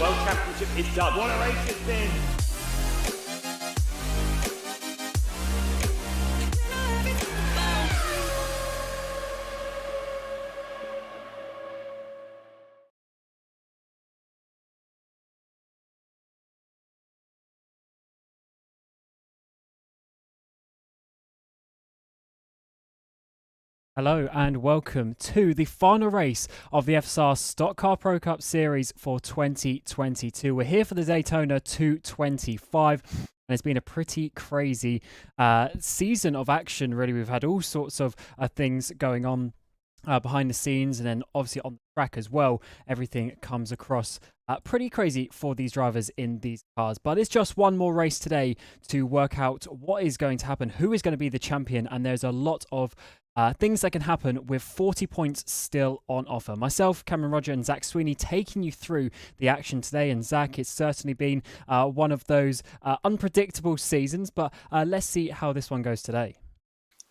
World Championship is done. What a race it's been. Hello and welcome to the final race of the FSR Stockcar Pro Cup Series for 2022. We're here for the Daytona 225 and it's been a pretty crazy season of action really. We've had all sorts of things going on behind the scenes, and then obviously on the track as well, everything comes across pretty crazy for these drivers in these cars. But it's just one more race today to work out what is going to happen, who is going to be the champion, and there's a lot of things that can happen with 40 points still on offer. Myself, Cameron Rodger, and Zach Sweeney taking you through the action today. And Zach, it's certainly been one of those unpredictable seasons, but let's see how this one goes today.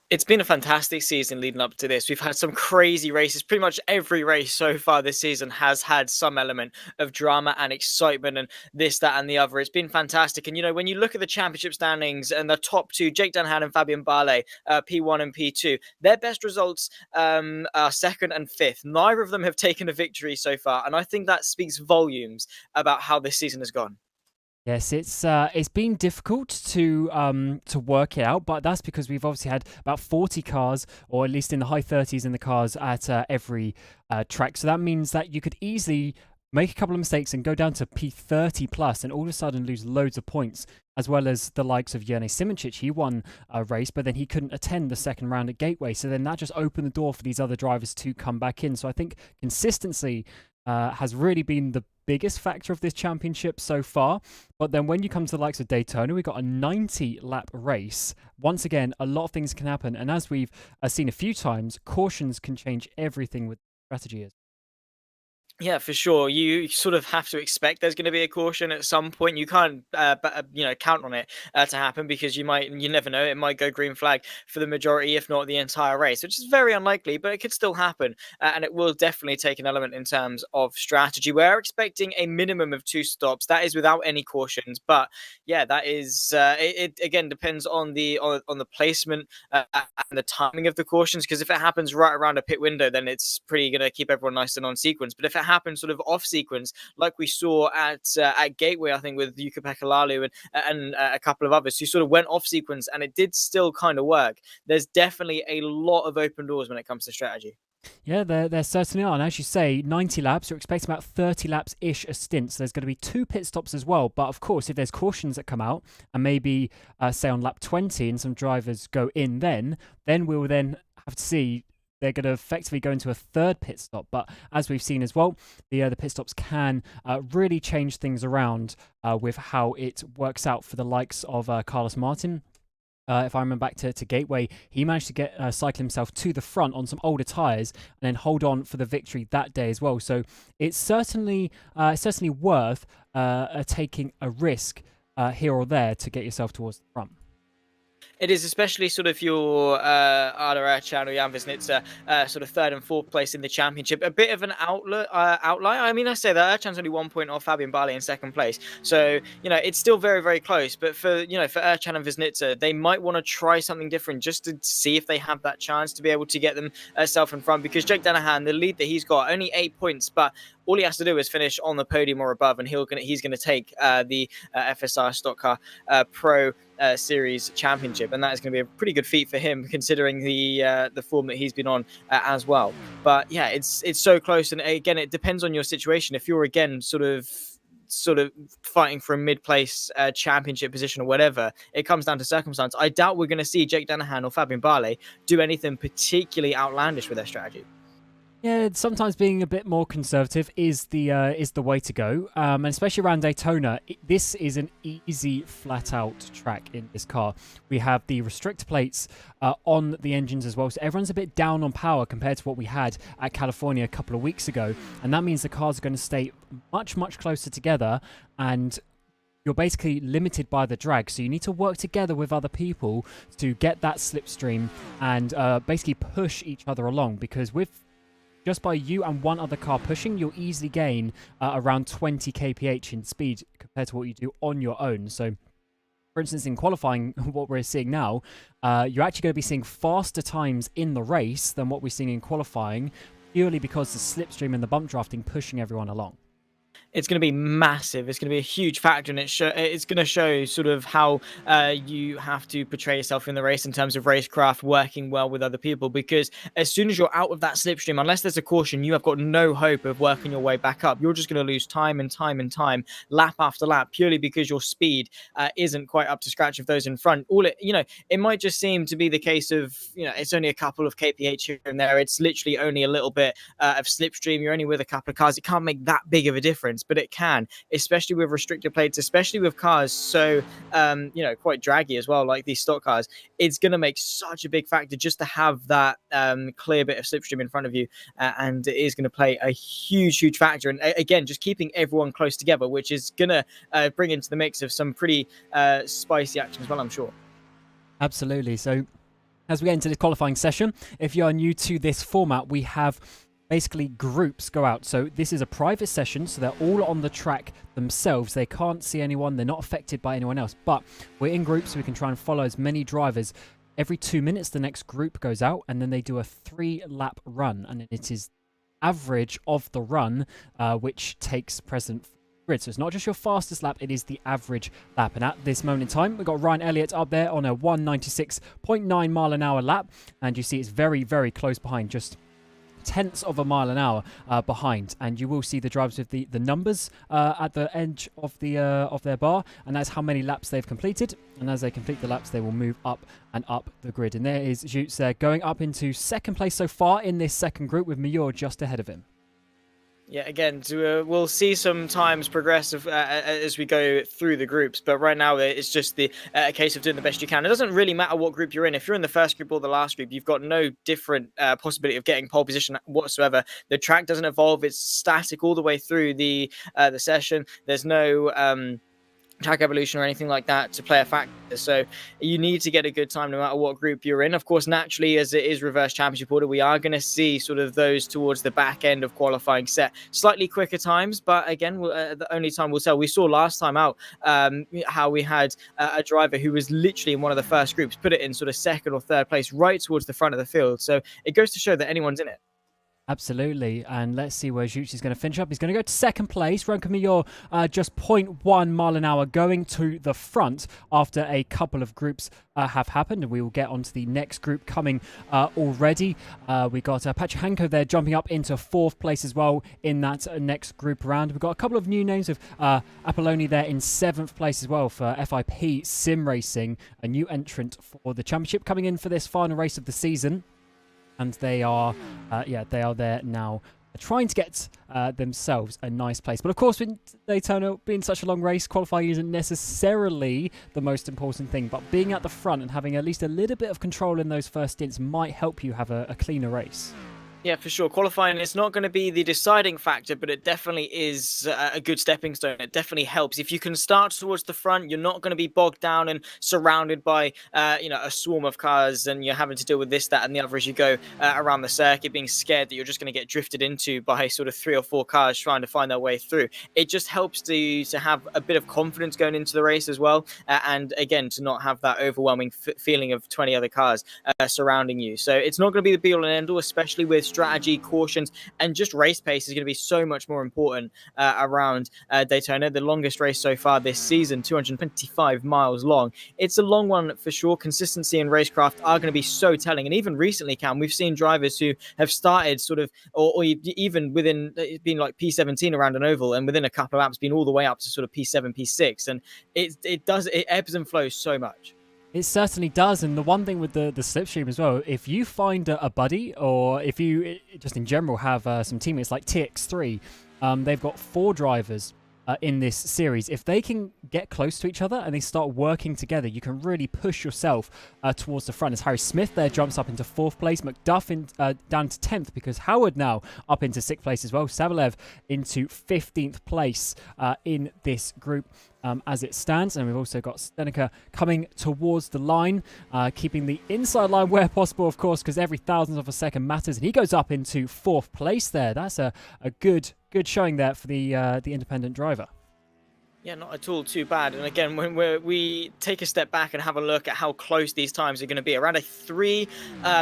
It's been a fantastic season leading up to this. We've had some crazy races. Pretty much every race so far this season has had some element of drama and excitement and this, that, and the other. It's been fantastic. And, when you look at the championship standings and the top two, Jake Dennehan and Fabian Barley, P1 and P2, their best results are second and fifth. Neither of them have taken a victory so far. And I think that speaks volumes about how this season has gone. Yes, it's been difficult to work it out, but that's because we've obviously had about 40 cars, or at least in the high 30s in the cars at every track. So that means that you could easily make a couple of mistakes and go down to P30 plus, and all of a sudden lose loads of points, as well as the likes of Jerne Simoncic. He won a race, but then he couldn't attend the second round at Gateway. So then that just opened the door for these other drivers to come back in. So I think consistency has really been the biggest factor of this championship so far. But then when you come to the likes of Daytona, we've got a 90-lap race. Once again, a lot of things can happen. And as we've seen a few times, cautions can change everything with strategy. Yeah, for sure. You sort of have to expect there's going to be a caution at some point. You can't, count on it to happen, because you never know. It might go green flag for the majority, if not the entire race, which is very unlikely, but it could still happen. And it will definitely take an element in terms of strategy. We're expecting a minimum of 2 stops. That is without any cautions. But yeah, that is, it again depends on the placement and the timing of the cautions. Because if it happens right around a pit window, then it's pretty going to keep everyone nice and on sequence. But if it happen sort of off sequence, like we saw at Gateway, I think, with Yuka Pekalalu and a couple of others who sort of went off sequence, and it did still kind of work. There's definitely a lot of open doors when it comes to strategy. Yeah, there certainly are. And as you say, 90 laps, we're expecting about 30 laps-ish a stint. So there's going to be 2 pit stops as well. But of course, if there's cautions that come out, and maybe, say, on lap 20 and some drivers go in then we'll then have to see. They're going to effectively go into a 3rd pit stop. But as we've seen as well, the pit stops can really change things around with how it works out for the likes of Carlos Martin. If I remember back to Gateway, he managed to get cycle himself to the front on some older tyres and then hold on for the victory that day as well. So it's certainly worth taking a risk here or there to get yourself towards the front. It is, especially sort of your Rd.4 or Jan Wisnitzer, sort of 3rd and 4th place in the championship. A bit of an outlier. I mean, I say that Erchan's only 1 point off Fabian Barley in 2nd place. So, it's still very, very close. But for Erchan and Wisnitzer, they might want to try something different just to see if they have that chance to be able to get themselves in front. Because Jake Dennehan, the lead that he's got, only 8 points, but all he has to do is finish on the podium or above, and he's going to take the FSR Stockcar Pro Series Championship, and that is going to be a pretty good feat for him, considering the form that he's been on as well. But yeah, it's so close, and again, it depends on your situation. If you're again sort of fighting for a mid-place championship position or whatever, it comes down to circumstance. I doubt we're going to see Jake Dennehan or Fabian Barley do anything particularly outlandish with their strategy. Yeah, sometimes being a bit more conservative is the way to go, and especially around Daytona. This is an easy, flat-out track in this car. We have the restrictor plates on the engines as well, so everyone's a bit down on power compared to what we had at California a couple of weeks ago, and that means the cars are going to stay much, much closer together, and you're basically limited by the drag. So you need to work together with other people to get that slipstream and basically push each other along, because just by you and one other car pushing, you'll easily gain around 20 kph in speed compared to what you do on your own. So, for instance, in qualifying, what we're seeing now, you're actually going to be seeing faster times in the race than what we're seeing in qualifying, purely because the slipstream and the bump drafting pushing everyone along. It's going to be massive. It's going to be a huge factor, and it's going to show sort of how you have to portray yourself in the race in terms of racecraft, working well with other people. Because as soon as you're out of that slipstream, unless there's a caution, you have got no hope of working your way back up. You're just going to lose time and time and time, lap after lap, purely because your speed isn't quite up to scratch of those in front. It might just seem to be the case of, it's only a couple of kph here and there. It's literally only a little bit of slipstream. You're only with a couple of cars. It can't make that big of a difference, but it can, especially with restricted plates, especially with cars so quite draggy as well, like these stock cars. It's going to make such a big factor just to have that clear bit of slipstream in front of you, and it is going to play a huge factor. And again, just keeping everyone close together, which is going to bring into the mix of some pretty spicy action as well, I'm sure. Absolutely. So as we get into the qualifying session, if you are new to this format, we have basically groups go out. So this is a private session, so they're all on the track themselves. They can't see anyone. They're not affected by anyone else. But we're in groups, so we can try and follow as many drivers. Every 2 minutes, the next group goes out, and then they do a 3-lap run. And it is average of the run, which takes precedent grid. So it's not just your fastest lap, it is the average lap. And at this moment in time, we've got Ryan Elliott up there on a 196.9 mile an hour lap. And you see it's very, very close behind, just tenths of a mile an hour behind. And you will see the drivers with the numbers at the edge of their bar, and that's how many laps they've completed. And as they complete the laps, they will move up and up the grid. And there is Jutes there going up into second place so far in this second group, with Major just ahead of him. Yeah, again, we'll see some times progress as we go through the groups, but right now it's just a case of doing the best you can. It doesn't really matter what group you're in. If you're in the first group or the last group, you've got no different possibility of getting pole position whatsoever. The track doesn't evolve; it's static all the way through the session. There's no track evolution or anything like that to play a factor, so you need to get a good time no matter what group you're in. Of course, naturally, as it is reverse championship order, we are going to see sort of those towards the back end of qualifying set slightly quicker times, but again, the only time will tell. We saw last time out how we had a driver who was literally in one of the first groups put it in sort of second or third place right towards the front of the field, so it goes to show that anyone's in it. Absolutely, and let's see where Jutes is going to finish up. He's going to go to second place. Ron Camillo just 0.1 mile an hour going to the front after a couple of groups have happened, and we will get on to the next group coming already. We got Patrick Hanko there jumping up into fourth place as well in that next group round. We've got a couple of new names of Apolloni there in seventh place as well for FIP SimRacing, a new entrant for the championship coming in for this final race of the season. And they are there now, trying to get themselves a nice place. But of course, with Daytona being such a long race, qualifying isn't necessarily the most important thing. But being at the front and having at least a little bit of control in those first stints might help you have a cleaner race. Yeah, for sure. Qualifying is not going to be the deciding factor, but it definitely is a good stepping stone. It definitely helps. If you can start towards the front, you're not going to be bogged down and surrounded by, a swarm of cars, and you're having to deal with this, that, and the other as you go around the circuit, being scared that you're just going to get drifted into by sort of 3 or 4 cars trying to find their way through. It just helps to have a bit of confidence going into the race as well, and again, to not have that overwhelming feeling of 20 other cars surrounding you. So it's not going to be the be-all and end-all, especially with strategy, cautions, and just race pace is going to be so much more important around Daytona. The longest race so far this season, 225 miles long. It's a long one for sure. Consistency and racecraft are going to be so telling. And even recently, Cam, we've seen drivers who have started sort of, or even within, it's been like P17 around an oval, and within a couple of laps been all the way up to sort of P7, P6. And it ebbs and flows so much. It certainly does, and the one thing with the slipstream as well, if you find a buddy, or if you just in general have some teammates like TX3, they've got 4 drivers in this series. If they can get close to each other and they start working together, you can really push yourself towards the front. As Harry Smith there jumps up into 4th place, McDuff down to 10th, because Howard now up into 6th place as well. Savalev into 15th place in this group. As it stands, and we've also got Stenica coming towards the line, keeping the inside line where possible, of course, because every thousandth of a second matters, and he goes up into 4th place there. That's a good showing there for the independent driver. Yeah, not at all too bad. And again, when we take a step back and have a look at how close these times are going to be, around a 3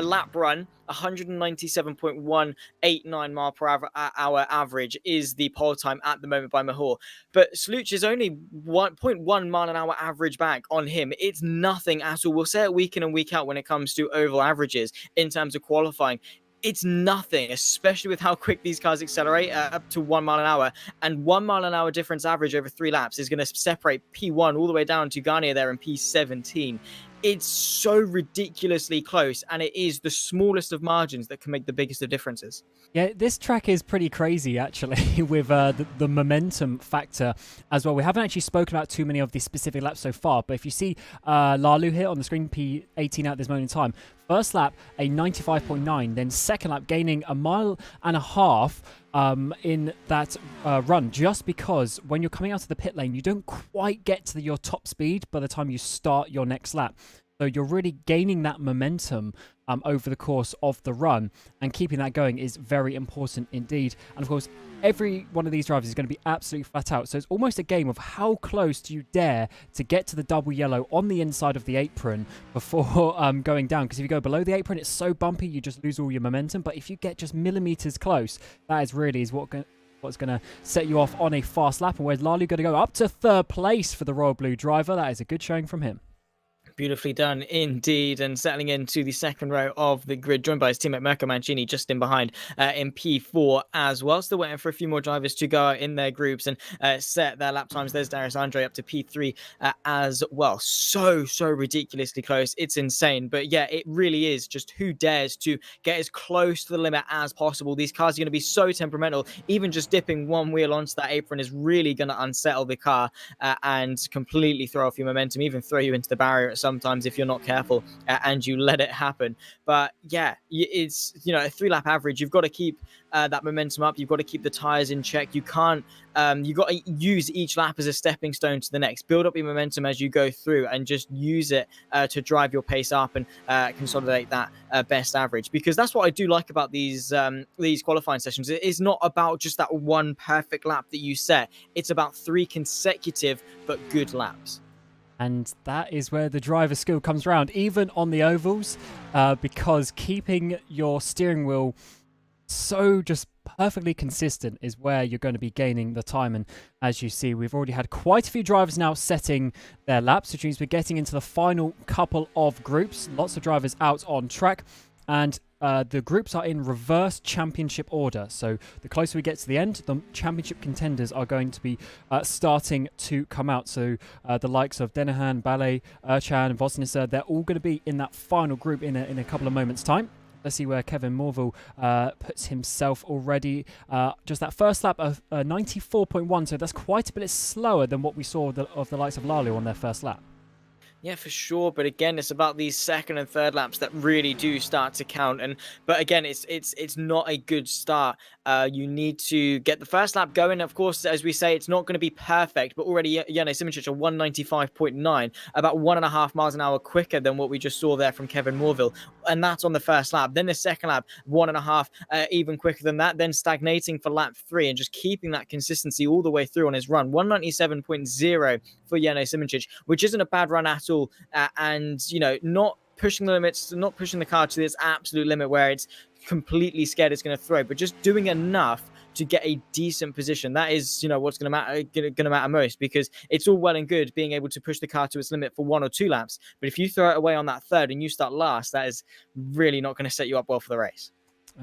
lap run, 197.189 mile per hour average is the pole time at the moment by Mahor. But Sluch is only 1.1 mile an hour average back on him. It's nothing at all. We'll say it week in and week out when it comes to oval averages in terms of qualifying. It's nothing, especially with how quick these cars accelerate up to 1 mile an hour. And 1 mile an hour difference average over 3 laps is going to separate P1 all the way down to Garnier there in P17. It's so ridiculously close, and it is the smallest of margins that can make the biggest of differences. Yeah, this track is pretty crazy, actually, with the momentum factor as well. We haven't actually spoken about too many of the specific laps so far, but if you see Lalu here on the screen, P18 at this moment in time, first lap, a 95.9, then second lap, gaining 1.5 miles in that run, just because when you're coming out of the pit lane, you don't quite get to your top speed by the time you start your next lap. So you're really gaining that momentum over the course of the run, and keeping that going is very important indeed. And of course, every one of these drivers is going to be absolutely flat out. So it's almost a game of how close do you dare to get to the double yellow on the inside of the apron before going down. Because if you go below the apron, it's so bumpy, you just lose all your momentum. But if you get just millimeters close, that is really what's going to set you off on a fast lap. And where's Lalu going to go up to 3rd place for the Royal Blue driver? That is a good showing from him. Beautifully done indeed, and settling into the second row of the grid, joined by his teammate Mirko Mancini just in behind in P4 as well. Still waiting for a few more drivers to go out in their groups and set their lap times. There's Darius Andre up to P3 as well. So ridiculously close. It's insane. But yeah, it really is just who dares to get as close to the limit as possible. These cars are going to be so temperamental. Even just dipping one wheel onto that apron is really going to unsettle the car and completely throw off your momentum, even throw you into the barrier sometimes if you're not careful and you let it happen. But yeah, it's, a 3-lap average. You've got to keep that momentum up. You've got to keep the tires in check. You can't you've got to use each lap as a stepping stone to the next. Build up your momentum as you go through and just use it to drive your pace up and consolidate that best average, because that's what I do like about these qualifying sessions. It is not about just that one perfect lap that you set. It's about 3 consecutive but good laps. And that is where the driver skill comes around, even on the ovals, because keeping your steering wheel so just perfectly consistent is where you're going to be gaining the time. And as you see, we've already had quite a few drivers now setting their laps, which means we're getting into the final couple of groups. Lots of drivers out on track. And the groups are in reverse championship order. So the closer we get to the end, the championship contenders are going to be starting to come out. So the likes of Denahan, Ballet, Urchan, Vosnitzer, they're all going to be in that final group in a couple of moments' time. Let's see where Kevin Morville puts himself already. Just that first lap of 94.1. So that's quite a bit slower than what we saw of the likes of Lalu on their first lap. Yeah, for sure. But again, it's about these second and third laps that really do start to count. But again, it's not a good start. You need to get the first lap going. Of course, as we say, it's not going to be perfect, but already Jane Simoncic a 195.9, about 1.5 miles an hour quicker than what we just saw there from Kevin Morville. And that's on the first lap. Then the second lap, 1.5, even quicker than that. Then stagnating for lap 3 and just keeping that consistency all the way through on his run. 197.0 for Jane Simoncic, which isn't a bad run at all. And, not pushing the limits, not pushing the car to this absolute limit where it's completely scared it's going to throw, but just doing enough to get a decent position. That is, what's going to matter most, because it's all well and good being able to push the car to its limit for 1 or 2 laps. But if you throw it away on that third and you start last, that is really not going to set you up well for the race.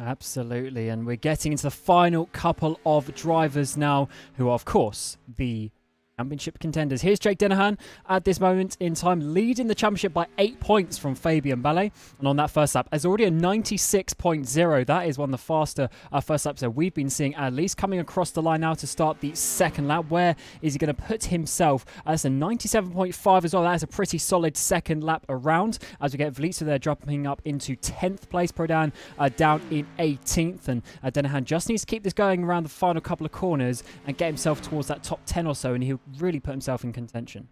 Absolutely. And we're getting into the final couple of drivers now, who are, of course, the championship contenders. Here's Jake Denahan at this moment in time, leading the championship by 8 points from Fabian Ballet. And on that first lap, as already a 96.0. That is one of the faster first laps that we've been seeing, at least coming across the line now to start the second lap. Where is he going to put himself? That's a 97.5 as well. That is a pretty solid second lap around, as we get Vlitzer there dropping up into 10th place. Prodan down in 18th. And Denahan just needs to keep this going around the final couple of corners and get himself towards that top 10 or so, and he'll really put himself in contention.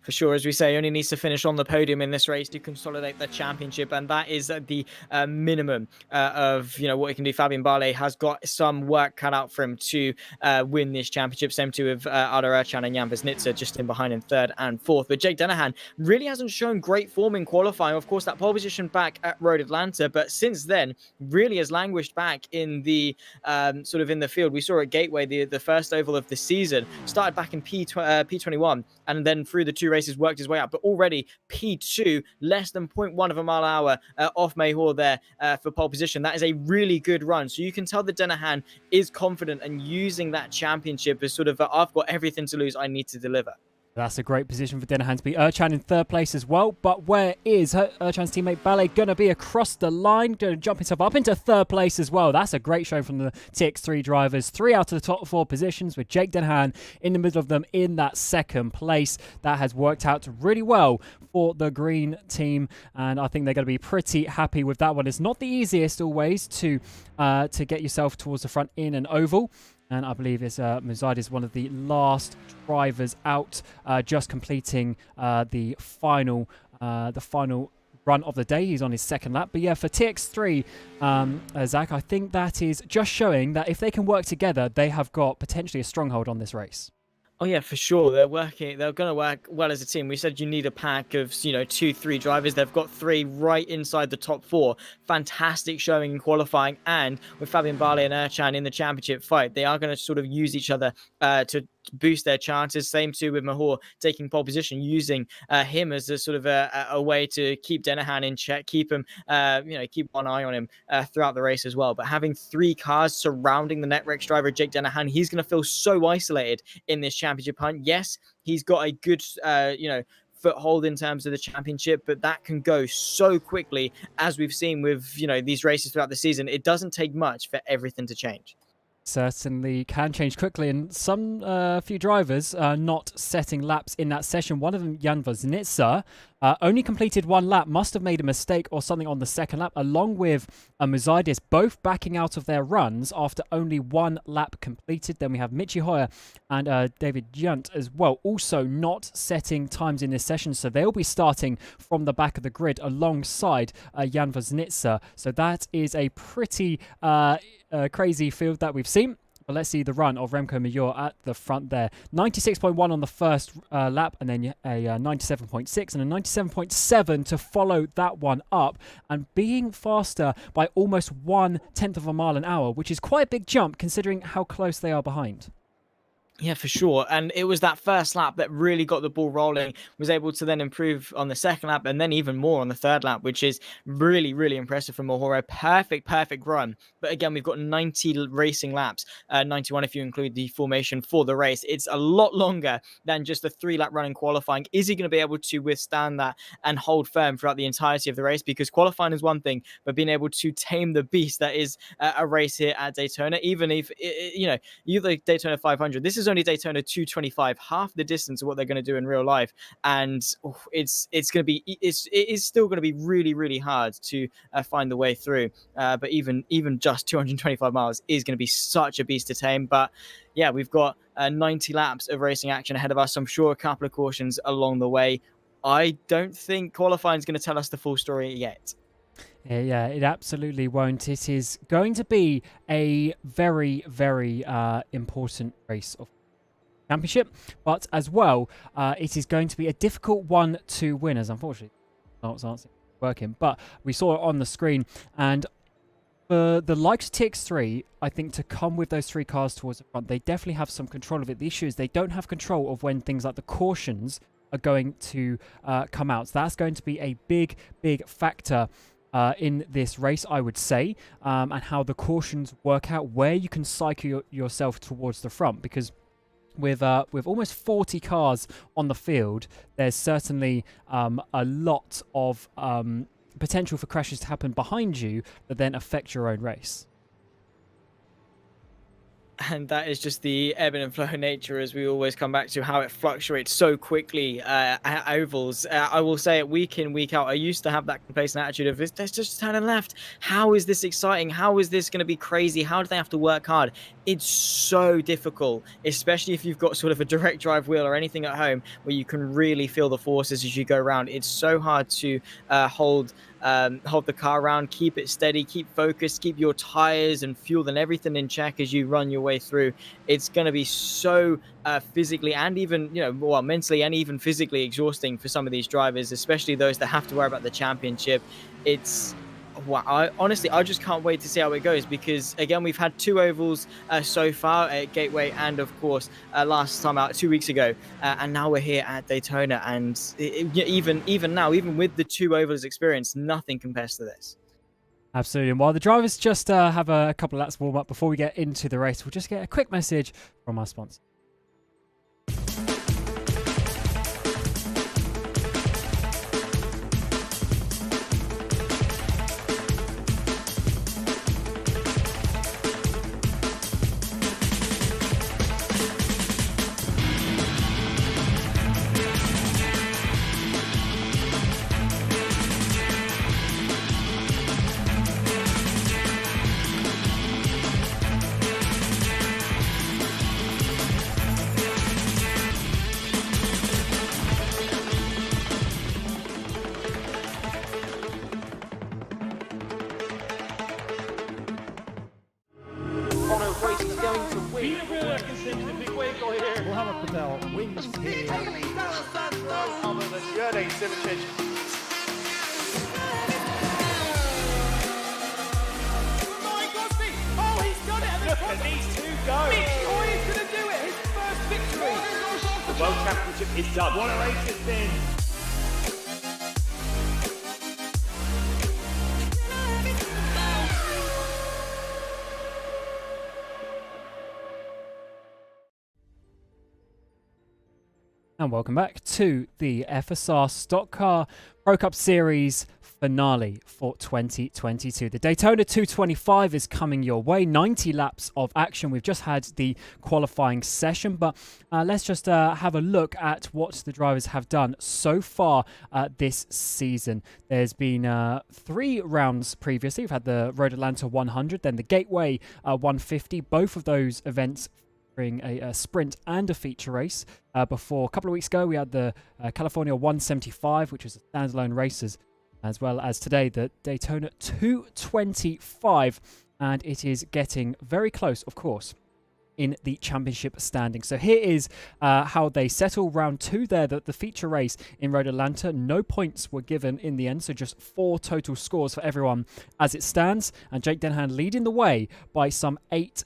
For sure, as we say, only needs to finish on the podium in this race to consolidate the championship, and that is the minimum of what he can do. Fabian Barley has got some work cut out for him to win this championship. Same too with Arda Ercan and Jan Wisnitzer just in behind in third and fourth. But Jake Dennehan really hasn't shown great form in qualifying. Of course, that pole position back at Road Atlanta, but since then really has languished back in the sort of in the field. We saw at Gateway the first oval of the season, started back in P21 and then through the two races worked his way up, but already P2, less than 0.1 of a mile an hour off Mayhor there for pole position. That is a really good run. So you can tell that Dennehan is confident and using that championship as sort of I've got everything to lose, I need to deliver. That's a great position for Dennehan to be. Ercan in third place as well. But where is Ercan's teammate Ballet going to be across the line? Going to jump himself up into third place as well. That's a great show from the TX3 drivers. 3 out of the top 4 positions with Jake Dennehan in the middle of them in that second place. That has worked out really well for the green team. And I think they're going to be pretty happy with that one. It's not the easiest always to get yourself towards the front in an oval. And I believe it's Muzad is one of the last drivers out, just completing the final run of the day. He's on his second lap. But yeah, for TX3, Zach, I think that is just showing that if they can work together, they have got potentially a stronghold on this race. Oh yeah, for sure. They're going to work well as a team. We said you need a pack of 2-3 drivers. They've got 3 right inside the top 4. Fantastic showing in qualifying, and with Fabian Barley and Ercan in the championship fight, they are going to sort of use each other to boost their chances. Same too with Mahor taking pole position, using him as a sort of a way to keep Dennehan in check, keep him keep one eye on him throughout the race as well. But having 3 cars surrounding the Netrex driver Jake Dennehan, he's going to feel so isolated in this championship hunt. Yes, he's got a good foothold in terms of the championship, but that can go so quickly, as we've seen with these races throughout the season. It doesn't take much for everything to change. Certainly can change quickly, and some few drivers not setting laps in that session. One of them, Jan Wisnitzer, only completed 1 lap, must have made a mistake or something on the second lap, along with Muzadis, both backing out of their runs after only 1 lap completed. Then we have Michi Hoyer and David Junt as well, also not setting times in this session, so they'll be starting from the back of the grid alongside Jan Wisnitzer. So that is a pretty crazy field that we've seen. But let's see the run of Remco Major at the front there. 96.1 on the first lap, and then a 97.6 and a 97.7 to follow that one up, and being faster by almost 1/10 of a mile an hour, which is quite a big jump considering how close they are behind. Yeah, for sure. And it was that first lap that really got the ball rolling, was able to then improve on the second lap and then even more on the third lap, which is really, really impressive from Mahoro. Perfect run. But again, we've got 90 racing laps, 91 if you include the formation for the race. It's a lot longer than just a 3-lap run in qualifying. Is he going to be able to withstand that and hold firm throughout the entirety of the race? Because qualifying is one thing, but being able to tame the beast that is a race here at Daytona, even if, you the Daytona 500, this is only Daytona 225, half the distance of what they're going to do in real life, and it is still going to be really, really hard to find the way through. But even just 225 miles is going to be such a beast to tame. But yeah, we've got 90 laps of racing action ahead of us. I'm sure a couple of cautions along the way. I don't think qualifying is going to tell us the full story yet. Yeah, it absolutely won't. It is going to be a very, very important race of championship, but as well, it is going to be a difficult one to win, as unfortunately not working. But we saw it on the screen, and for the likes of TX3, I think to come with those 3 cars towards the front, they definitely have some control of it. The issue is they don't have control of when things like the cautions are going to come out. So that's going to be a big factor in this race, I would say, and how the cautions work out, where you can cycle yourself towards the front, because with almost 40 cars on the field, there's certainly a lot of potential for crashes to happen behind you that then affect your own race. and that is just the ebb and flow nature, as we always come back to, how it fluctuates so quickly at ovals. I will say it week in, week out. I used to have that complacent attitude of, let's just turn and left. How is this exciting? How is this going to be crazy? How do they have to work hard? It's so difficult, especially if you've got sort of a direct drive wheel or anything at home where you can really feel the forces as you go around. It's so hard to hold the car around, keep it steady, keep focused, keep your tires and fuel and everything in check as you run your way through. It's going to be so physically and even, mentally and even physically exhausting for some of these drivers, especially those that have to worry about the championship. It's honestly, I just can't wait to see how it goes, because again, we've had 2 ovals so far at Gateway and of course last time out 2 weeks ago, and now we're here at Daytona, and even now, even with the 2 ovals experience, nothing compares to this. Absolutely. And while the drivers just have a couple of laps warm up before we get into the race, we'll just get a quick message from our sponsor. The World Championship is done. What a race it's been! And welcome back to the FSR Stockcar Pro Cup Series finale for 2022. The Daytona 225 is coming your way. 90 laps of action. We've just had the qualifying session, but let's just have a look at what the drivers have done so far this season. There's been 3 rounds previously. We've had the Road Atlanta 100, then the Gateway 150. Both of those events a sprint and a feature race. Before a couple of weeks ago, we had the California 175, which was a standalone races, as well as today the Daytona 225, and it is getting very close, of course, in the championship standing. So here is how they settle round 2 there. The feature race in Road Atlanta, no points were given in the end, so just 4 total scores for everyone as it stands, and Jake Dennehan leading the way by some 8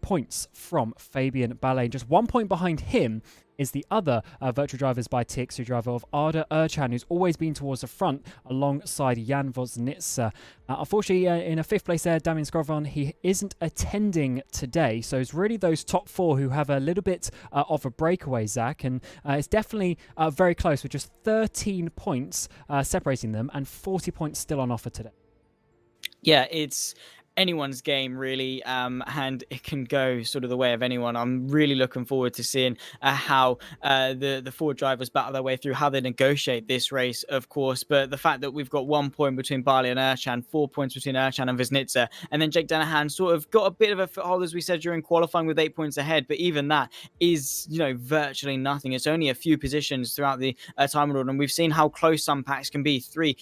points from Fabian Ballet. Just 1 point behind him is the other virtual drivers by TX2 driver of Rd.4, who's always been towards the front alongside Jan Voznitsa. Unfortunately, in a 5th place there, Damian Skrovon, he isn't attending today, so it's really those top 4 who have a little bit of a breakaway, Zach, and it's definitely very close, with just 13 points separating them and 40 points still on offer today. Yeah, it's anyone's game, really, and it can go sort of the way of anyone. I'm really looking forward to seeing how the 4 drivers battle their way through, how they negotiate this race, of course. But the fact that we've got 1 point between Barley and Erchan, 4 points between Erchan and Voznitsa, and then Jake Dennehan sort of got a bit of a foothold, as we said, during qualifying with 8 points ahead. But even that is, virtually nothing. It's only a few positions throughout the time order, and we've seen how close some packs can be. 3,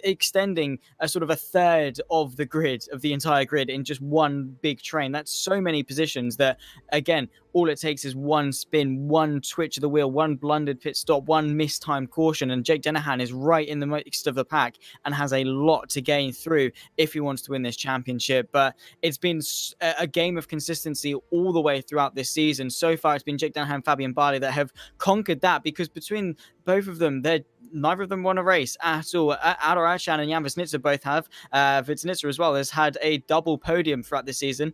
extending a sort of a third of the grid, of the entire grid, in just one big train. That's so many positions that, again, all it takes is one spin, one twitch of the wheel, one blundered pit stop, one mistimed caution, and Jake Dennehan is right in the midst of the pack and has a lot to gain through if he wants to win this championship. But it's been a game of consistency all the way throughout this season. So far, it's been Jake Dennehan and Fabian Barley that have conquered that, because between both of them, neither of them won a race at all. Adal Rachan and Jan Wisnitzer both have. Wisnitzer as well has had a double podium throughout the season,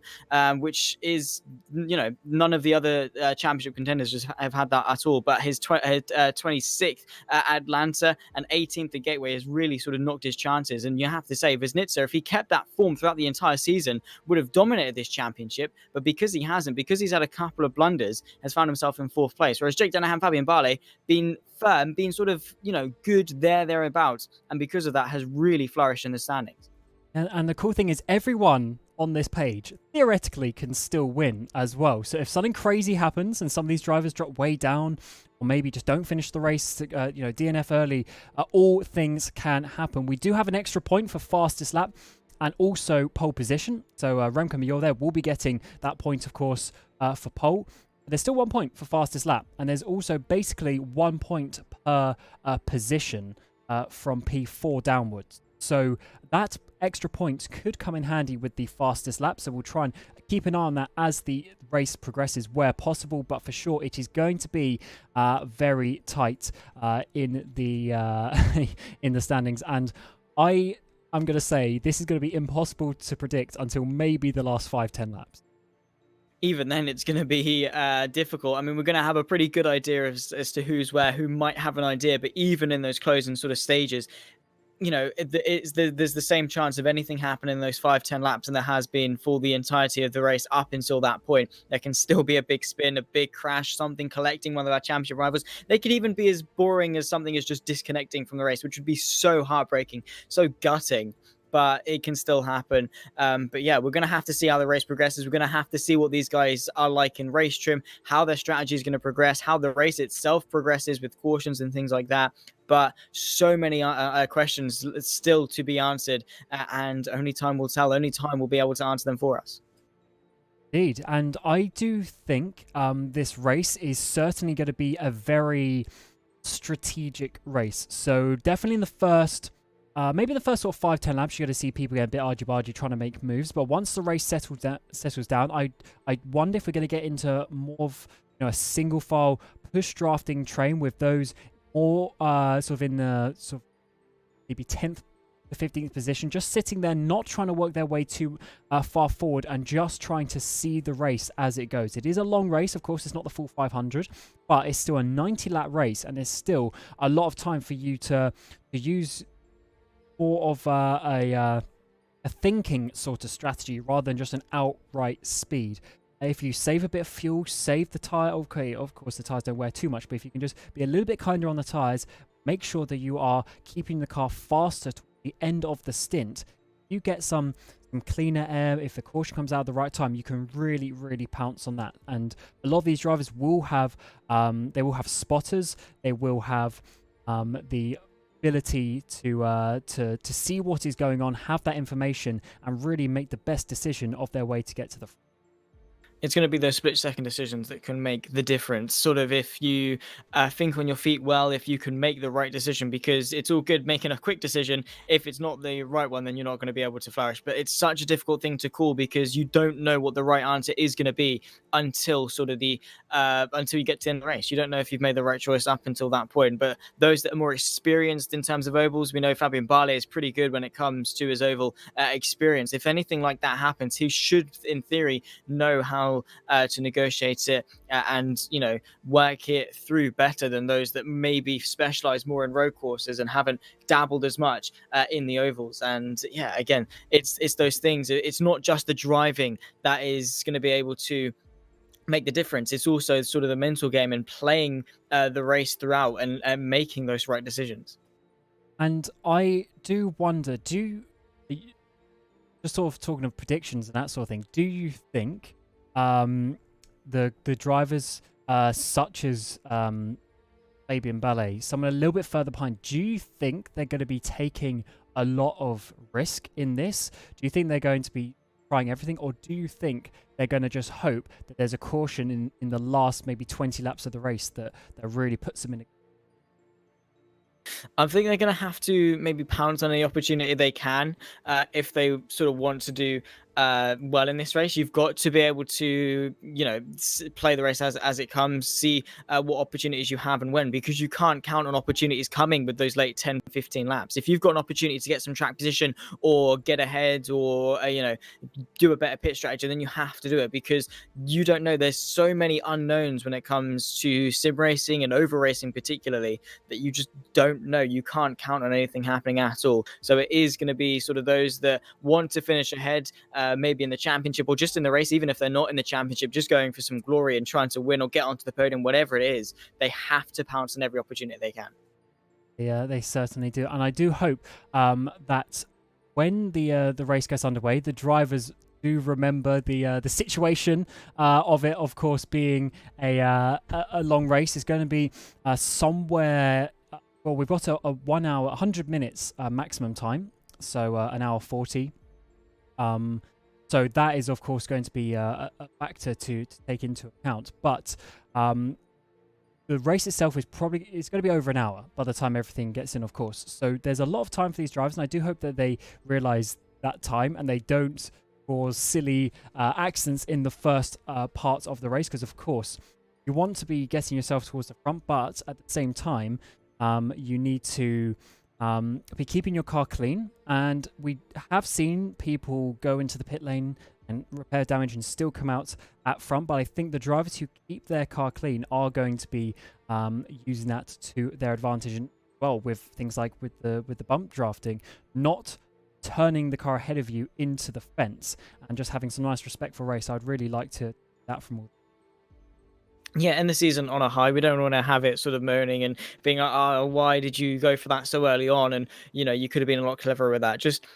which is, none of the other championship contenders just have had that at all. But his 26th at Atlanta and 18th at Gateway has really sort of knocked his chances. And you have to say, Wisnitzer, if he kept that form throughout the entire season, would have dominated this championship. But because he hasn't, because he's had a couple of blunders, has found himself in 4th place. Whereas Jake Dennehan, Fabian Barley, been firm, been sort of, good thereabouts. And because of that, has really flourished in the standings. And the cool thing is everyone on this page theoretically can still win as well. So if something crazy happens and some of these drivers drop way down or maybe just don't finish the race, DNF early, all things can happen. We do have an extra point for fastest lap and also pole position. So Remco Major there will be getting that point, of course, for pole. There's still 1 point for fastest lap, and there's also basically 1 point per position from P4 downwards. So that extra point could come in handy with the fastest lap. So we'll try and keep an eye on that as the race progresses where possible. But for sure, it is going to be very tight in the in the standings. And I'm going to say this is going to be impossible to predict until maybe the last 5-10 laps. Even then, it's going to be difficult. I mean, we're going to have a pretty good idea as to who's where, who might have an idea. But even in those closing sort of stages, there's the same chance of anything happening in those 5-10 laps, and there has been for the entirety of the race up until that point. There can still be a big spin, a big crash, something collecting one of our championship rivals. They could even be as boring as something as just disconnecting from the race, which would be so heartbreaking, so gutting. But it can still happen. But yeah, we're going to have to see how the race progresses. We're going to have to see what these guys are like in race trim, how their strategy is going to progress, how the race itself progresses with cautions and things like that. But so many questions still to be answered, and only time will tell. Only time will be able to answer them for us. Indeed. And I do think this race is certainly going to be a very strategic race. So definitely in the first... maybe the first sort of 5-10 laps, you're going to see people get a bit argy-bargy trying to make moves. But once the race settles down, I wonder if we're going to get into more of a single file push drafting train with those more sort of in the sort of maybe 10th to 15th position, just sitting there, not trying to work their way too far forward and just trying to see the race as it goes. It is a long race, of course, it's not the full 500, but it's still a 90-lap race, and there's still a lot of time for you to use more of a thinking sort of strategy rather than just an outright speed. If you save a bit of fuel, save the tire. Okay, of course the tires don't wear too much, but if you can just be a little bit kinder on the tires, make sure that you are keeping the car faster to the end of the stint. You get some cleaner air. If the caution comes out at the right time, you can really pounce on that. And a lot of these drivers will have spotters. They will have the ability to see what is going on, have that information, and really make the best decision of their way to get to the front. It's going to be those split-second decisions that can make the difference. Sort of if you think on your feet well, if you can make the right decision, because it's all good making a quick decision. If it's not the right one, then you're not going to be able to flourish. But it's such a difficult thing to call because you don't know what the right answer is going to be until sort of until you get to the end of the race. You don't know if you've made the right choice up until that point. But those that are more experienced in terms of ovals, we know Fabian Barley is pretty good when it comes to his oval experience. If anything like that happens, he should, in theory, know how to negotiate it and work it through better than those that maybe specialize more in road courses and haven't dabbled as much in the ovals. And yeah, again, it's those things. It's not just the driving that is going to be able to make the difference. It's also sort of the mental game and playing the race throughout and making those right decisions. And I do wonder, just sort of talking of predictions and that sort of thing, do you think the drivers such as Fabian Ballet, someone a little bit further behind, do you think they're going to be taking a lot of risk in this? Do you think they're going to be trying everything, or do you think they're going to just hope that there's a caution in the last maybe 20 laps of the race that really puts them in a... I think they're going to have to maybe pounce on any opportunity they can if they sort of want to do well in this race. You've got to be able to, play the race as it comes, see what opportunities you have and when, because you can't count on opportunities coming with those late 10-15 laps. If you've got an opportunity to get some track position or get ahead or, do a better pit strategy, then you have to do it, because you don't know. There's so many unknowns when it comes to sim racing and over racing particularly, that you just don't know. You can't count on anything happening at all. So it is going to be sort of those that want to finish ahead, maybe in the championship or just in the race, even if they're not in the championship, just going for some glory and trying to win or get onto the podium, whatever it is. They have to pounce on every opportunity they can. Yeah, they certainly do. And I do hope that when the race gets underway, the drivers do remember the situation of it, of course, being a long race. Is going to be somewhere. Well, we've got a 1 hour, 100 minutes maximum time, so an hour 40. So that is, of course, going to be a factor to take into account. But the race itself it's going to be over an hour by the time everything gets in, of course. So there's a lot of time for these drivers, and I do hope that they realize that time and they don't cause silly accidents in the first parts of the race, because, of course, you want to be getting yourself towards the front, but at the same time, you need to be keeping your car clean. And we have seen people go into the pit lane and repair damage and still come out at front, but I think the drivers who keep their car clean are going to be using that to their advantage, and well, with things like with the bump drafting, not turning the car ahead of you into the fence, and just having some nice respectful race. I'd really like to that from all. Yeah, end the season on a high. We don't want to have it sort of moaning and being like, oh, why did you go for that so early on? And, you could have been a lot cleverer with that. Just,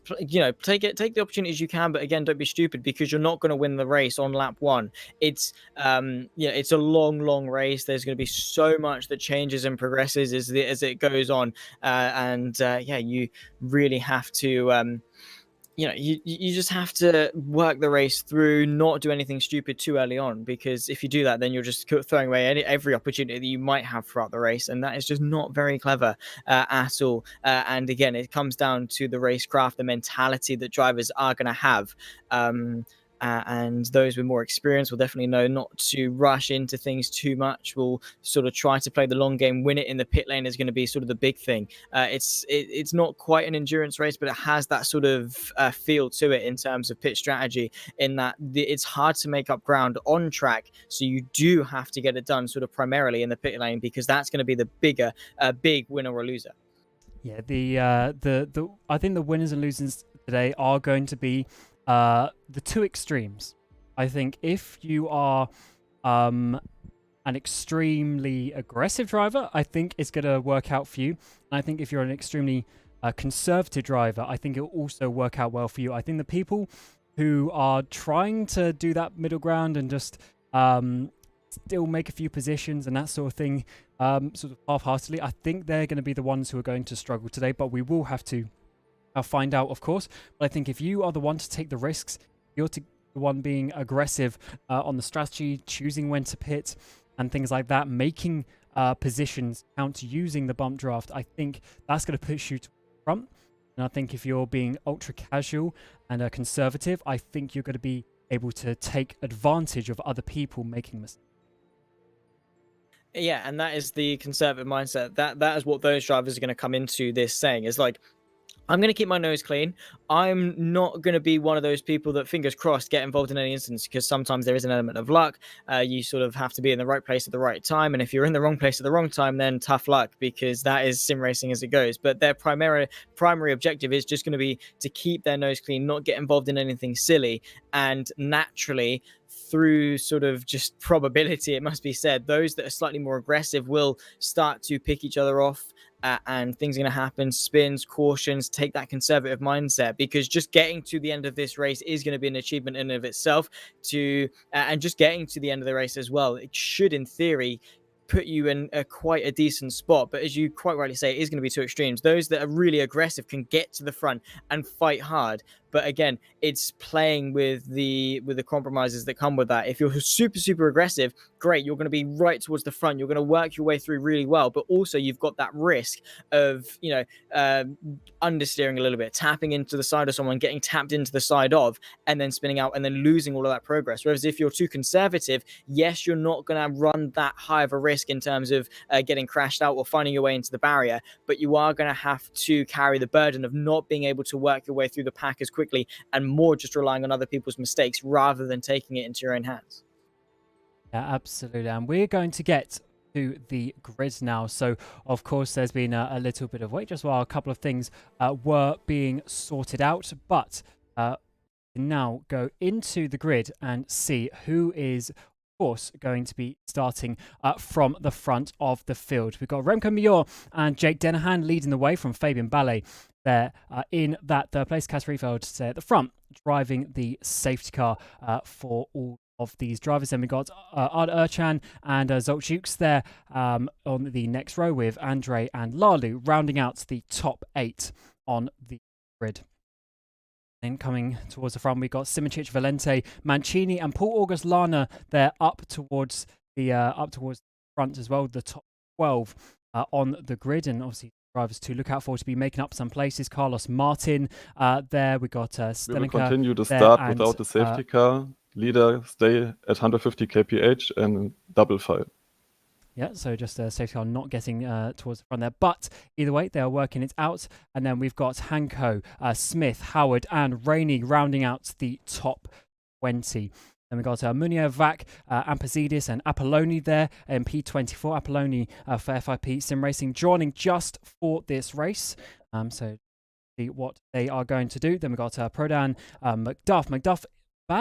take the opportunities you can, but again, don't be stupid, because you're not going to win the race on lap one. It's, it's a long race. There's going to be so much that changes and progresses as it goes on. You really have to, you just have to work the race through, not do anything stupid too early on, because if you do that, then you're just throwing away every opportunity that you might have throughout the race, and that is just not very clever at all. And again, it comes down to the racecraft, the mentality that drivers are going to have. And those with more experience will definitely know not to rush into things too much. Will sort of try to play the long game. Win it in the pit lane is going to be sort of the big thing. It's not quite an endurance race, but it has that sort of feel to it in terms of pit strategy, in that it's hard to make up ground on track. So you do have to get it done sort of primarily in the pit lane, because that's going to be the big winner or loser. Yeah, the I think the winners and losers today are going to be the two extremes. I think if you are an extremely aggressive driver, I think it's going to work out for you. And I think if you're an extremely conservative driver, I think it will also work out well for you. I think the people who are trying to do that middle ground and just still make a few positions and that sort of thing, sort of half-heartedly, I think they're going to be the ones who are going to struggle today. But we will have to find out, of course. But I think if you are the one to take the risks, you're the one being aggressive on the strategy, choosing when to pit and things like that, making positions count, using the bump draft, I think that's going to push you to the front. And I think if you're being ultra casual and conservative, I think you're going to be able to take advantage of other people making mistakes. Yeah, and that is the conservative mindset. That is what those drivers are going to come into this saying, is like, I'm going to keep my nose clean. I'm not going to be one of those people that, fingers crossed, get involved in any instance, because sometimes there is an element of luck. You sort of have to be in the right place at the right time. And if you're in the wrong place at the wrong time, then tough luck, because that is sim racing as it goes. But their primary objective is just going to be to keep their nose clean, not get involved in anything silly. And naturally, through sort of just probability, it must be said, those that are slightly more aggressive will start to pick each other off. And things are going to happen, spins, cautions. Take that conservative mindset, because just getting to the end of this race is going to be an achievement in and of itself. And just getting to the end of the race as well, it should, in theory, put you in quite a decent spot. But as you quite rightly say, it is going to be two extremes. Those that are really aggressive can get to the front and fight hard, But again, it's playing with the compromises that come with that. If you're super aggressive, great, you're going to be right towards the front. You're going to work your way through really well, but also you've got that risk of understeering a little bit, tapping into the side of someone, getting tapped into the side of, and then spinning out and then losing all of that progress. Whereas if you're too conservative, yes, you're not going to run that high of a risk in terms of getting crashed out or finding your way into the barrier, but you are going to have to carry the burden of not being able to work your way through the pack as quickly and more just relying on other people's mistakes rather than taking it into your own hands. Yeah, absolutely. And we're going to get to the grid now. So, of course, there's been a little bit of wait just while a couple of things were being sorted out. But now go into the grid and see who is, of course, going to be starting from the front of the field. We've got Remco Major and Jake Dennehan leading the way from Fabian Ballet there in that third place. Casper Riefeld at the front, driving the safety car for all of these drivers. Then we got Arda Ercan and Zoltjukes there on the next row with Andre and Lalu rounding out the top 8 on the grid. Then coming towards the front, we got Simoncic, Valente, Mancini, and Paul August Lana there up towards the front as well. The top 12 on the grid, and obviously drivers to look out for to be making up some places. Carlos Martin there. We got Stenica. We will continue to start without the safety car. Leader stay at 150 kph and double file. Yeah, so just a safety car not getting towards the front there. But either way, they are working it out. And then we've got Hanko, Smith, Howard, and Rainey rounding out the top 20. Then we've got Munir, Vac, Ampazidis, and Apolloni there in P24. Apolloni for FIP SimRacing joining just for this race. So see what they are going to do. Then we've got Prodan, McDuff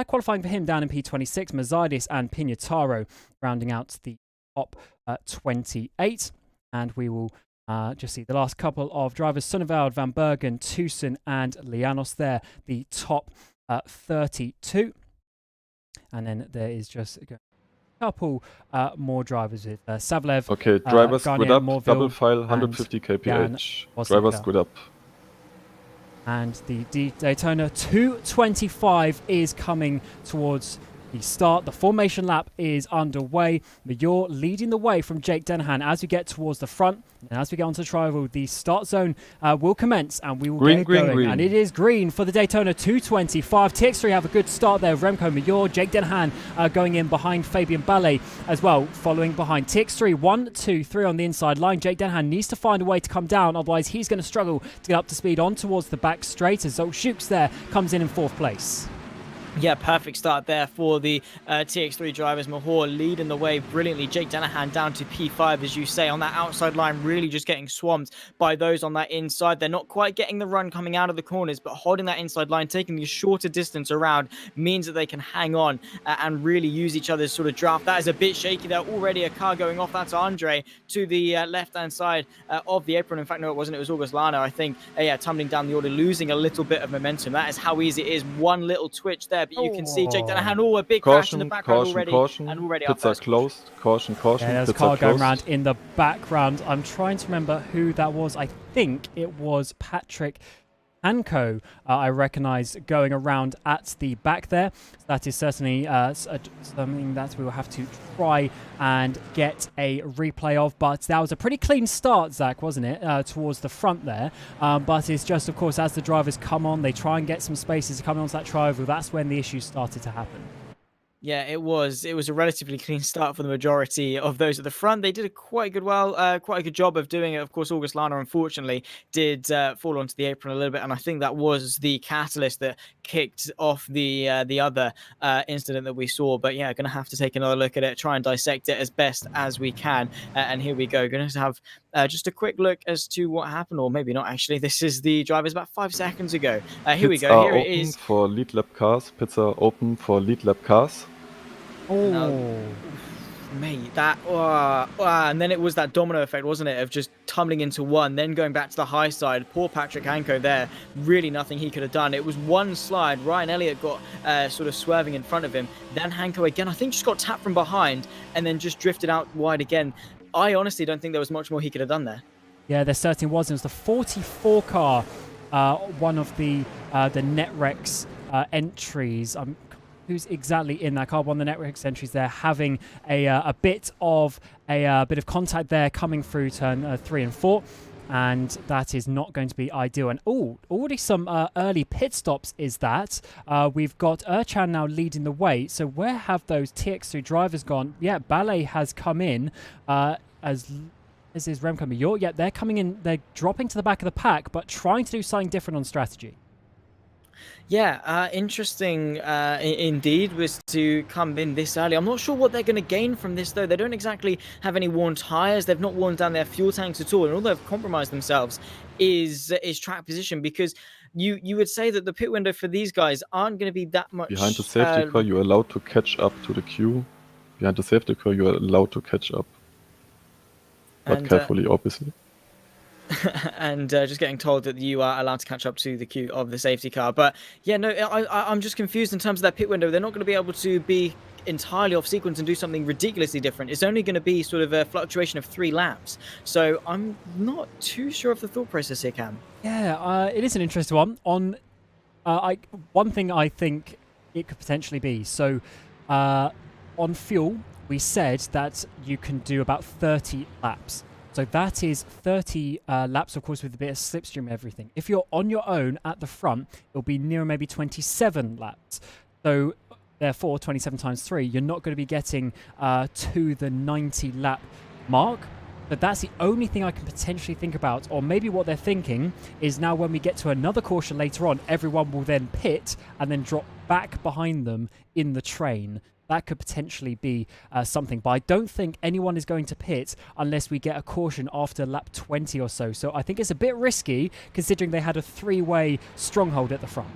qualifying for him down in P26. Mazidis and Pignataro rounding out the top 28. And we will just see the last couple of drivers. Sonneveld, Van Bergen, Tucson, and Lianos there, the top 32. And then there is just a couple more drivers with Savlev. Okay, drivers Garnier, squid up, Morville, double file, 150 kph. Drivers squid up. And the Daytona 225 is coming towards the start. The formation lap is underway. Major leading the way from Jake Dennehan as we get towards the front. And as we get onto the trial, the start zone will commence and we will get going. Green. And it is green for the Daytona 225. TX3 have a good start there. Remco Major, Jake Dennehan going in behind Fabian Ballet as well, following behind TX3. 1, 2, 3 on the inside line. Jake Dennehan needs to find a way to come down, otherwise he's going to struggle to get up to speed on towards the back straight as Zoltjukes there comes in 4th place. Yeah, perfect start there for the TX3 drivers. Mahor leading the way brilliantly. Jake Dennehan down to P5, as you say, on that outside line, really just getting swamped by those on that inside. They're not quite getting the run coming out of the corners, but holding that inside line, taking the shorter distance around, means that they can hang on and really use each other's sort of draft. That is a bit shaky there. Already a car going off. That's Andre to the left-hand side of the apron. In fact, no, it wasn't. It was August Lana, I think. Tumbling down the order, losing a little bit of momentum. That is how easy it is. One little twitch there. But you can see Jake Dennehan, a big crash in the background already. And already pits are closed. Caution. Yeah, there's a car going around in the background. I'm trying to remember who that was. I think it was Patrick Hanko. I recognise going around at the back there. So that is certainly something that we will have to try and get a replay of. But that was a pretty clean start, Zach, wasn't it? Towards the front there. But it's just, of course, as the drivers come on, they try and get some spaces to come onto that tri-oval. That's when the issues started to happen. Yeah, it was a relatively clean start for the majority of those at the front. They did quite a good job of doing it. Of course, August Lana, unfortunately, did fall onto the apron a little bit, and I think that was the catalyst that kicked off the other incident that we saw. But yeah, going to have to take another look at it, try and dissect it as best as we can. And here we go. Going to have just a quick look as to what happened, or maybe not actually. This is the drivers about 5 seconds ago. Here we go. Here it is. For lead lap cars. Pits are open for lead lap cars. Oh, mate, that and then it was that domino effect, wasn't it, of just tumbling into one, then going back to the high side. Poor Patrick Hanko there, really nothing he could have done. It was one slide. Ryan Elliott got sort of swerving in front of him, then Hanko again, I think, just got tapped from behind and then just drifted out wide again. I honestly don't think there was much more he could have done there. Yeah, there certainly was. It was the 44 car one of the NetRex entries. Who's exactly in that car? One of the NetRex entries there having a bit of contact there coming through turn 3 and 4. And that is not going to be ideal. And already some early pit stops is that. We've got Erchan now leading the way. So where have those TX3 drivers gone? Yeah, Ballet has come in as is Remco Major. Yeah, they're coming in. They're dropping to the back of the pack, but trying to do something different on strategy. Yeah, interesting indeed was to come in this early. I'm not sure what they're going to gain from this, though. They don't exactly have any worn tyres. They've not worn down their fuel tanks at all. And all they've compromised themselves is track position, because you would say that the pit window for these guys aren't going to be that much... Behind the safety car, you're allowed to catch up to the queue. Behind the safety car, you're allowed to catch up. But carefully, obviously. And just getting told that you are allowed to catch up to the queue of the safety car. But yeah, no, I'm just confused in terms of that pit window. They're not going to be able to be entirely off sequence and do something ridiculously different. It's only going to be sort of a fluctuation of 3 laps. So I'm not too sure of the thought process here, Cam. Yeah, it is an interesting one. One thing I think it could potentially be. So on fuel, we said that you can do about 30 laps. So that is 30 laps, of course, with a bit of slipstream and everything. If you're on your own at the front, it'll be near maybe 27 laps. So therefore, 27 times 3, you're not going to be getting to the 90 lap mark. But that's the only thing I can potentially think about. Or maybe what they're thinking is now when we get to another caution later on, everyone will then pit and then drop back behind them in the train. That could potentially be something. But I don't think anyone is going to pit unless we get a caution after lap 20 or so. So I think it's a bit risky considering they had a 3-way stronghold at the front.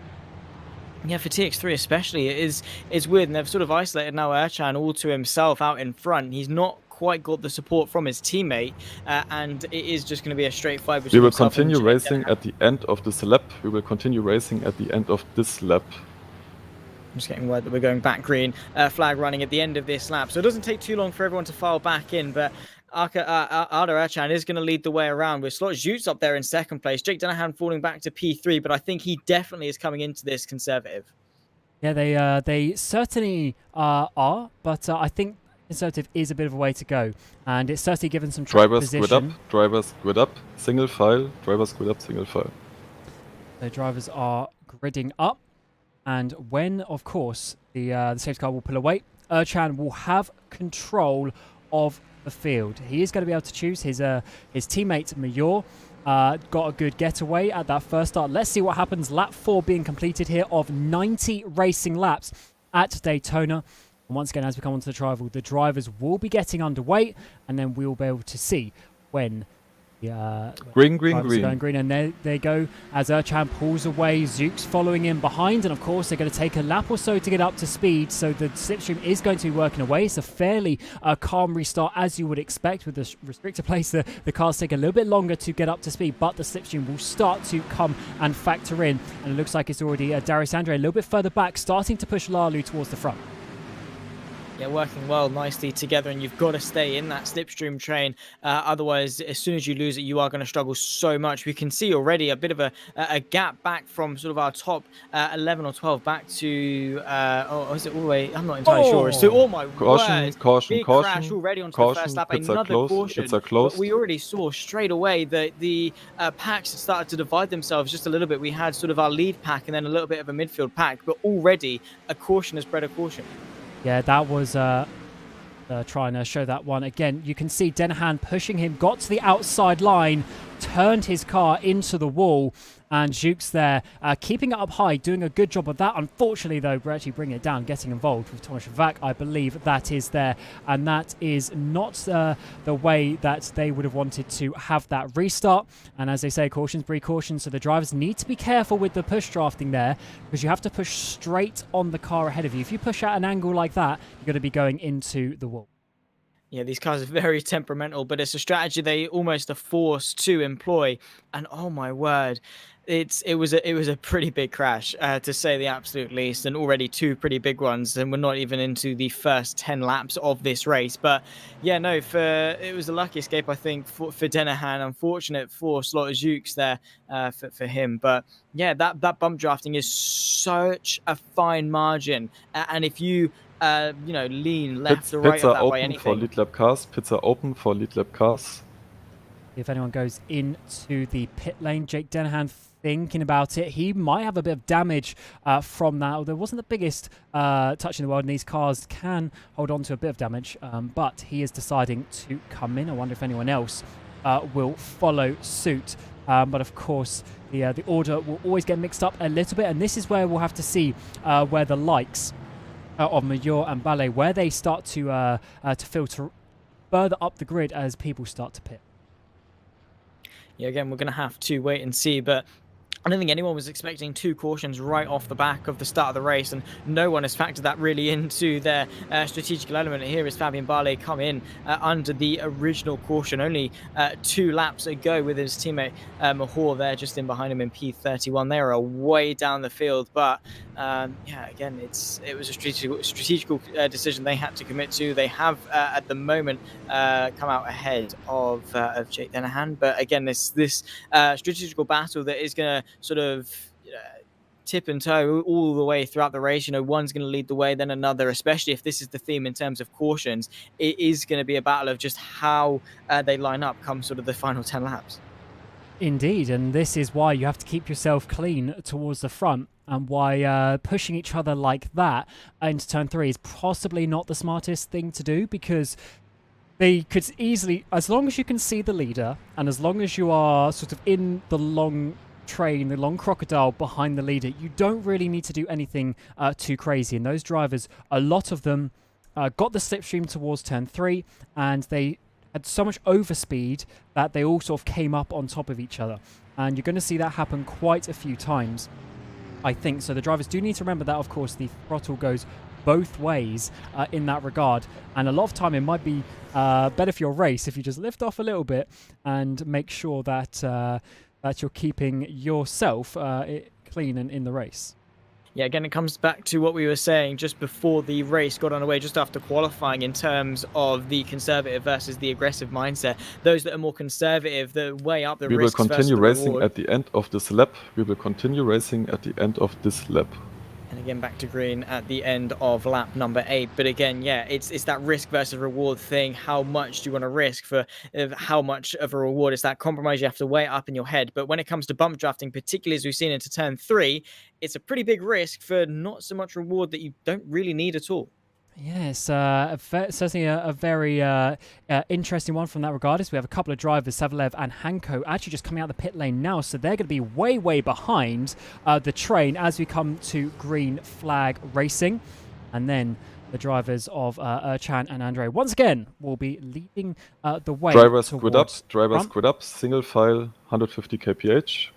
Yeah, for TX3 especially, it's weird. And they've sort of isolated now Erchan all to himself out in front. He's not quite got the support from his teammate. And it is just going to be a straight fight. We will continue racing at the end of this lap. We will continue racing at the end of this lap. I'm just getting word that we're going back green, flag running at the end of this lap. So it doesn't take too long for everyone to file back in, but Arda Erchan is going to lead the way around with Slot Zhutz up there in second place. Jake Denahan falling back to P3, but I think he definitely is coming into this conservative. Yeah, they certainly are, but I think conservative is a bit of a way to go, and it's certainly given some track position. Drivers grid up, single file, drivers grid up, single file. The drivers are gridding up. And when, of course, the safety car will pull away, Erchan will have control of the field. He is going to be able to choose his teammate, Major. Got a good getaway at that first start. Let's see what happens. Lap 4 being completed here of 90 racing laps at Daytona. And once again, as we come onto the trial, the drivers will be getting underway, and then we'll be able to see when... green. Going green, and there they go as Erchan pulls away. Zhutz following in behind, and of course they're going to take a lap or so to get up to speed. So the slipstream is going to be working away. It's a fairly calm restart, as you would expect with the restrictor place. The cars take a little bit longer to get up to speed, but the slipstream will start to come and factor in. And it looks like it's already Darius Andre a little bit further back, starting to push Lalu towards the front. Yeah, working well nicely together, and you've got to stay in that slipstream train. Otherwise, as soon as you lose it, you are going to struggle so much. We can see already a bit of a gap back from sort of our top 11 or 12 back to... is it all the way? I'm not entirely sure. So, oh my word. Caution. Crash already onto the first lap. Another caution. But we already saw straight away that the packs started to divide themselves just a little bit. We had sort of our lead pack and then a little bit of a midfield pack, but already a caution has bred a caution. Yeah, that was trying to show that one. Again, you can see Denahan pushing him, got to the outside line, turned his car into the wall, and Zhutz there keeping it up high, doing a good job of that. Unfortunately, though, we're actually bringing it down, getting involved with Thomas Vak. I believe that is there, and that is not the way that they would have wanted to have that restart. And as they say, cautions breed cautions, so the drivers need to be careful with the push drafting there, because you have to push straight on the car ahead of you. If you push at an angle like that, you're going to be going into the wall. Yeah, these cars are very temperamental, but it's a strategy they almost are forced to employ. And oh my word, it was a pretty big crash, to say the absolute least, and already two pretty big ones, and we're not even into the first 10 laps of this race. But yeah, no, it was a lucky escape, I think, for Denahan. Unfortunate for Slaughter-Jukes there, for him. But yeah, that bump drafting is such a fine margin, and if you lean left or right Pits of are that by open for anything. lead lap cars. Pits are open for lead lap cars. If anyone goes into the pit lane, Jake Denahan thinking about it. He might have a bit of damage from that. Although it wasn't the biggest touch in the world, and these cars can hold on to a bit of damage. But he is deciding to come in. I wonder if anyone else will follow suit. But of course, the order will always get mixed up a little bit. And this is where we'll have to see where the likes of Major and Ballet, where they start to filter further up the grid as people start to pit. Yeah, again, we're going to have to wait and see, but I don't think anyone was expecting two cautions right off the back of the start of the race, and no one has factored that really into their strategical element. Here is Fabian Barley come in under the original caution only 2 laps ago, with his teammate Mahor there just in behind him in P31. They are way down the field, but yeah, again, it was a strategical decision they had to commit to. They have at the moment come out ahead of Jake Denahan, but again, this strategical battle that is going to sort of tip and toe all the way throughout the race. One's going to lead the way, then another, especially if this is the theme in terms of cautions. It is going to be a battle of just how they line up come sort of the final 10 laps. Indeed, and this is why you have to keep yourself clean towards the front, and why pushing each other like that into turn 3 is possibly not the smartest thing to do, because they could easily, as long as you can see the leader, and as long as you are sort of in the long train, the long crocodile behind the leader, you don't really need to do anything too crazy. And those drivers, a lot of them got the slipstream towards turn 3, and they had so much overspeed that they all sort of came up on top of each other. And you're going to see that happen quite a few times, I think. So the drivers do need to remember that, of course, the throttle goes both ways in that regard. And a lot of time it might be better for your race if you just lift off a little bit and make sure that that you're keeping yourself clean and in the race. Yeah, again, it comes back to what we were saying just before the race got underway, just after qualifying, in terms of the conservative versus the aggressive mindset. Those that are more conservative, that weigh up the risks. We will continue racing at the end of this lap. We will continue racing at the end of this lap. And again, back to green at the end of lap number 8. But again, yeah, it's that risk versus reward thing. How much do you want to risk for how much of a reward? It's that compromise you have to weigh up in your head. But when it comes to bump drafting, particularly as we've seen into turn 3, it's a pretty big risk for not so much reward that you don't really need at all. Yes, certainly a very interesting one from that regard. Is we have a couple of drivers, Savalev and Hanko, actually just coming out the pit lane now, so they're going to be way behind the train as we come to green flag racing. And then the drivers of Erchan and Andre once again will be leading the way. Drivers squid up, single file, 150 kph.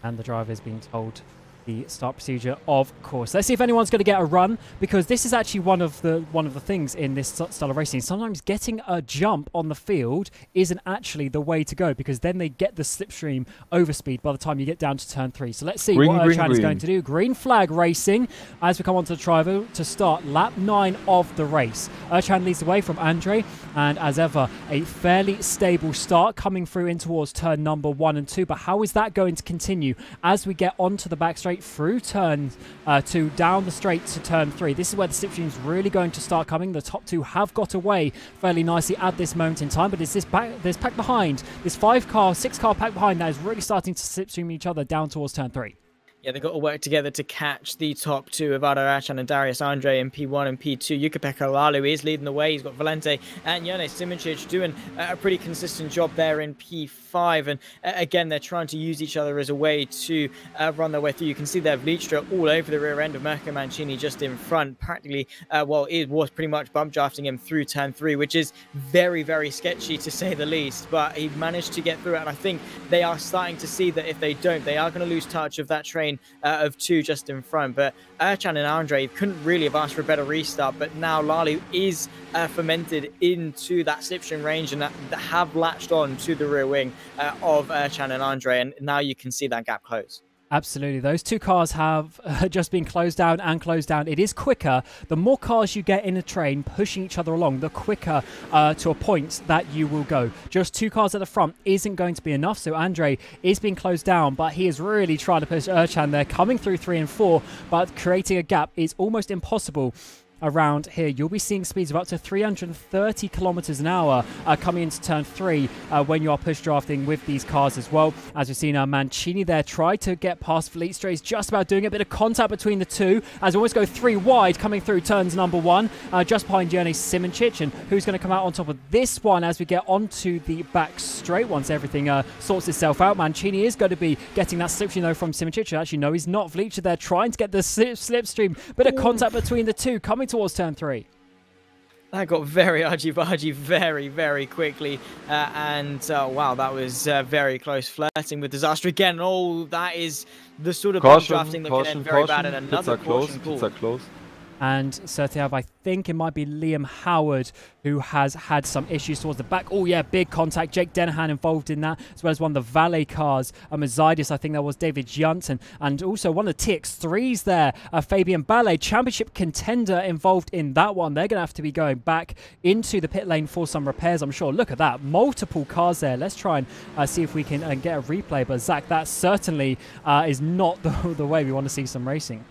And the driver is being told the start procedure, of course. Let's see if anyone's going to get a run, because this is actually one of the things in this style of racing. Sometimes getting a jump on the field isn't actually the way to go, because then they get the slipstream overspeed by the time you get down to turn 3. So let's see what Erchan is going to do. Green flag racing as we come onto the driver to start lap 9 of the race. Erchan leads the way from Andre, and as ever, a fairly stable start coming through in towards turn number 1 and 2. But how is that going to continue as we get onto the back straight through turn 2, down the straight to turn 3? This is where the slipstream is really going to start coming. The top 2 have got away fairly nicely at this moment in time, but it's this pack behind, this 6 car pack behind, that is really starting to slipstream each other down towards turn 3. Yeah, they've got to work together to catch the top 2 of Erchan and Darius Andre in P1 and P2. Jukka-Pekka Lalu is leading the way. He's got Valente and Jonas Simincic doing a pretty consistent job there in P5. And again, they're trying to use each other as a way to run their way through. You can see there Vlietstra all over the rear end of Mirko Mancini just in front. Practically, it was pretty much bump drafting him through turn 3, which is very sketchy to say the least. But he managed to get through it. And I think they are starting to see that if they don't, they are going to lose touch of that train chain of 2 just in front. But Ercan and Andre couldn't really have asked for a better restart, but now Lally is fermented into that slipstream range and that have latched on to the rear wing of Ercan and Andre, and now you can see that gap close. Absolutely. Those two cars have just been closed down and closed down. It is quicker. The more cars you get in a train pushing each other along, the quicker to a point that you will go. Just 2 cars at the front isn't going to be enough. So Andre is being closed down, but he is really trying to push Ercan there, coming through 3 and 4, but creating a gap is almost impossible. Around here, you'll be seeing speeds of up to 330 kilometers an hour coming into turn 3 when you are push drafting with these cars as well. As we've seen, Mancini there tried to get past Fleet Strays, just about doing a bit of contact between the two as we almost go 3 wide coming through turns number 1, just behind Jernej Simoncic, and who's going to come out on top of this one as we get onto the back straight once everything sorts itself out. Mancini is going to be getting that slipstream though from Simoncic. Actually, no, he's not. Fleet there trying to get the slipstream, bit of contact between the two coming towards turn 3. That got very argy-bargy very, very quickly. Wow, that was very close. Flirting with disaster again. Oh, that is the sort of drafting that can end very bad, and another caution call. And certainly I think it might be Liam Howard who has had some issues towards the back. Oh yeah, big contact. Jake Dennehan involved in that, as well as one of the valet cars. Mazidis, I think that was David Janssen. And also one of the TX3s there, Fabian Ballet, championship contender involved in that one. They're going to have to be going back into the pit lane for some repairs, I'm sure. Look at that, multiple cars there. Let's try and see if we can get a replay. But Zach, that certainly is not the way we want to see some racing.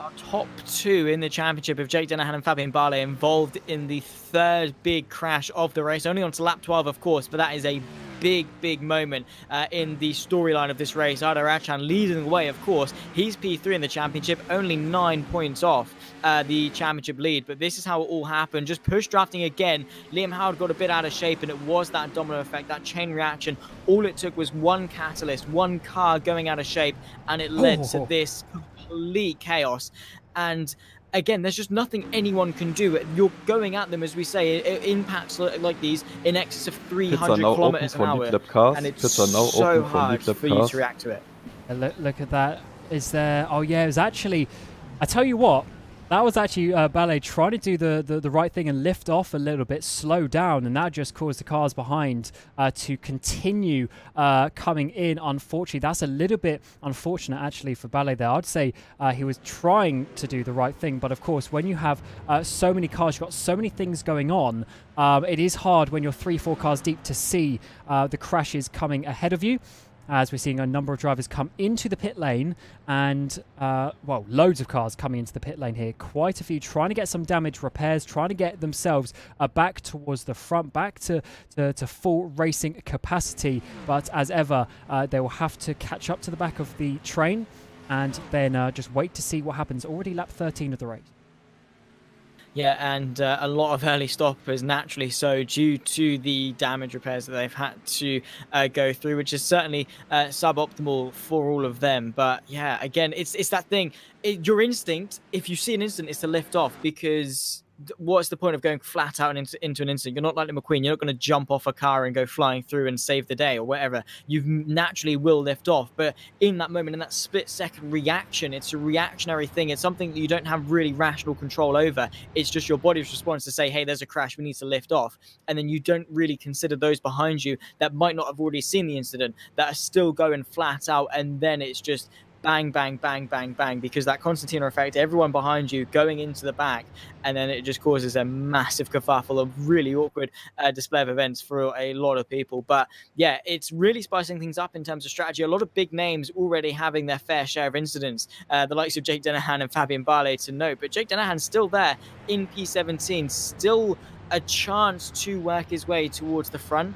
Our top 2 in the championship of Jake Dennehan and Fabian Barley involved in the 3rd big crash of the race. Only on to lap 12, of course, but that is a big moment in the storyline of this race. Arda Rachan leading the way, of course. He's P3 in the championship, only 9 points off the championship lead. But this is how it all happened. Just push drafting again. Liam Howard got a bit out of shape, and it was that domino effect, that chain reaction. All it took was one catalyst, one car going out of shape, and it led to this complete chaos. And again, there's just nothing anyone can do. You're going at them, as we say, in packs like these in excess of 300 kilometers an hour, and it's so hard for you to react to it. Look at that. Is there? Oh yeah, it was actually. I tell you what. That was actually Ballet trying to do the right thing and lift off a little bit, slow down, and that just caused the cars behind to continue coming in. Unfortunately, that's a little bit unfortunate actually for Ballet there. I'd say he was trying to do the right thing, but of course, when you have so many cars, you've got so many things going on, it is hard when you're 3-4 cars deep to see the crashes coming ahead of you. As we're seeing a number of drivers come into the pit lane and, well, loads of cars coming into the pit lane here. Quite a few trying to get some damage repairs, trying to get themselves back towards the front, back to full racing capacity. But as ever, they will have to catch up to the back of the train and then just wait to see what happens. Already lap 13 of the race. Yeah, and a lot of early stoppers, naturally so, due to the damage repairs that they've had to go through, which is certainly suboptimal for all of them. But yeah, again, it's that thing. Your instinct, if you see an incident, is to lift off, because what's the point of going flat out into an incident? You're not like McQueen. You're not going to jump off a car and go flying through and save the day or whatever. You naturally will lift off. But in that moment, in that split-second reaction, it's a reactionary thing. It's something that you don't have really rational control over. It's just your body's response to say, hey, there's a crash, we need to lift off. And then you don't really consider those behind you that might not have already seen the incident, that are still going flat out. And then it's just bang, bang, bang, bang, bang, because that concertina effect, everyone behind you going into the back, and then it just causes a massive kerfuffle, a really awkward display of events for a lot of people. But yeah, it's really spicing things up in terms of strategy. A lot of big names already having their fair share of incidents, the likes of Jake Dennehan and Fabian Barley to note, but Jake Dennehan's still there in P17, still a chance to work his way towards the front,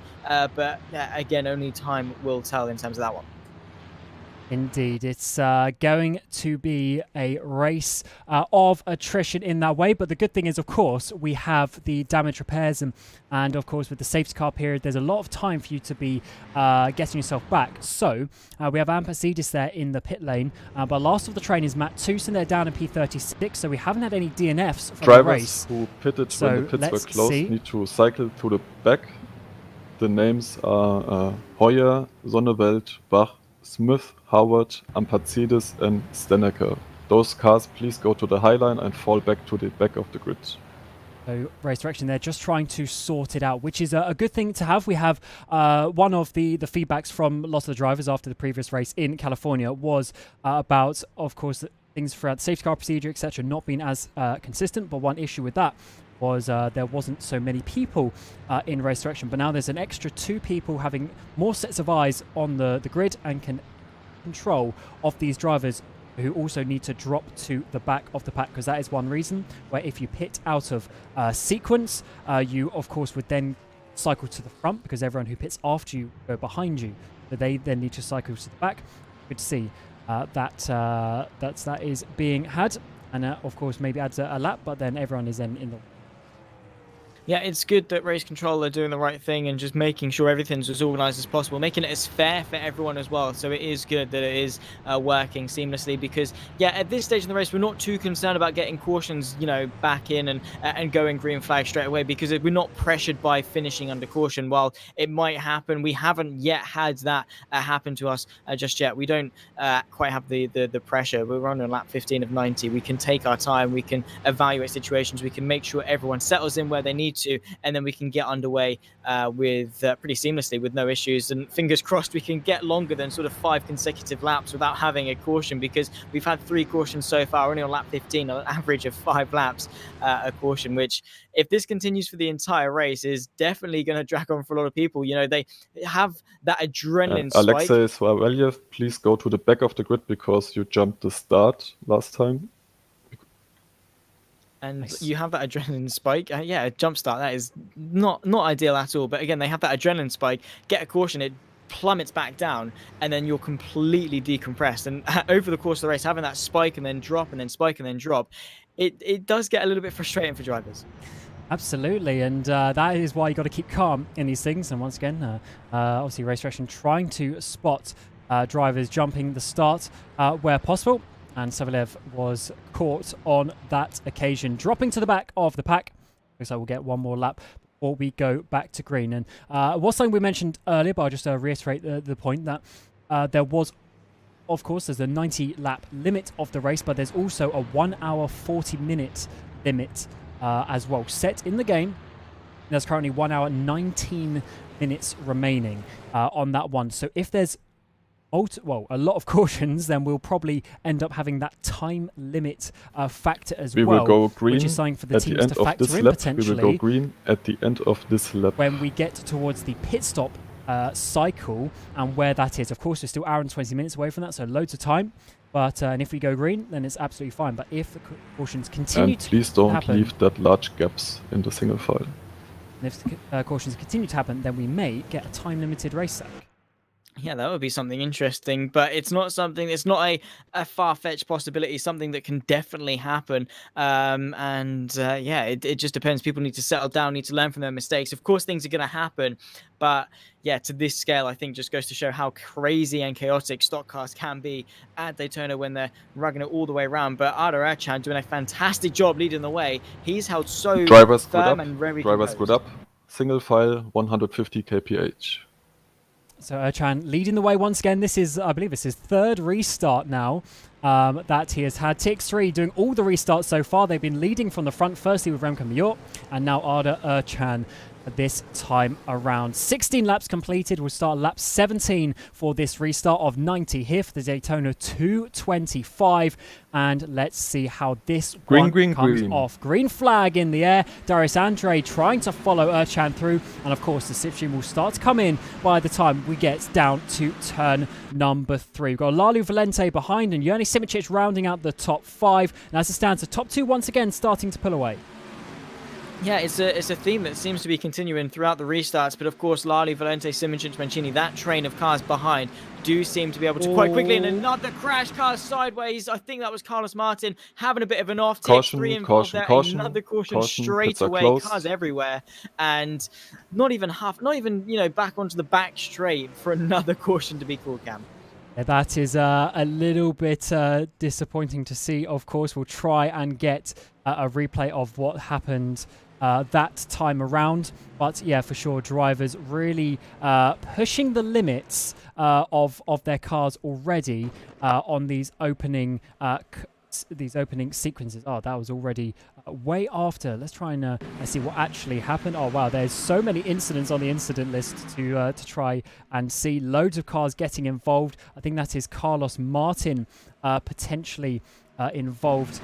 but again, only time will tell in terms of that one. Indeed, it's going to be a race of attrition in that way. But the good thing is, of course, we have the damage repairs and of course, with the safety car period, there's a lot of time for you to be getting yourself back. So we have Ampasidis there in the pit lane. But last of the train is Matt Tucson. They're down in P36. So we haven't had any DNFs from the race. Drivers who pitted when the pits were closed need to cycle to the back. The names are Heuer, Sonneveld, Bach, Smith, Howard, Ampatsidis, and Steneker. Those cars please go to the high line and fall back to the back of the grid. So race direction, they're just trying to sort it out, which is a good thing to have. We have one of the feedbacks from lots of the drivers after the previous race in California was about, of course, things throughout the safety car procedure, etc., not being as consistent. But one issue with that was there wasn't so many people in race direction. But now there's an extra 2 people having more sets of eyes on the grid and can control of these drivers who also need to drop to the back of the pack, because that is one reason where if you pit out of sequence, you of course would then cycle to the front, because everyone who pits after you go behind you, so they then need to cycle to the back. Good to see that is being had, and of course maybe adds a lap, but then everyone is then in the. Yeah, it's good that race control are doing the right thing and just making sure everything's as organised as possible, making it as fair for everyone as well. So it is good that it is working seamlessly, because, yeah, at this stage in the race, we're not too concerned about getting cautions, you know, back in and going green flag straight away, because we're not pressured by finishing under caution. While it might happen, we haven't yet had that happen to us just yet. We don't quite have the pressure. We're on lap 15 of 90. We can take our time. We can evaluate situations. We can make sure everyone settles in where they need to, and then we can get underway with pretty seamlessly with no issues, and fingers crossed we can get longer than sort of 5 consecutive laps without having a caution, because we've had 3 cautions so far, only on lap 15, on an average of 5 laps a caution, which, if this continues for the entire race, is definitely going to drag on for a lot of people. You know, they have that adrenaline spike. Alexei Swavelyev, please go to the back of the grid because you jumped the start last time. And nice. You have that adrenaline spike. Yeah, a jump start, that is not ideal at all. But again, they have that adrenaline spike, get a caution, it plummets back down, and then you're completely decompressed. And over the course of the race, having that spike and then drop and then spike and then drop, it does get a little bit frustrating for drivers. Absolutely, and that is why you got to keep calm in these things. And once again, obviously race direction trying to spot drivers jumping the start where possible. And Savalev was caught on that occasion, dropping to the back of the pack. Looks like we'll get one more lap before we go back to green. And was something we mentioned earlier, but I'll just reiterate the point that there was, of course, there's a 90 lap limit of the race, but there's also a 1 hour 40 minute limit as well set in the game. There's currently 1 hour 19 minutes remaining on that one. So if there's a lot of cautions, then we'll probably end up having that time limit factor as well. We will go green which is something for the at teams the end to of factor this in lap. potentially. We will go green at the end of this lap. When we get towards the pit stop cycle, and where that is. Of course, we're still hour and 20 minutes away from that, so loads of time. But and if we go green, then it's absolutely fine. But if the cautions continue to please don't happen, leave that large gaps in the single file. And if the cautions continue to happen, then we may get a time-limited race sack. Yeah, that would be something interesting, but it's not a far-fetched possibility, something that can definitely happen. It just depends. People need to settle down, need to learn from their mistakes. Of course, things are going to happen, but yeah, to this scale, I think just goes to show how crazy and chaotic stock cars can be at Daytona when they're rugging it all the way around. But Rd.4 doing a fantastic job leading the way. He's held so Drivers firm good up. and very Drivers composed. good up. Single file, 150 kph. So Erchan leading the way once again. This is, I believe, his third restart now that he has had. TX3 doing all the restarts so far. They've been leading from the front, firstly with Remco Major, and now Arda Erchan this time around. 16 laps completed. We'll start lap 17 for this restart of 90 here for the Daytona 225. And let's see how this comes off. Green flag in the air. Darius Andre trying to follow Erchan through. And of course, the slipstream will start to come in by the time we get down to turn number 3. We've got Lalu Valente behind and Yerny Simicic rounding out the top 5. And as it stands, the top 2 once again starting to pull away. Yeah, it's a theme that seems to be continuing throughout the restarts, but of course, Lali, Valente, Simicic, Mancini, that train of cars behind do seem to be able to quite quickly, and another crash, car sideways. I think that was Carlos Martin having a bit of an off. Caution, Another caution straight away, cars everywhere, and not even back onto the back straight for another caution to be called, Cam. Yeah, that is a little bit disappointing to see. Of course, we'll try and get a replay of what happened that time around. But yeah, for sure, drivers really pushing the limits of their cars already on these opening sequences. Oh, that was already way after. Let's try and let's see what actually happened. Oh wow, there's so many incidents on the incident list to try and see. Loads of cars getting involved. I think that is Carlos Martin potentially involved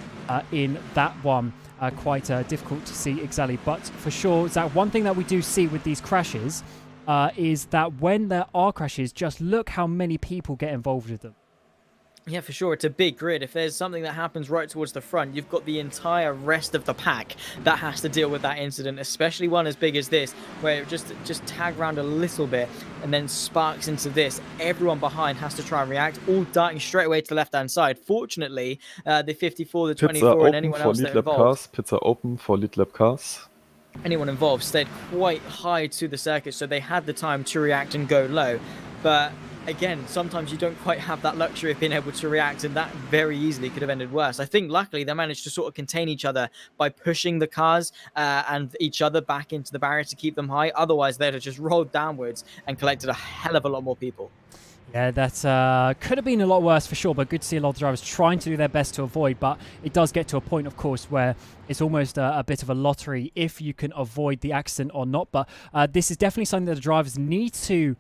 in that one. Quite difficult to see exactly, but for sure, Zach, one thing that we do see with these crashes is that when there are crashes, just look how many people get involved with them. Yeah, for sure. It's a big grid. If there's something that happens right towards the front, you've got the entire rest of the pack that has to deal with that incident, especially one as big as this, where it just tag around a little bit and then sparks into this. Everyone behind has to try and react, all darting straight away to the left-hand side. Fortunately, the 54, the 24, and anyone else that involved... Pits are open for lead lap cars. Anyone involved stayed quite high to the circuit, so they had the time to react and go low. But again, sometimes you don't quite have that luxury of being able to react, and that very easily could have ended worse. I think luckily they managed to sort of contain each other by pushing the cars and each other back into the barrier to keep them high. Otherwise, they'd have just rolled downwards and collected a hell of a lot more people. Yeah, that could have been a lot worse for sure, but good to see a lot of drivers trying to do their best to avoid. But it does get to a point, of course, where it's almost a bit of a lottery if you can avoid the accident or not. But this is definitely something that the drivers need to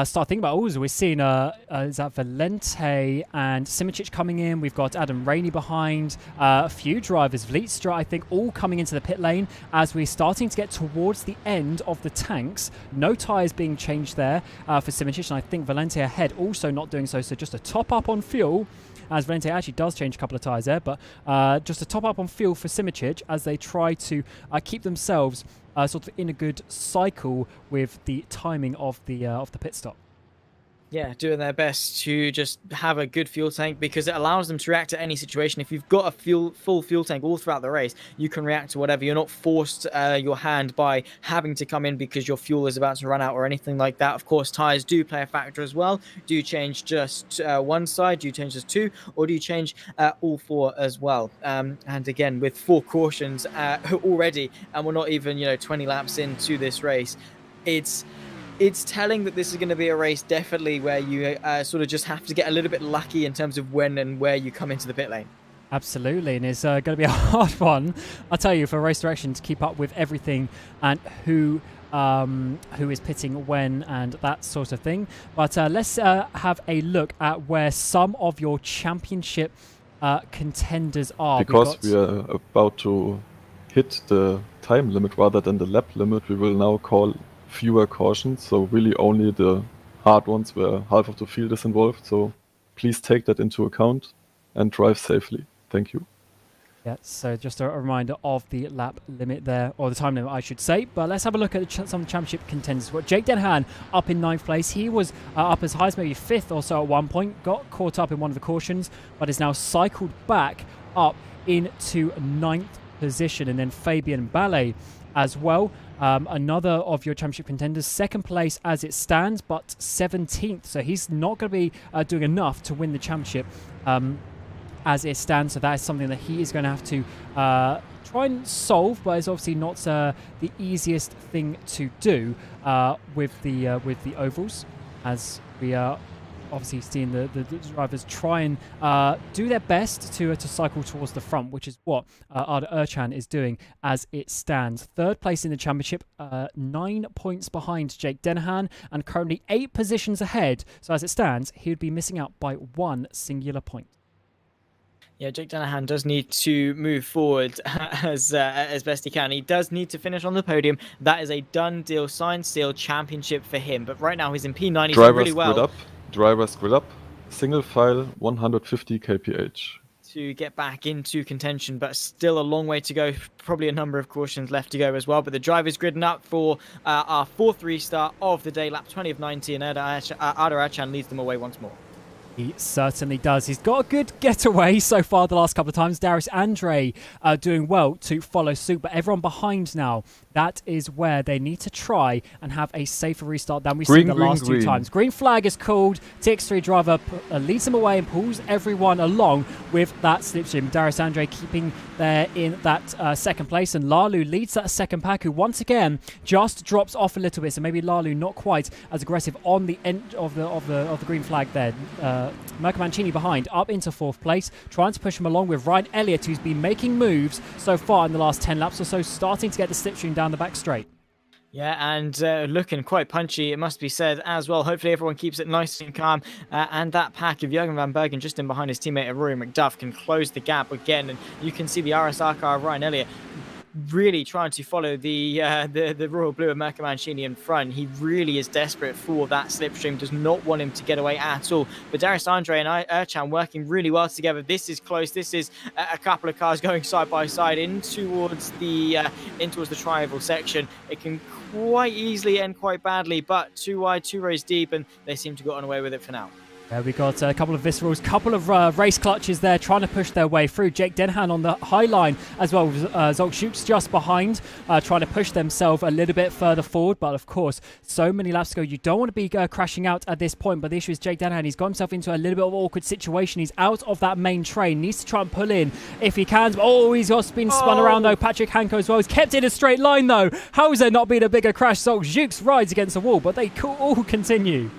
start thinking about. Also, we're seeing is that Valente and Simičić coming in. We've got Adam Rainey behind. A few drivers, Vlietstra, I think, all coming into the pit lane as we're starting to get towards the end of the tanks. No tyres being changed there for Simičić, and I think Valente ahead also not doing so. So just a top up on fuel, as Valente actually does change a couple of tyres there, but just a top up on fuel for Simičić as they try to keep themselves sort of in a good cycle with the timing of the pit stop. Yeah, doing their best to just have a good fuel tank, because it allows them to react to any situation. If you've got a full fuel tank all throughout the race, you can react to whatever. You're not forced your hand by having to come in because your fuel is about to run out or anything like that. Of course, tyres do play a factor as well. Do you change just one side? Do you change just two? Or do you change all four as well? And again, with 4 cautions already, and we're not even 20 laps into this race, it's telling that this is going to be a race definitely where you sort of just have to get a little bit lucky in terms of when and where you come into the pit lane. Absolutely, and it's going to be a hard one, I'll tell you, for Race Direction to keep up with everything and who is pitting when and that sort of thing. But let's have a look at where some of your championship contenders are. Because we are about to hit the time limit rather than the lap limit, we will now call fewer cautions, so really only the hard ones where half of the field is involved. So please take that into account and drive safely. Thank you. Yeah, so just a reminder of the lap limit there, or the time limit, I should say. But let's have a look at some championship contenders. We've got Jake Dennehan up in 9th place. He was up as high as maybe 5th or so at one point, got caught up in one of the cautions, but is now cycled back up into 9th position. And then Fabian Ballet as well. Another of your championship contenders, 2nd place as it stands, but 17th. So he's not going to be doing enough to win the championship as it stands. So that is something that he is going to have to try and solve, but it's obviously not the easiest thing to do with the ovals, as we are obviously seeing the drivers try and do their best to cycle towards the front, which is what Rd.4 is doing as it stands. 3rd place in the championship, 9 points behind Jake Dennehan, and currently 8 positions ahead. So as it stands, he would be missing out by 1 singular point. Yeah, Jake Dennehan does need to move forward as best he can. He does need to finish on the podium. That is a done deal, signed, sealed championship for him. But right now he's in P9. He's doing really well. Drivers grid up, single file, 150 kph. To get back into contention, but still a long way to go. Probably a number of cautions left to go as well. But the drivers gridding up for our 4th restart of the day, lap 20 of 90, and Rd.4 leads them away once more. He certainly does. He's got a good getaway so far the last couple of times. Darius Andre doing well to follow suit, but everyone behind now, that is where they need to try and have a safer restart than we've seen the last two times. Green flag is called. TX3 driver leads them away and pulls everyone along with that slipstream. Darius Andre keeping there in that second place, and Lalu leads that second pack, who once again just drops off a little bit. So maybe Lalu not quite as aggressive on the end of the green flag there. Mirko Mancini behind, up into fourth place, trying to push him along with Ryan Elliott, who's been making moves so far in the last 10 laps or so, starting to get the slipstream down the back straight. Yeah, and looking quite punchy, it must be said as well. Hopefully everyone keeps it nice and calm. And that pack of Jurgen van Bergen just in behind his teammate Rory McDuff can close the gap again. And you can see the RSR car of Ryan Elliott really trying to follow the Royal Blue of Mirko Mancini in front. He really is desperate for that slipstream, does not want him to get away at all. But Darius Andre and Ercan working really well together. This is close. This is a couple of cars going side by side in towards the tri-oval section. It can quite easily end quite badly, but too wide, 2 rows deep, and they seem to have gotten away with it for now. We got a couple of viscerals, couple of race clutches there, trying to push their way through. Jake Denhan on the high line as well. Zoltschuk's just behind, trying to push themselves a little bit further forward. But of course, so many laps to go. You don't want to be crashing out at this point. But the issue is Jake Denhan, he's got himself into a little bit of an awkward situation. He's out of that main train, needs to try and pull in if he can. Oh, he's just been spun around though. Patrick Hanko as well. He's kept in a straight line though. How has there not been a bigger crash? Zoltschuk's rides against the wall, but they all continue.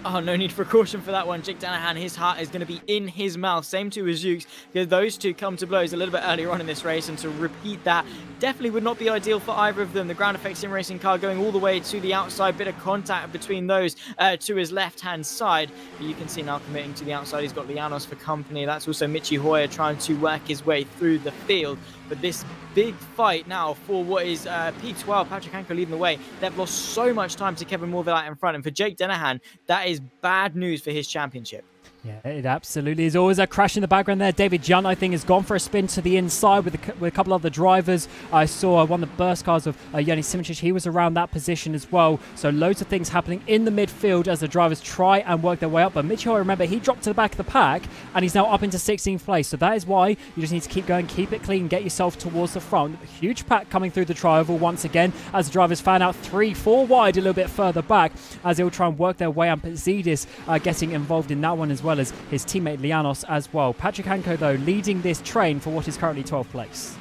Oh, no need for caution for that one. Jake Danahan, his heart is going to be in his mouth. Same too as Zukes, because those two come to blows a little bit earlier on in this race, and to repeat that definitely would not be ideal for either of them. The ground effect SimRacing car going all the way to the outside, bit of contact between those to his left-hand side. But you can see now committing to the outside, he's got Lianos for company. That's also Michi Hoyer trying to work his way through the field. But this big fight now for what is P12, Patrick Hanko leading the way. They've lost so much time to Kevin Morville in front. And for Jake Dennehan, that is bad news for his championship. Yeah, it absolutely is. Always a crash in the background there. David Junt, I think, has gone for a spin to the inside with a couple of the drivers. I saw one of the burst cars of Yanni Simic. He was around that position as well. So loads of things happening in the midfield as the drivers try and work their way up. But Mitchell, remember, he dropped to the back of the pack and he's now up into 16th place. So that is why you just need to keep going, keep it clean, get yourself towards the front. A huge pack coming through the tri-oval once again as the drivers fan out 3-4 wide a little bit further back as they'll try and work their way up. Zidis getting involved in that one as well as his teammate Lianos as well. Patrick Hanko, though, leading this train for what is currently 12th place.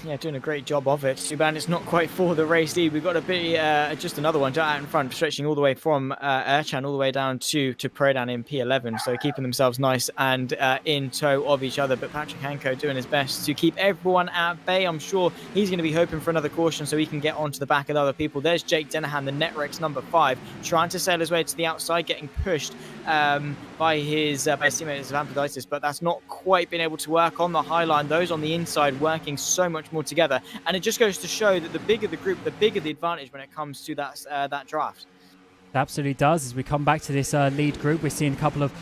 Yeah, doing a great job of it. Too bad it's not quite for the race lead. We've got a bit, just another one out in front, stretching all the way from Ercan all the way down to Prodan in P11. So keeping themselves nice and in tow of each other. But Patrick Hanko doing his best to keep everyone at bay. I'm sure he's going to be hoping for another caution so he can get onto the back of the other people. There's Jake Dennehan, the Netrex number 5, trying to sail his way to the outside, getting pushed by his teammate Vampeditis, but that's not quite been able to work on the high line. Those on the inside working so much more together, and it just goes to show that the bigger the group, the bigger the advantage when it comes to that draft. It absolutely does. As we come back to this lead group, we're seeing a couple of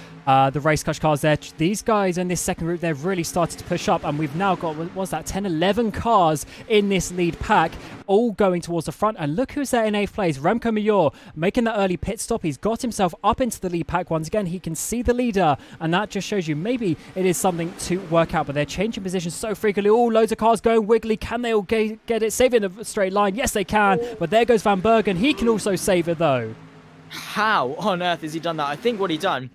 the race clutch cars there. These guys in this second group, they've really started to push up, and we've now got, what was that, 10, 11 cars in this lead pack, all going towards the front. And look who's there in 8th place. Remco Major making that early pit stop. He's got himself up into the lead pack once again. He can see the leader, and that just shows you maybe it is something to work out. But they're changing positions so frequently. Oh, loads of cars going wiggly. Can they all get it? Save it in a straight line. Yes, they can. But there goes Van Bergen. He can also save it, though. How on earth has he done that? I think what he done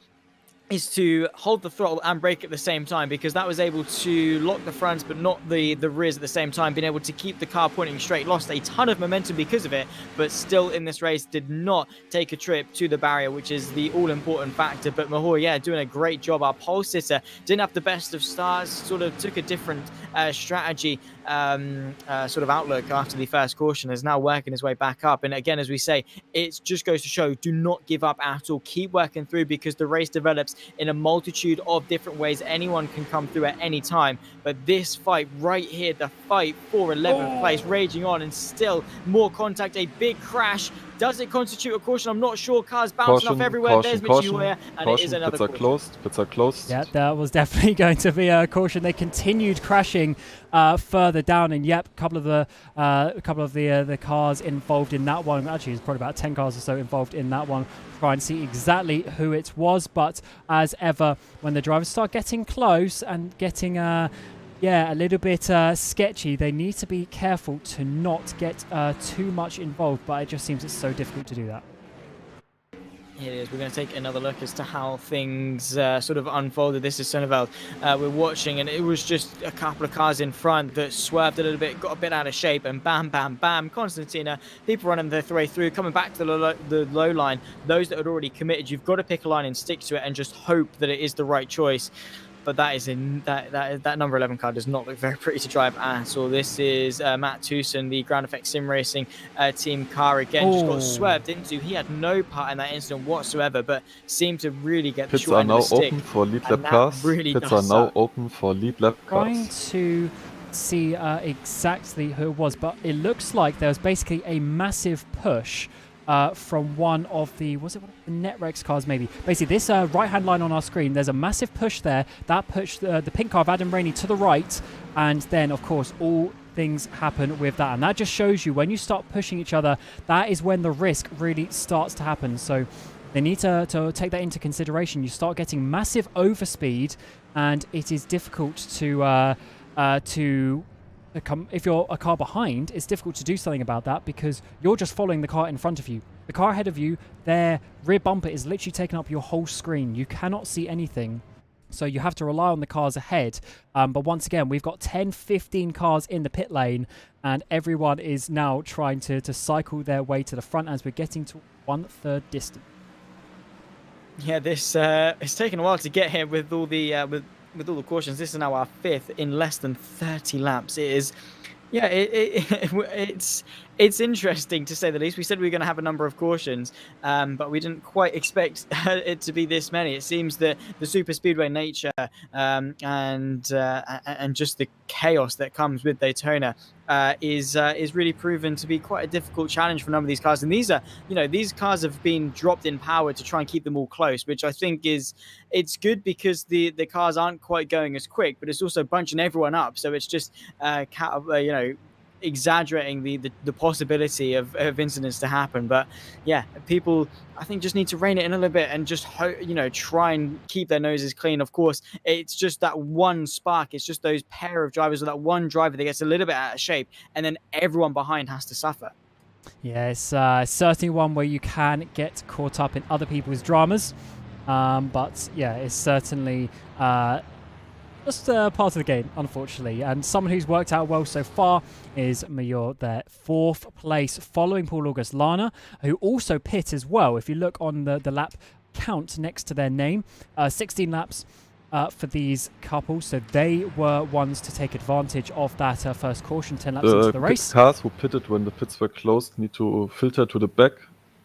is to hold the throttle and brake at the same time, because that was able to lock the fronts but not the rears at the same time, being able to keep the car pointing straight. Lost a ton of momentum because of it, but still in this race did not take a trip to the barrier, which is the all-important factor. But Mahor, yeah, doing a great job. Our pole sitter didn't have the best of starts, sort of took a different strategy sort of outlook after the first caution, is now working his way back up. And again, as we say, it just goes to show, do not give up at all. Keep working through, because the race develops in a multitude of different ways. Anyone can come through at any time, but this fight right here, the fight for 11th place, raging on, and still more contact. A big crash. Does it constitute a caution? I'm not sure. Cars bouncing off everywhere. There's Michi Hoyer, and it is another caution. Pits are closed. Yeah, that was definitely going to be a caution. They continued crashing further further down, and yep, a couple of the cars involved in that one. Actually, there's probably about 10 cars or so involved in that one. Try and see exactly who it was, but as ever, when the drivers start getting close and getting a little bit sketchy, they need to be careful to not get too much involved, but it just seems it's so difficult to do that. It is. We're going to take another look as to how things sort of unfolded. This is Sonneveld we're watching, and it was just a couple of cars in front that swerved a little bit, got a bit out of shape, and bam, bam, bam, Constantina, people running their way through, coming back to the low line. Those that had already committed, you've got to pick a line and stick to it and just hope that it is the right choice. But that number 11 car does not look very pretty to drive at all. This is Matt Tewson, the Ground Effect SimRacing team car again. Just got swerved into. He had no part in that incident whatsoever, but seemed to really get the short end of the stick. Pits are now open for lead lap cars. Pits are now open for lead lap cars. Trying to see exactly who it was, but it looks like there was basically a massive push from one of the, was it one of the Netrex cars maybe? Basically, this right-hand line on our screen, there's a massive push there. That pushed the pink car of Adam Rainey to the right, and then, of course, all things happen with that. And that just shows you, when you start pushing each other, that is when the risk really starts to happen. So they need to take that into consideration. You start getting massive overspeed, and it is difficult to if you're a car behind, it's difficult to do something about that because you're just following the car in front of you. The car ahead of you, their rear bumper is literally taking up your whole screen. You cannot see anything. So you have to rely on the cars ahead. But once again, we've got 10, 15 cars in the pit lane, and everyone is now trying to cycle their way to the front as we're getting to 1/3 distance. Yeah, this it's taken a while to get here with all the with all the cautions. This is now our 5th in less than 30 laps. It is, yeah, it's interesting to say the least. We said we were going to have a number of cautions, but we didn't quite expect it to be this many. It seems that the super speedway nature and just the chaos that comes with Daytona is really proven to be quite a difficult challenge for a number of these cars. And these are, these cars have been dropped in power to try and keep them all close, which I think it's good because the cars aren't quite going as quick, but it's also bunching everyone up. So it's just exaggerating the possibility of incidents to happen. But yeah, people, I think, just need to rein it in a little bit and just try and keep their noses clean. Of course, it's just that one spark. It's just those pair of drivers, or that one driver that gets a little bit out of shape, and then everyone behind has to suffer. Yeah, it's certainly one where you can get caught up in other people's dramas. But yeah, it's certainly just part of the game, unfortunately. And someone who's worked out well so far is Major, their 4th place, following Paul August Lana, who also pit as well. If you look on the lap count next to their name, 16 laps for these couples. So they were ones to take advantage of that first caution 10 laps into the race. The cars who pitted when the pits were closed need to filter to the back.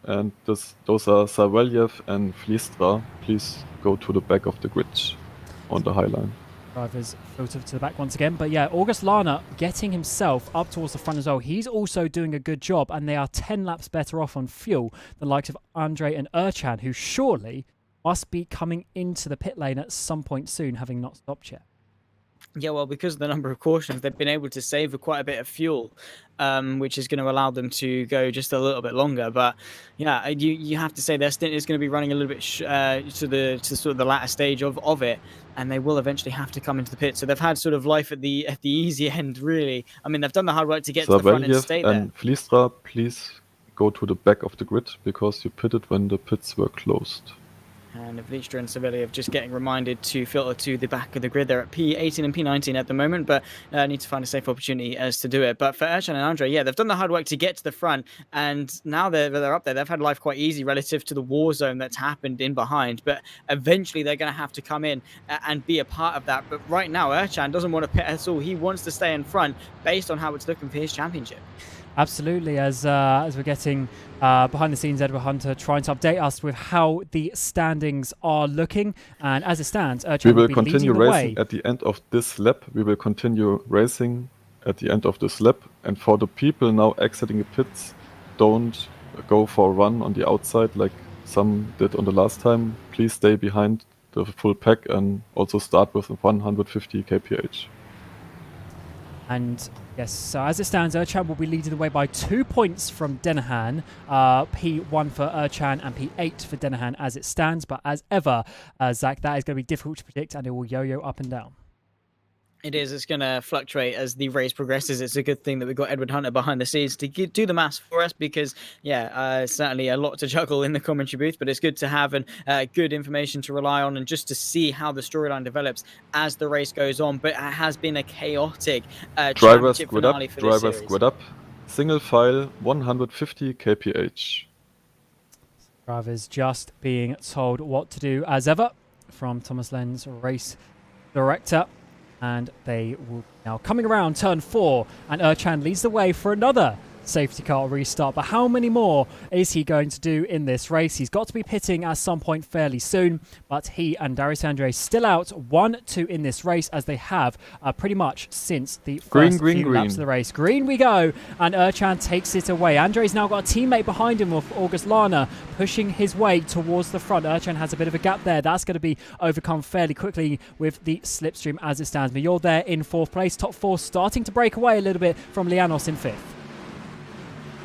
And those are Savelyev and Flistra. Please go to the back of the grid on the high line. Drivers filter to the back once again. But yeah, August Lana getting himself up towards the front as well. He's also doing a good job, and they are 10 laps better off on fuel than the likes of Andre and Erchan, who surely must be coming into the pit lane at some point soon, having not stopped yet. Yeah, well, because of the number of cautions, they've been able to save quite a bit of fuel, which is going to allow them to go just a little bit longer. But yeah, you have to say their stint is going to be running a little bit to sort of the latter stage of it, and they will eventually have to come into the pit. So they've had sort of life at the easy end, really. I mean, they've done the hard work to get to the front and stay there. And Flistra, please go to the back of the grid because you pitted when the pits were closed. And Vlistra and Savelyev just getting reminded to filter to the back of the grid. They're at P18 and P19 at the moment, but need to find a safe opportunity as to do it. But for Erchan and Andre, yeah, they've done the hard work to get to the front, and now they're up there. They've had life quite easy relative to the war zone that's happened in behind, but eventually they're going to have to come in and be a part of that. But right now, Erchan doesn't want to pit at all. He wants to stay in front based on how it's looking for his championship. Absolutely, as we're getting behind the scenes, Edward Hunter trying to update us with how the standings are looking, and as it stands, we will continue racing at the end of this lap. We will continue racing at the end of this lap, and for the people now exiting the pits, don't go for a run on the outside like some did on the last time. Please stay behind the full pack and also start with 150 kph. And Yes, so as it stands, Erchan will be leading the way by 2 points from Denahan. P1 for Erchan and P8 for Denahan as it stands. But as ever, Zach, that is going to be difficult to predict and it will yo-yo up and down. It is. It's going to fluctuate as the race progresses. It's a good thing that we've got Edward Hunter behind the scenes to do the maths for us because, certainly a lot to juggle in the commentary booth, but it's good to have good information to rely on and just to see how the storyline develops as the race goes on. But it has been a chaotic championship finale for this series. Squad up, single file, 150 kph. Drivers just being told what to do as ever from Thomas Lenz, race director. And they will be now coming around turn 4, and Erchan leads the way for another safety car restart. But how many more is he going to do in this race? He's got to be pitting at some point fairly soon, but he and Darius Andre still out 1-2 in this race, as they have pretty much since the first few laps of the race. Green we go, and Erchan takes it away. Andre's now got a teammate behind him with August Lana pushing his way towards the front. Erchan has a bit of a gap there. That's going to be overcome fairly quickly with the slipstream as it stands. But you're there in 4th place. Top 4 starting to break away a little bit from Lianos in 5th.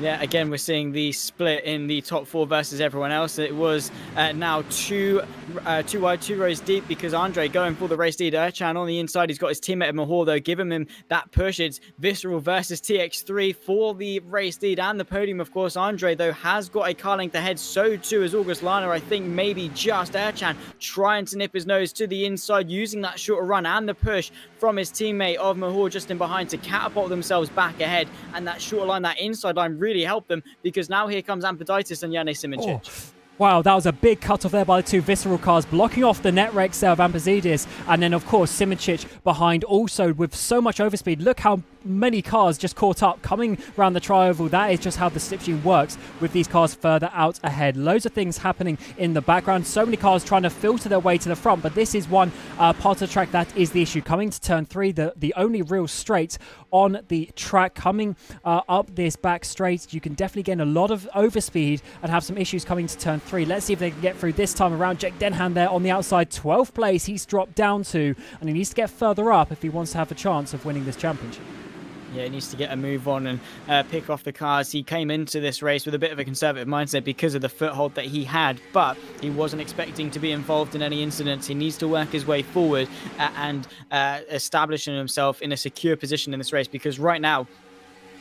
Yeah, again, we're seeing the split in the top 4 versus everyone else. It was now two wide, 2 rows deep because Andre going for the race lead. Erchan on the inside. He's got his teammate Mahor, though, giving him that push. It's Visceral versus TX3 for the race lead and the podium, of course. Andre, though, has got a car length ahead. So, too, is August Lana. I think maybe just Erchan trying to nip his nose to the inside, using that shorter run and the push from his teammate of Mahor just in behind to catapult themselves back ahead. And that short line, that inside line, really helped them because now here comes Amphiditis and Yannis Simincic. Oh. Wow, that was a big cut-off there by the 2 Visceral cars, blocking off the net wrecks there of Ampazidis. And then, of course, Simincic behind also with so much overspeed. Look how many cars just caught up coming around the tri-oval. That is just how the slipstream works with these cars further out ahead. Loads of things happening in the background. So many cars trying to filter their way to the front. But this is one part of the track that is the issue. Coming to turn 3, the only real straight on the track. Coming up this back straight, you can definitely gain a lot of overspeed and have some issues coming to turn 3. Let's see if they can get through this time around. Jake Denhan there on the outside, 12th place he's dropped down to, and he needs to get further up if he wants to have a chance of winning this championship. Yeah, he needs to get a move on and pick off the cars. He came into this race with a bit of a conservative mindset because of the foothold that he had, but he wasn't expecting to be involved in any incidents. He needs to work his way forward and establishing himself in a secure position in this race, because right now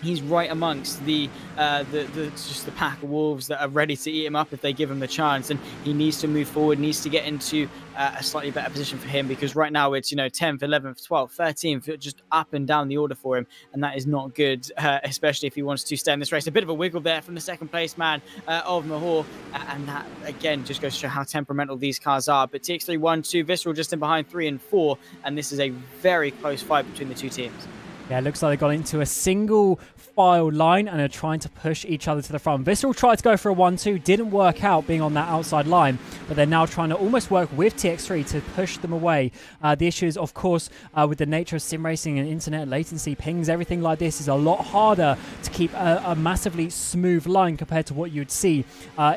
he's right amongst the pack of wolves that are ready to eat him up if they give him the chance, and he needs to move forward, needs to get into a slightly better position for him, because right now it's 10th, 11th, 12th, 13th, just up and down the order for him, and that is not good, especially if he wants to stay in this race. A bit of a wiggle there from the 2nd place man of Mahor, and that again just goes to show how temperamental these cars are. But TX3 1-2, Visceral just in behind 3 and 4, and this is a very close fight between the two teams. Yeah, it looks like they got into a single file line and are trying to push each other to the front. Visceral tried to go for a 1-2, didn't work out being on that outside line, but they're now trying to almost work with TX3 to push them away. The issue is, of course, with the nature of sim racing and internet latency, pings, everything like this is a lot harder to keep a massively smooth line compared to what you'd see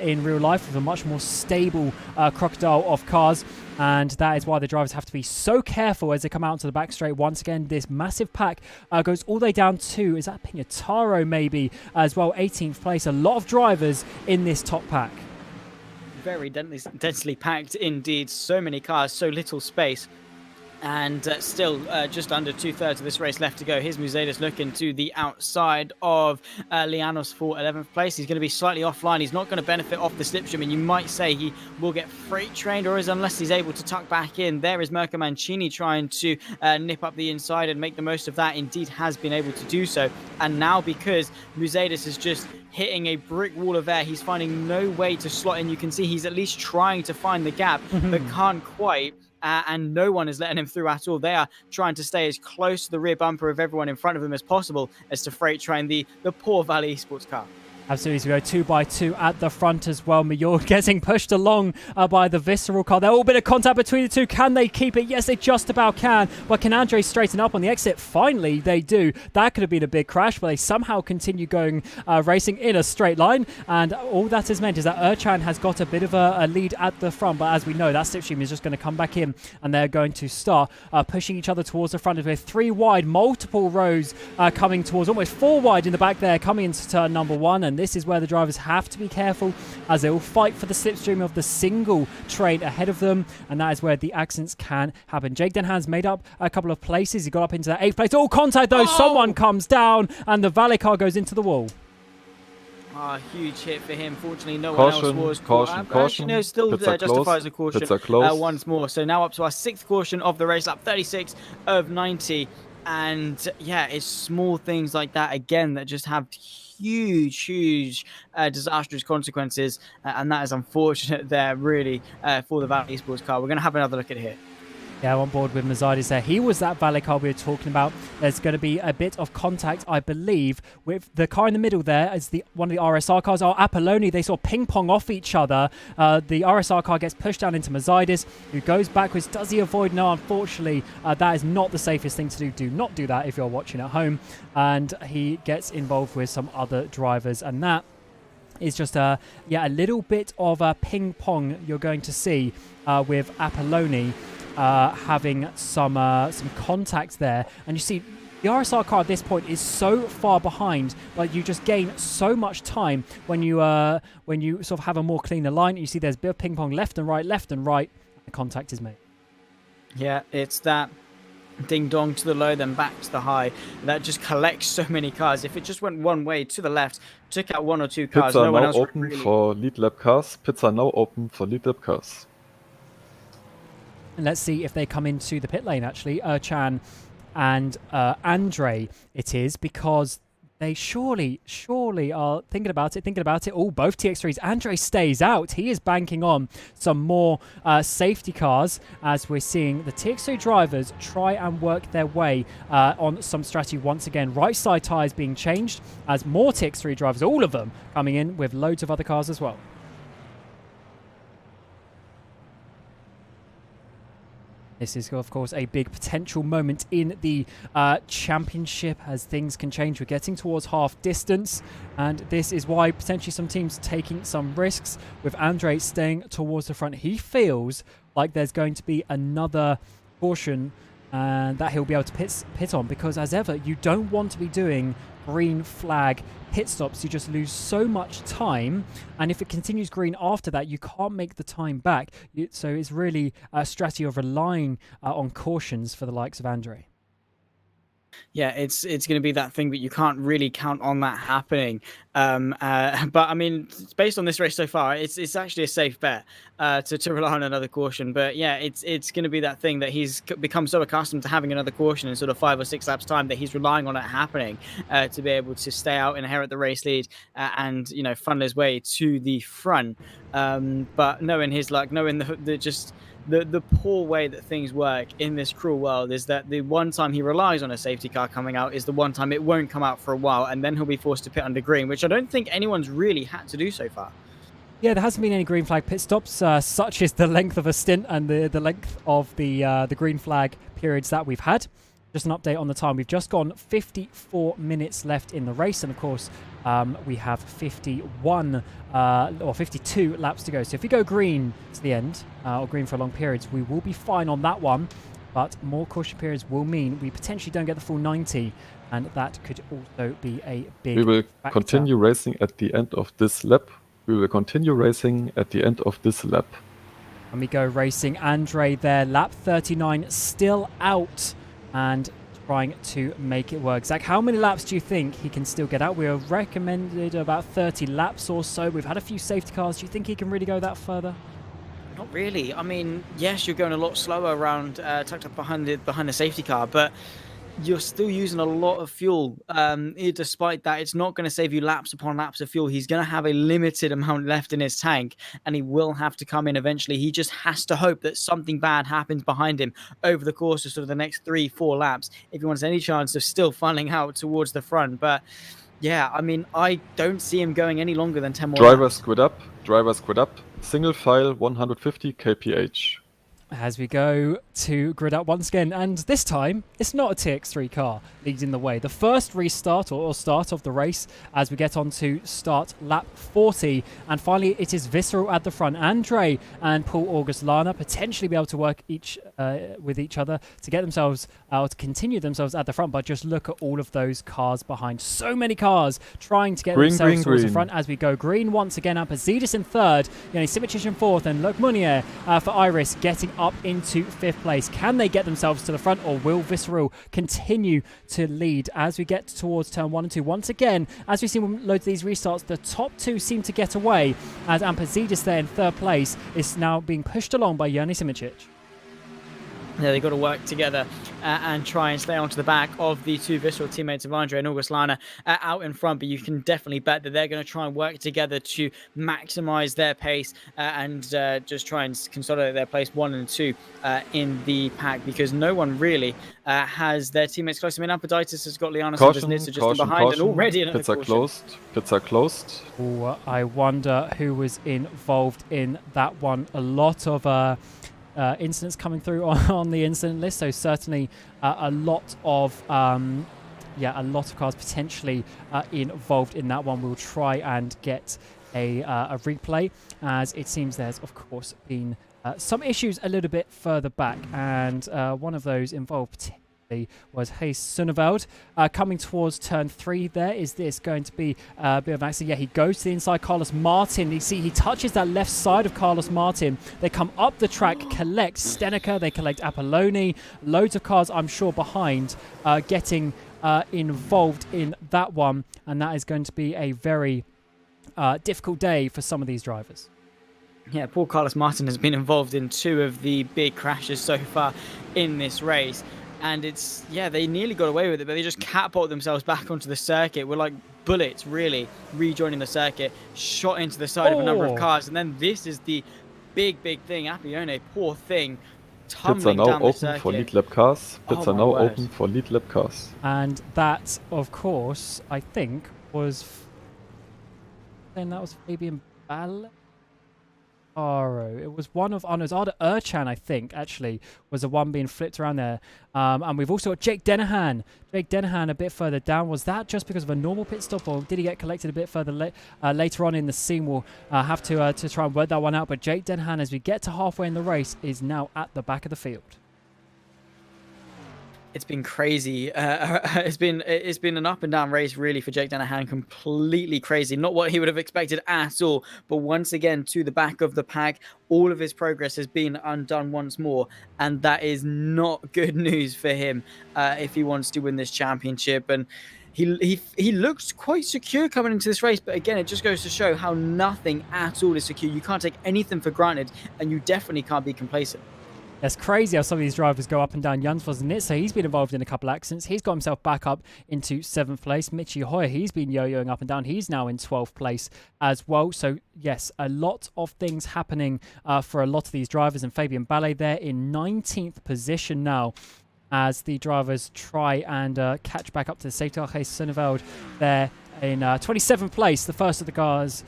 in real life with a much more stable crocodile of cars. And that is why the drivers have to be so careful as they come out into the back straight. Once again, this massive pack goes all the way down to, is that Pignataro maybe, as well, 18th place. A lot of drivers in this top pack. Very densely packed indeed. So many cars, so little space. And still just under 2/3 of this race left to go. Here's Muzedas looking to the outside of Lianos for 11th place. He's going to be slightly offline. He's not going to benefit off the slipstream, and you might say he will get freight trained, or is unless he's able to tuck back in. There is Mirko Mancini trying to nip up the inside and make the most of that. Indeed has been able to do so. And now, because Muzedas is just hitting a brick wall of air, he's finding no way to slot in. You can see he's at least trying to find the gap, but can't quite. And no one is letting him through at all. They are trying to stay as close to the rear bumper of everyone in front of them as possible, as to freight train the poor Valley eSports car. Absolutely. So we go 2 by 2 at the front as well. Mayor getting pushed along by the Visceral car. There will be a contact between the two. Can they keep it? Yes, they just about can. But can Andre straighten up on the exit? Finally, they do. That could have been a big crash, but they somehow continue going racing in a straight line. And all that has meant is that Erchan has got a bit of a lead at the front. But as we know, that slipstream is just going to come back in, and they're going to start pushing each other towards the front. With 3 wide, multiple rows coming towards, almost 4 wide in the back there, coming into turn number 1. And this is where the drivers have to be careful, as they will fight for the slipstream of the single train ahead of them, and that is where the accidents can happen. Jake Denhan's made up a couple of places. He got up into that 8th place. Oh, contact though. Someone comes down, and the valet car goes into the wall. Huge hit for him. Fortunately, no one else was caught. Caution. No, still justifies a caution once more. So now up to our 6th caution of the race, lap 36 of 90. And yeah, it's small things like that, again, that just have huge disastrous consequences. And that is unfortunate there, really, for the Valley Esports car. We're going to have another look at it here. Yeah, I'm on board with Mazardis there. He was that valet car we were talking about. There's going to be a bit of contact, I believe, with the car in the middle there. Is one of the RSR cars. Oh, Apolloni, they sort of ping-pong off each other. The RSR car gets pushed down into Mazardis, who goes backwards. Does he avoid? No, unfortunately, that is not the safest thing to do. Do not do that if you're watching at home. And he gets involved with some other drivers, and that is just a little bit of a ping-pong you're going to see with Apolloni. Having some contact there, and you see the RSR car at this point is so far behind, but you just gain so much time when you sort of have a more cleaner line. You see there's a bit of ping pong left and right, the contact is made. Yeah, it's that ding dong to the low, then back to the high. That just collects so many cars. If it just went one way to the left, took out 1 or 2 cars, Pits are no one now else open really... for lead lap cars. Pits are now open for lead lap cars. And let's see if they come into the pit lane, actually. Erchan and Andre, it is, because they surely are thinking about it. Oh, both TX3s. Andre stays out. He is banking on some more safety cars, as we're seeing the TX3 drivers try and work their way on some strategy once again. Right side tyres being changed as more TX3 drivers, all of them, coming in with loads of other cars as well. This is, of course, a big potential moment in the championship, as things can change. We're getting towards half distance, and this is why potentially some teams taking some risks, with Andre staying towards the front. He feels like there's going to be another caution that he'll be able to pit on, because as ever, you don't want to be doing green flag pit stops. You just lose so much time, and if it continues green after that, you can't make the time back. So it's really a strategy of relying on cautions for the likes of Andre. Yeah, it's going to be that thing that you can't really count on that happening. But I mean, based on this race so far, it's actually a safe bet to rely on another caution. But yeah, it's going to be that thing that he's become so accustomed to having another caution in sort of 5 or 6 laps time, that he's relying on it happening to be able to stay out, inherit the race lead, and funnel his way to the front. But knowing his luck, knowing the poor way that things work in this cruel world, is that the one time he relies on a safety car coming out is the one time it won't come out for a while, and then he'll be forced to pit under green, which I don't think anyone's really had to do so far. Yeah, there hasn't been any green flag pit stops. Such is the length of a stint and the length of the green flag periods that we've had. Just an update on the time. We've just gone 54 minutes left in the race, and of course we have 51 or 52 laps to go. So if we go green to the end, or green for long periods, we will be fine on that one. But more caution periods will mean we potentially don't get the full 90, and that could also be a big We will factor. continue racing at the end of this lap. And we go racing. Andre there, lap 39, still out and trying to make it work. Zach, how many laps do you think he can still get out? We are recommended about 30 laps or so. We've had a few safety cars. Do you think he can really go that further? Not really. I mean, yes, you're going a lot slower around, tucked up behind the safety car, but you're still using a lot of fuel. Despite that, it's not going to save you laps upon laps of fuel. He's going to have a limited amount left in his tank, and he will have to come in eventually. He just has to hope that something bad happens behind him over the course of sort of the next 3-4 laps if he wants any chance of still funneling out towards the front. But Yeah, I mean, I don't see him going any longer than 10 more Drivers laps. squid up, single file 150 kph. As we go to grid up once again, and this time it's not a TX3 car leading the way. The first restart or start of the race as we get on to start lap 40, and finally it is Visceral at the front. Andre and Paul August Lana potentially be able to work with each other to get themselves to continue themselves at the front, but just look at all of those cars behind. So many cars trying to get themselves towards the front as we go green once again. Apazidis in third, Simic in fourth, and Luc Munier for Iris getting up into 5th place. Can they get themselves to the front, or will Visceral continue to lead as we get towards turn 1 and 2? Once again, as we've seen with loads of these restarts, the top two seem to get away as Apazidis there in 3rd place is now being pushed along by Yerni Simicic. Yeah, they've got to work together and try and stay onto the back of the two Visceral teammates of Andre and August Lana out in front. But you can definitely bet that they're going to try and work together to maximize their pace and just try and consolidate their place 1 and 2 in the pack, because no one really has their teammates close. I mean, Apoditis has got Liana Silversnitzer just behind, and already another Pits are closed. Ooh, I wonder who was involved in that one. A lot of incidents coming through on the incident list, so certainly a lot of cars potentially involved in that one. We'll try and get a replay, as it seems there's of course been some issues a little bit further back, and one of those involved was Hayes Sonneveld coming towards turn 3 there. Is this going to be a bit of an accident? Yeah, he goes to the inside. Carlos Martin, you see he touches that left side of Carlos Martin. They come up the track, collect Steneker, they collect Apolloni, loads of cars I'm sure behind getting involved in that one, and that is going to be a very difficult day for some of these drivers. Yeah, poor Carlos Martin has been involved in 2 of the big crashes so far in this race. And it's, they nearly got away with it, but they just catapulted themselves back onto the circuit. We're like bullets, really, rejoining the circuit, shot into the side of a number of cars. And then this is the big thing. Apione, poor thing, tumbling down the circuit. Pits are now open for lead lap cars. Pits are now open for lead lap cars. And that, of course, I think was... then that was Fabian Ball. It was one of Arda Urchan, I think, actually, was the one being flipped around there. And we've also got Jake Dennehan. Jake Dennehan a bit further down. Was that just because of a normal pit stop, or did he get collected a bit further later on in the scene? We'll have to try and work that one out. But Jake Dennehan, as we get to halfway in the race, is now at the back of the field. It's been crazy. It's been an up and down race really for Jake Dennehan. Completely crazy. Not what he would have expected at all. But once again, to the back of the pack, all of his progress has been undone once more, and that is not good news for him if he wants to win this championship. And he looks quite secure coming into this race, but again, it just goes to show how nothing at all is secure. You can't take anything for granted, and you definitely can't be complacent. It's crazy how some of these drivers go up and down. Jans Voznitzer, he's been involved in a couple of accidents. He's got himself back up into 7th place. Michi Hoyer, he's been yo-yoing up and down. He's now in 12th place as well. So, yes, a lot of things happening for a lot of these drivers. And Fabian Ballet there in 19th position now, as the drivers try and catch back up to the safety car. Hayes Sonneveld there in 27th place, the first of the guys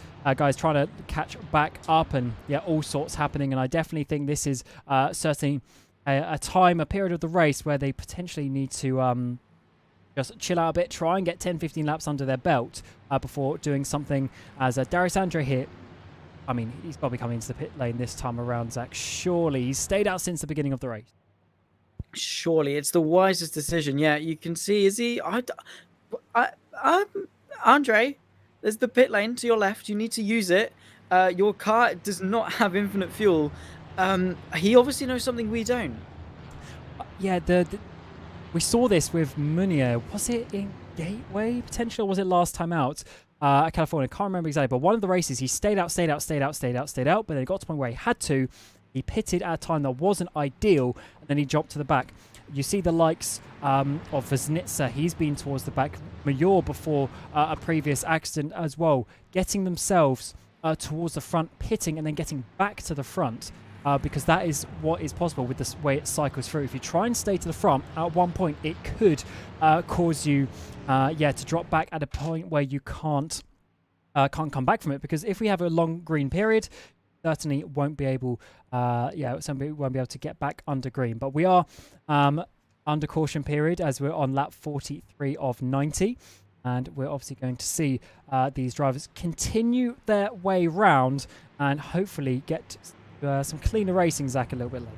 trying to catch back up, and all sorts happening. And I definitely think this is certainly a period of the race where they potentially need to just chill out a bit, try and get 10-15 laps under their belt before doing something. As Darius Andre here, I mean, he's got to be coming into the pit lane this time around, Zach. Surely he's stayed out since the beginning of the race. Surely it's the wisest decision. Yeah, you can see, is he? Andre, there's the pit lane to your left. You need to use it. Your car does not have infinite fuel. He obviously knows something we don't. Yeah, we saw this with Munier. Was it in Gateway potential, or was it last time out at California? I can't remember exactly, but one of the races he stayed out, but then it got to the point where he had to. He pitted at a time that wasn't ideal, and then he dropped to the back. You see the likes of Voznitzer. He's been towards the back. Major before a previous accident as well, getting themselves towards the front, pitting, and then getting back to the front. because that is what is possible with the way it cycles through. If you try and stay to the front, at one point it could cause you to drop back at a point where you can't come back from it, because if we have a long green period, certainly won't be able somebody won't be able to get back under green. But we are under caution period as we're on lap 43 of 90, and we're obviously going to see these drivers continue their way round and hopefully get some cleaner racing, Zach, a little bit later.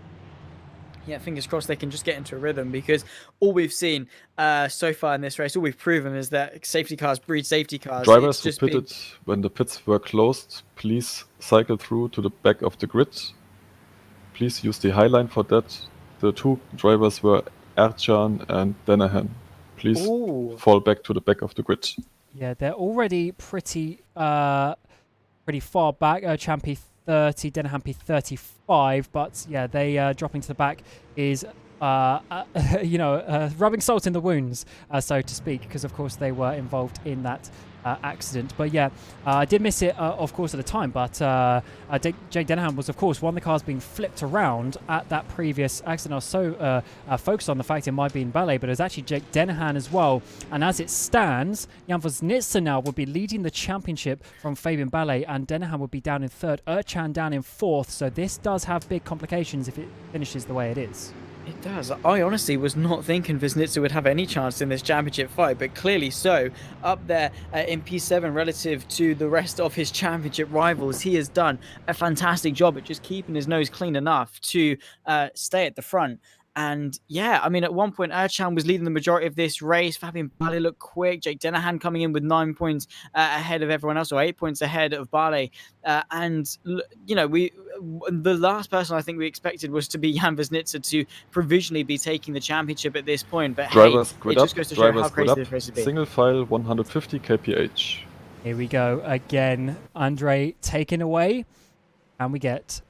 Yeah, fingers crossed they can just get into a rhythm, because all we've seen so far in this race, all we've proven is that safety cars breed safety cars. Drivers who pitted when the pits were closed, please cycle through to the back of the grid. Please use the high line for that. The two drivers were Ercan and Danahan. Please fall back to the back of the grid. Yeah, they're already pretty far back. Champy 30, Danahan P35, but yeah, they dropping to the back is rubbing salt in the wounds, so to speak, because of course they were involved in that accident. But yeah, I did miss it, of course, at the time, but Jake Danahan was, of course, one of the cars being flipped around at that previous accident. I was so focused on the fact it might be in Ballet, but it was actually Jake Danahan as well. And as it stands, Jan Vosnitsa now would be leading the championship from Fabian Ballet, and Danahan would be down in third, Ercan down in fourth. So this does have big complications if it finishes the way it is. It does. I honestly was not thinking Vosnitsa would have any chance in this championship fight, but clearly so. Up there in P7 relative to the rest of his championship rivals, he has done a fantastic job at just keeping his nose clean enough to stay at the front. And yeah, I mean, at one point, Ercan was leading the majority of this race. Fabian Ballet looked quick. Jake Danahan coming in with 9 points ahead of everyone else, or 8 points ahead of Ballet. The last person I think we expected was to be Jan Vosnitsa to provisionally be taking the championship at this point. But drivers it just goes to show how crazy this race has been. Single file 150 kph. Here we go again. Andre taken away, and we get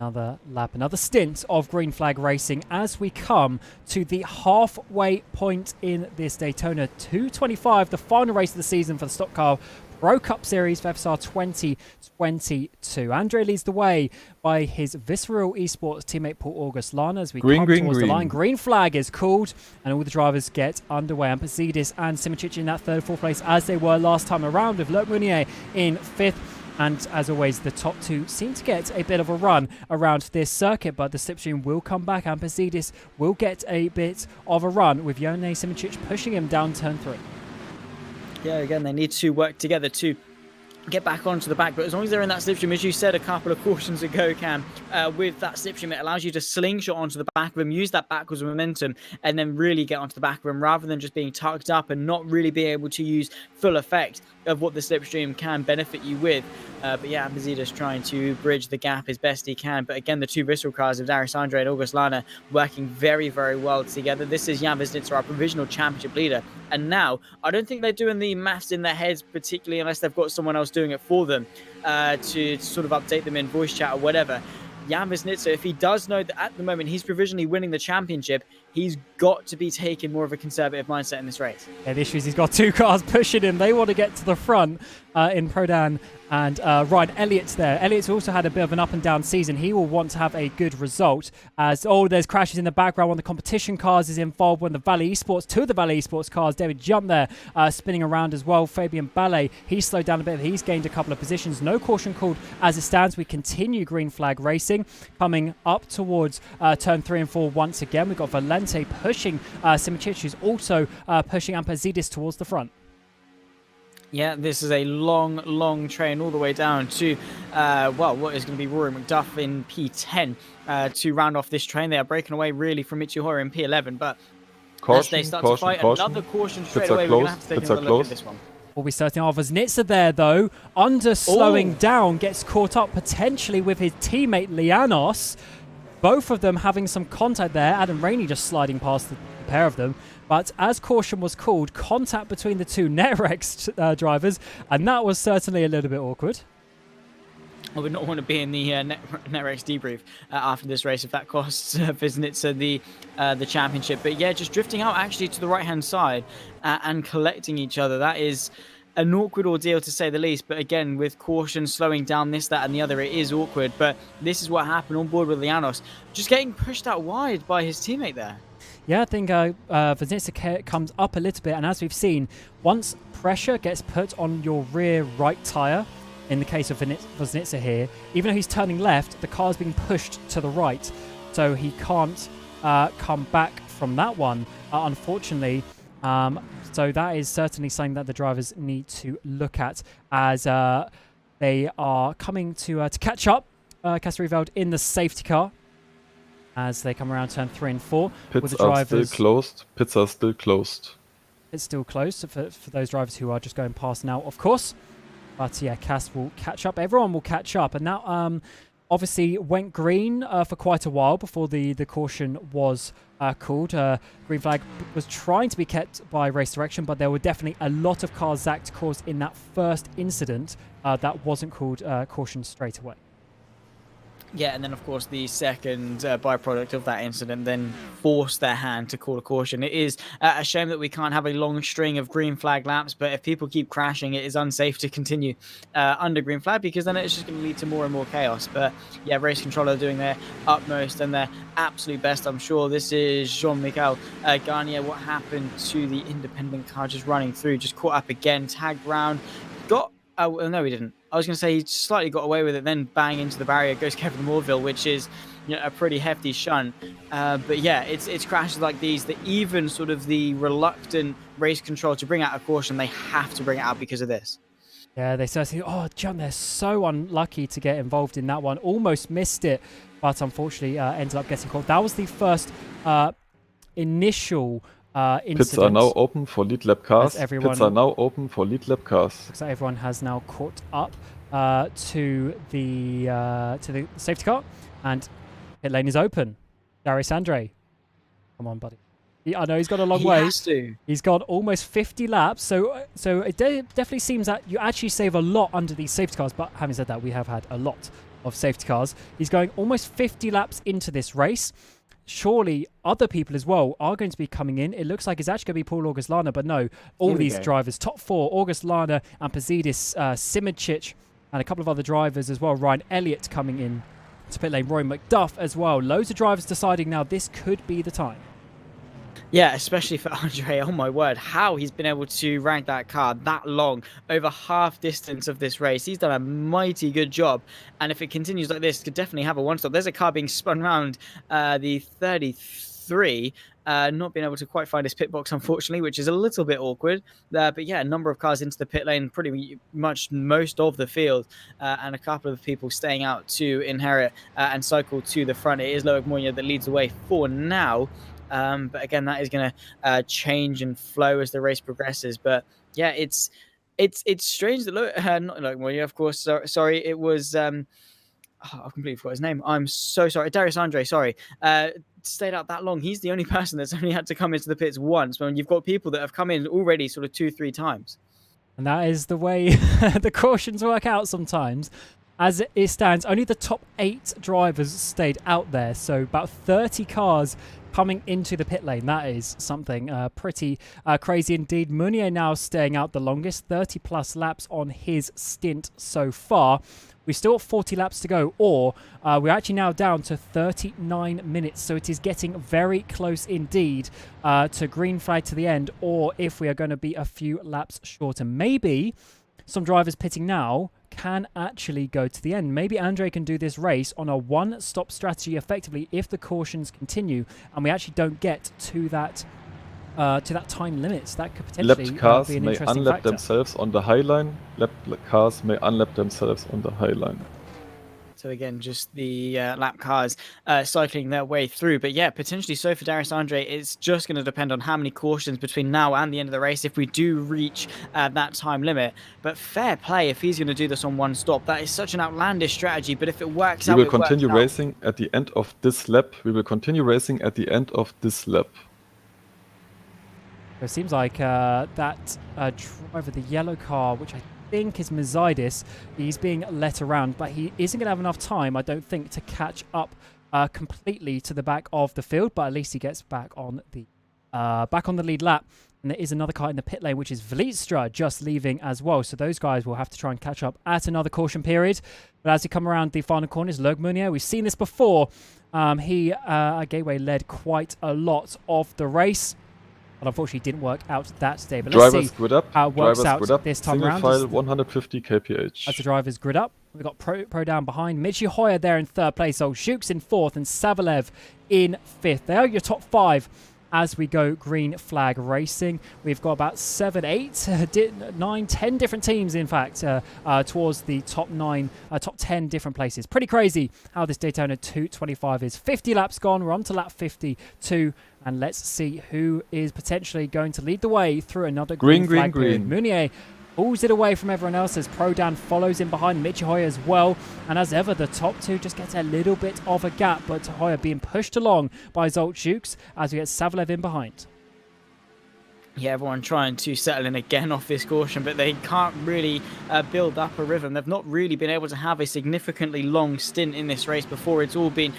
another lap, another stint of green flag racing as we come to the halfway point in this Daytona 225, the final race of the season for the Stock Car Pro Cup Series for FSR 2022. Andre leads the way by his Visceral Esports teammate Paul August Lana as we come towards the line. Green flag is called, and all the drivers get underway. Ampazidis and Simičić in that third, fourth place as they were last time around, with Loic Meunier in fifth. And as always, the top two seem to get a bit of a run around this circuit, but the slipstream will come back. Ampazidis will get a bit of a run with Jone Simičić pushing him down turn 3. Yeah, again, they need to work together to get back onto the back, but as long as they're in that slipstream, as you said a couple of cautions ago, Cam, with that slipstream, it allows you to slingshot onto the back of them, use that backwards momentum, and then really get onto the back of them rather than just being tucked up and not really be able to use full effect of what the slipstream can benefit you with. But yeah, Ampazidis trying to bridge the gap as best he can. But again, the two Visceral cars of Darius Andre and August Lana working very, very well together. This is Jan Vosnitsa, our provisional championship leader. And now, I don't think they're doing the maths in their heads, particularly unless they've got someone else doing it for them to sort of update them in voice chat or whatever. Jan Vosnitsa, if he does know that at the moment he's provisionally winning the championship, he's got to be taking more of a conservative mindset in this race. Yeah, the issue is he's got two cars pushing him. They want to get to the front in Prodan and Ryan Elliott's there. Elliott's also had a bit of an up and down season. He will want to have a good result as, there's crashes in the background. One of the competition cars is involved. One of the Valley Esports, two of the Valley Esports cars, David Jump there spinning around as well. Fabian Ballet, he's slowed down a bit. He's gained a couple of positions. No caution called as it stands. We continue green flag racing. Coming up towards turn 3 and 4 once again. We've got Valente pushing Simičić, who's also pushing Ampazidis towards the front. Yeah, this is a long train all the way down to, what is going to be Rory McDuff in P10 to round off this train. They are breaking away really from Michihori in P11, but as they start to fight, another caution straight away. We're going to have to take another look at this one. Will be starting off as Nitsa there, though. Slowing down, gets caught up potentially with his teammate Lianos. Both of them having some contact there. Adam Rainey just sliding past the pair of them. But as caution was called, contact between the two Netrex drivers, and that was certainly a little bit awkward. I would not want to be in the Netrex debrief after this race if that costs Vosnitsa the championship. But yeah, just drifting out actually to the right-hand side and collecting each other. That is an awkward ordeal to say the least. But again, with caution, slowing down this, that, and the other, it is awkward. But this is what happened on board with Llanos, just getting pushed out wide by his teammate there. Yeah, I think Wisnica comes up a little bit, and as we've seen, once pressure gets put on your rear right tyre, in the case of Wisnica here, even though he's turning left, the car's being pushed to the right, so he can't come back from that one, unfortunately. So that is certainly something that the drivers need to look at as they are coming to catch up. Castereveld in the safety car as they come around turn 3 and 4. Pits with the are drivers still closed. Pits are still closed. It's still closed for those drivers who are just going past now, of course. But yeah, Cass will catch up. Everyone will catch up. And that obviously went green for quite a while before the caution was called. Green flag was trying to be kept by race direction, but there were definitely a lot of cars Zach caused in that first incident that wasn't called caution straight away. Yeah, and then of course the second byproduct of that incident then forced their hand to call a caution. It is a shame that we can't have a long string of green flag laps, but if people keep crashing, it is unsafe to continue under green flag, because then it's just going to lead to more and more chaos. But yeah, race controller doing their utmost and their absolute best, I'm sure. This is Jean-Michel Garnier. What happened to the independent car just running through, just caught up again, tagged round, got... Oh, no, he didn't. I was going to say he slightly got away with it, then bang into the barrier, goes Kevin Moorville, which is, you know, a pretty hefty shunt. But yeah, it's crashes like these that even sort of the reluctant race control to bring out a caution, they have to bring it out because of this. Yeah, they certainly... Oh, John, they're so unlucky to get involved in that one. Almost missed it, but unfortunately ended up getting caught. That was the first initial... Pits are now open for lead lap cars. Pits are now open for lead lap cars. Looks like everyone has now caught up to the safety car, and pit lane is open. Darius Andre, come on, buddy. I know he's got a long way. Has to. He's got almost 50 laps, so it definitely seems that you actually save a lot under these safety cars. But having said that, we have had a lot of safety cars. He's going almost 50 laps into this race. Surely other people as well are going to be coming in. It looks like it's actually going to be Paul August Lana, but no, all these drivers, top 4, August Lana and Pazidis, Simicic, and a couple of other drivers as well. Ryan Elliott coming in to pit lane, Roy McDuff as well. Loads of drivers deciding now this could be the time. Yeah, especially for Andre. Oh my word, how he's been able to rank that car that long, over half distance of this race. He's done a mighty good job, and if it continues like this, could definitely have a one-stop. There's a car being spun around the 33, not being able to quite find his pit box, unfortunately, which is a little bit awkward. But yeah, a number of cars into the pit lane, pretty much most of the field, and a couple of people staying out to inherit and cycle to the front. It is Loic Moya that leads the way for now. But again, that is going to change and flow as the race progresses. But yeah, it's strange that not Loic Moya, of course. Sorry, it was I completely forgot his name. I'm so sorry. Darius Andre, sorry. Stayed out that long. He's the only person that's only had to come into the pits once, when you've got people that have come in already sort of 2-3 times. And that is the way the cautions work out sometimes. As it stands, only the top 8 drivers stayed out there. So about 30 cars coming into the pit lane. That is something pretty crazy indeed. Meunier now staying out the longest, 30 plus laps on his stint so far. We still have 40 laps to go, or we're actually now down to 39 minutes. So it is getting very close indeed to green flag to the end, or if we are going to be a few laps shorter. Maybe some drivers pitting now can actually go to the end. Maybe Andre can do this race on a one-stop strategy effectively if the cautions continue and we actually don't get to that time limit. That could potentially lapped cars be an may interesting unlap factor. themselves on the high line. Lapped cars may unlap themselves on the high line. So again, just the lap cars cycling their way through. But yeah, potentially so for Darius Andre, it's just going to depend on how many cautions between now and the end of the race if we do reach that time limit. But fair play if he's going to do this on one stop. That is such an outlandish strategy, but if it works out, we will continue racing at the end of this lap. We will continue racing at the end of this lap. It seems like that driver, the yellow car, which I think is Mazidis, he's being let around, but he isn't going to have enough time, I don't think, to catch up completely to the back of the field. But at least he gets back on the lead lap. And there is another car in the pit lane, which is Vlietstra, just leaving as well. So those guys will have to try and catch up at another caution period. But as we come around the final corners, Loic Meunier, we've seen this before. He, Gateway, led quite a lot of the race. But unfortunately didn't work out that day. But let's see grid up. how it works Drivers grid out up. this time Single around. file 150 kph. As the drivers grid up, we've got Pro down behind. Michi Hoyer there in third place. Zolchuk's in fourth and Savalev in fifth. They are your top 5 as we go green flag racing. We've got about 7, 8, 9, 10 different teams, in fact, towards the top 10 different places. Pretty crazy how this Daytona 225 is. 50 laps gone. We're on to lap 52. And let's see who is potentially going to lead the way through another green flag period. Meunier pulls it away from everyone else as Prodan follows in behind Michi Hoyer as well. And as ever, the top 2 just gets a little bit of a gap, but Hoyer being pushed along by Zolchuk's as we get Savalev in behind. Yeah, everyone trying to settle in again off this caution, but they can't really build up a rhythm. They've not really been able to have a significantly long stint in this race before it's all been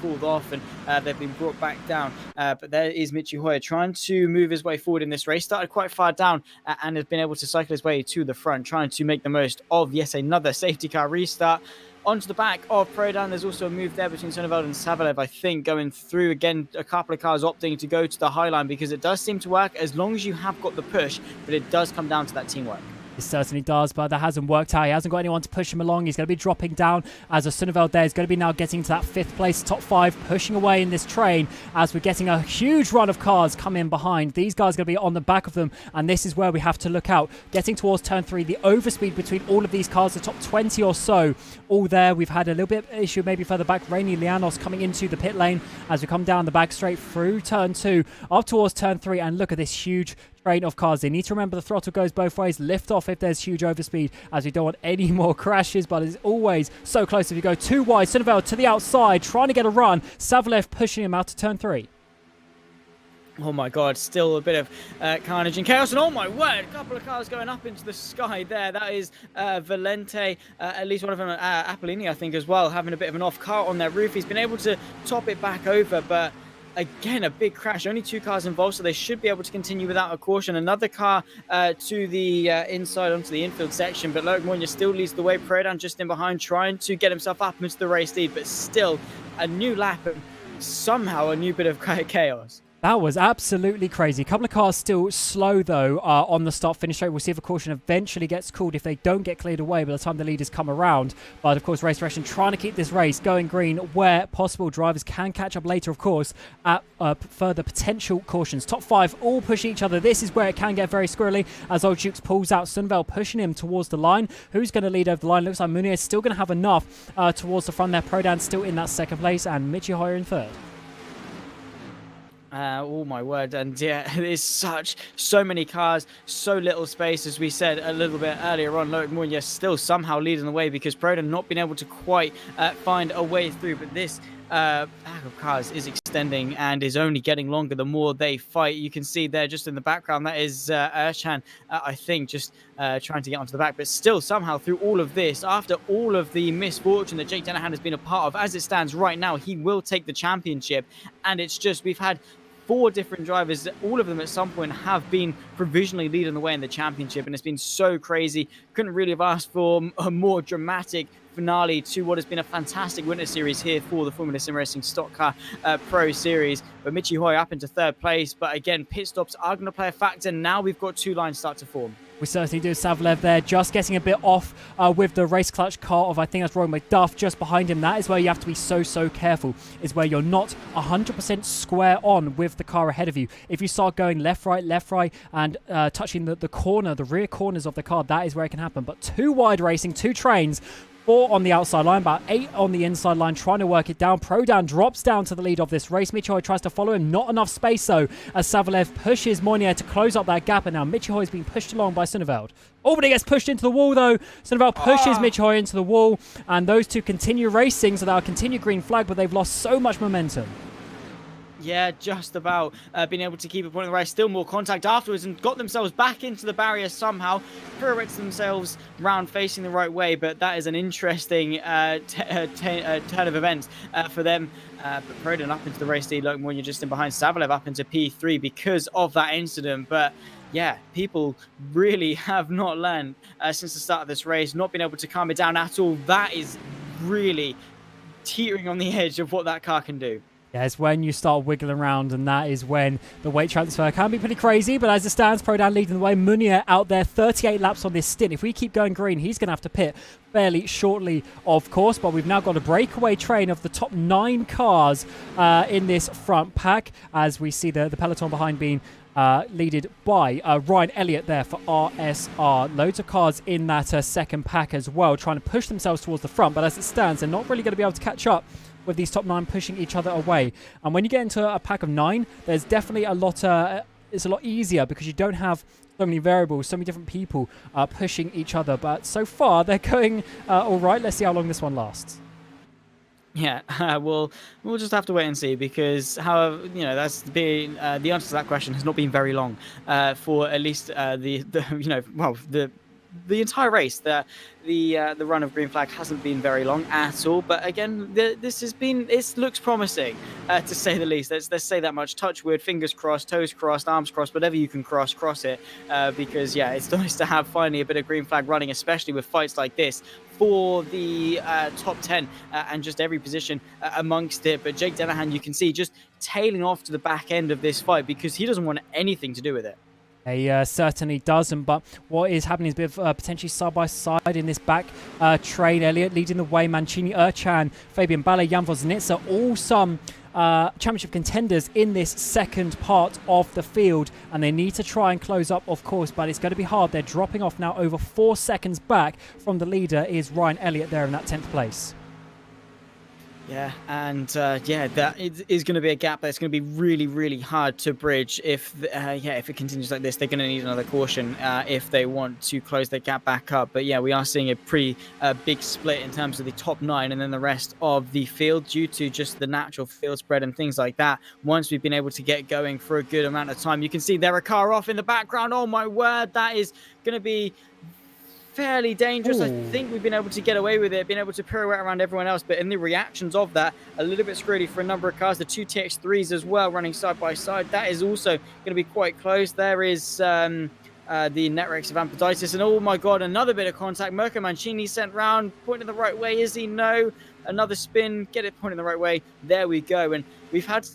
called off and they've been brought back down. But there is Michi Hoyer trying to move his way forward in this race. Started quite far down and has been able to cycle his way to the front, trying to make the most of yet another safety car restart. Onto the back of Prodan, there's also a move there between Sonneveld and Savalev, I think, going through again, a couple of cars opting to go to the high line because it does seem to work as long as you have got the push, but it does come down to that teamwork. It certainly does, but that hasn't worked out. He hasn't got anyone to push him along. He's going to be dropping down as a Sonneveld there is going to be now getting to that 5th place, top 5, pushing away in this train as we're getting a huge run of cars come in behind. These guys are going to be on the back of them, and this is where we have to look out. Getting towards turn 3, the overspeed between all of these cars, the top 20 or so, all there. We've had a little bit of issue maybe further back. Rainy Lianos coming into the pit lane as we come down the back straight through turn 2, up towards turn 3, and look at this huge train of cars. They need to remember the throttle goes both ways. Lift off if there's huge overspeed, as we don't want any more crashes, but it's always so close if you go too wide. Sonneveld to the outside, trying to get a run. Savalev pushing him out to turn 3. Oh my god, still a bit of carnage and chaos, and oh my word, a couple of cars going up into the sky there. That is Valente, at least one of them, Apollini, I think, as well, having a bit of an off car on their roof. He's been able to top it back over, but again, a big crash. Only 2 cars involved, so they should be able to continue without a caution. Another car to the inside onto the infield section, but Loic Meunier still leads the way. Prodan just in behind, trying to get himself up into the race lead, but still a new lap and somehow a new bit of chaos. That was absolutely crazy. A couple of cars still slow, though, on the start-finish straight. We'll see if a caution eventually gets called if they don't get cleared away by the time the leaders come around. But, of course, Race Direction trying to keep this race going green where possible. Drivers can catch up later, of course, at further potential cautions. Top 5 all push each other. This is where it can get very squirrely as Old Jukes pulls out. Sonneveld pushing him towards the line. Who's going to lead over the line? Looks like Meunier is still going to have enough towards the front there. Prodan still in that 2nd place and Michi Hoyer in 3rd. Oh my word, and yeah, there's so many cars, so little space. As we said a little bit earlier on, Loic Meunier still somehow leading the way because Prodan not been able to quite find a way through, but this pack of cars is extending and is only getting longer the more they fight. You can see there just in the background, that is Erchan, I think, just trying to get onto the back, but still somehow through all of this, after all of the misfortune that Jake Dennehan has been a part of, as it stands right now, he will take the championship. And it's just, we've had 4 different drivers, all of them at some point have been provisionally leading the way in the championship, and it's been so crazy. Couldn't really have asked for a more dramatic finale to what has been a fantastic winter series here for the Formula SimRacing Stockcar Pro Series. But Michi Hoyer up into 3rd place, but again, pit stops are going to play a factor. Now we've got 2 lines start to form. We certainly do. Savalev there just getting a bit off with the race clutch car of, I think that's Roy McDuff, just behind him. That is where you have to be so careful, is where you're not 100% square on with the car ahead of you. If you start going left, right, and touching the corner, the rear corners of the car, that is where it can happen. But 2 wide racing, 2 trains, 4 on the outside line, about 8 on the inside line, trying to work it down. Prodan drops down to the lead of this race. Michi Hoyer tries to follow him. Not enough space, though, as Savalev pushes Meunier to close up that gap, and now Michi Hoyer is being pushed along by Sonneveld. Oh, but he gets pushed into the wall, though. Sonneveld pushes Michi Hoyer into the wall, and those 2 continue racing, so they'll continue green flag, but they've lost so much momentum. Yeah, just about being able to keep a point in the race. Still more contact afterwards and got themselves back into the barrier somehow. Pirouettes themselves round facing the right way, but that is an interesting turn of events for them. But Prodan up into the race lead, like when you're just in behind Savalev up into P3 because of that incident. But yeah, people really have not learned since the start of this race, not been able to calm it down at all. That is really teetering on the edge of what that car can do. Yeah, it's when you start wiggling around, and that is when the weight transfer can be pretty crazy. But as it stands, Prodan leading the way. Munir out there, 38 laps on this stint. If we keep going green, he's going to have to pit fairly shortly, of course. But we've now got a breakaway train of the top 9 cars in this front pack, as we see the peloton behind being leaded by Ryan Elliott there for RSR. Loads of cars in that second pack as well, trying to push themselves towards the front. But as it stands, they're not really going to be able to catch up with these top 9 pushing each other away. And when you get into a pack of 9, there's definitely a lot, it's a lot easier because you don't have so many variables, so many different people pushing each other. But so far, they're going all right. Let's see how long this one lasts. Yeah, we'll just have to wait and see, because however, that's been the answer to that question has not been very long for at least the entire race. The run of green flag hasn't been very long at all, but again, it looks promising to say the least. Let's say that much. Touch wood, fingers crossed, toes crossed, arms crossed, whatever you can cross it, because yeah, it's nice to have finally a bit of green flag running, especially with fights like this for the top 10 and just every position amongst it. But Jake Dennehan, you can see just tailing off to the back end of this fight because he doesn't want anything to do with it. He certainly doesn't, but what is happening is a bit of potentially side-by-side in this back train. Elliott leading the way, Mancini, Erchan, Fabian Ballet, Jan Voznitzer, all some championship contenders in this second part of the field, and they need to try and close up, of course, but it's going to be hard. They're dropping off now over 4 seconds back from the leader is Ryan Elliott there in that 10th place. Yeah, and that is going to be a gap that's going to be really, really hard to bridge. If it continues like this, they're going to need another caution if they want to close the gap back up. But yeah, we are seeing a pretty big split in terms of the top 9 and then the rest of the field due to just the natural field spread and things like that. Once we've been able to get going for a good amount of time, you can see there a car off in the background. Oh my word, that is going to be fairly dangerous. Ooh. I think we've been able to get away with it, been able to pirouette around everyone else, but in the reactions of that, a little bit screwy for a number of cars. The 2 TX3s as well running side by side, that is also going to be quite close. There is the Netrex of Amphiditis, and oh my god, another bit of contact. Mirko Mancini sent round, pointing the right way. Is he? No. Another spin, get it pointing the right way. There we go. And we've had,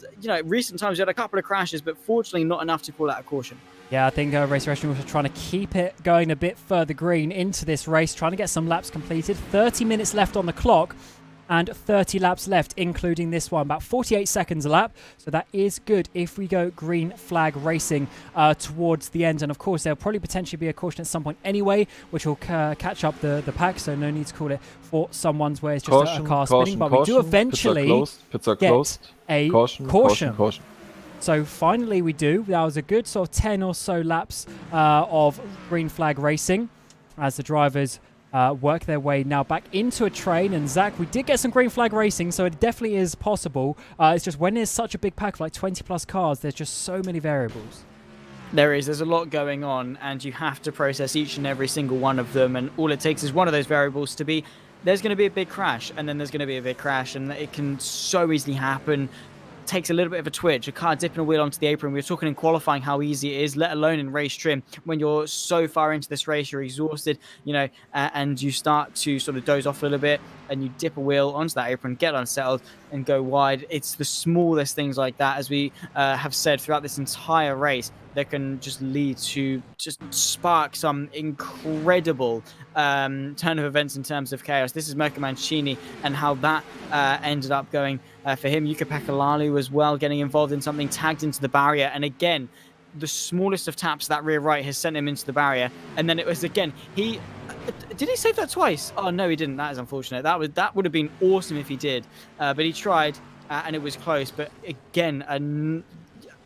recent times we had a couple of crashes, but fortunately not enough to call out a caution. Yeah, I think Race Restaurant was trying to keep it going a bit further green into this race, trying to get some laps completed. 30 minutes left on the clock and 30 laps left, including this one. About 48 seconds a lap, so that is good if we go green flag racing towards the end. And of course, there'll probably potentially be a caution at some point anyway, which will catch up the pack, so no need to call it for someone's where it's just a car spinning. But we do eventually pits are closed. A caution. So finally we do. That was a good sort of 10 or so laps of green flag racing as the drivers work their way now back into a train. And Zach, we did get some green flag racing, so it definitely is possible. It's just when there's such a big pack of like 20 plus cars, there's just so many variables. There's a lot going on, and you have to process each and every single one of them, and all it takes is one of those variables to be there's going to be a big crash, and then there's going to be a big crash, and it can so easily happen. Takes a little bit of a twitch, a car dipping a wheel onto the apron. We were talking in qualifying how easy it is, let alone in race trim. When you're so far into this race, you're exhausted, and you start to sort of doze off a little bit, and you dip a wheel onto that apron, get unsettled, and go wide. It's the smallest things like that, as we have said throughout this entire race, that can just lead to just spark some incredible turn of events in terms of chaos. This is Mirko Mancini and how that ended up going for him. Yuka Pekalalu as well getting involved in something, tagged into the barrier, and again the smallest of taps that rear right has sent him into the barrier. And then it was again, did he save that twice? Oh no, he didn't. That is unfortunate. That would have been awesome if he did, but he tried and it was close. But again,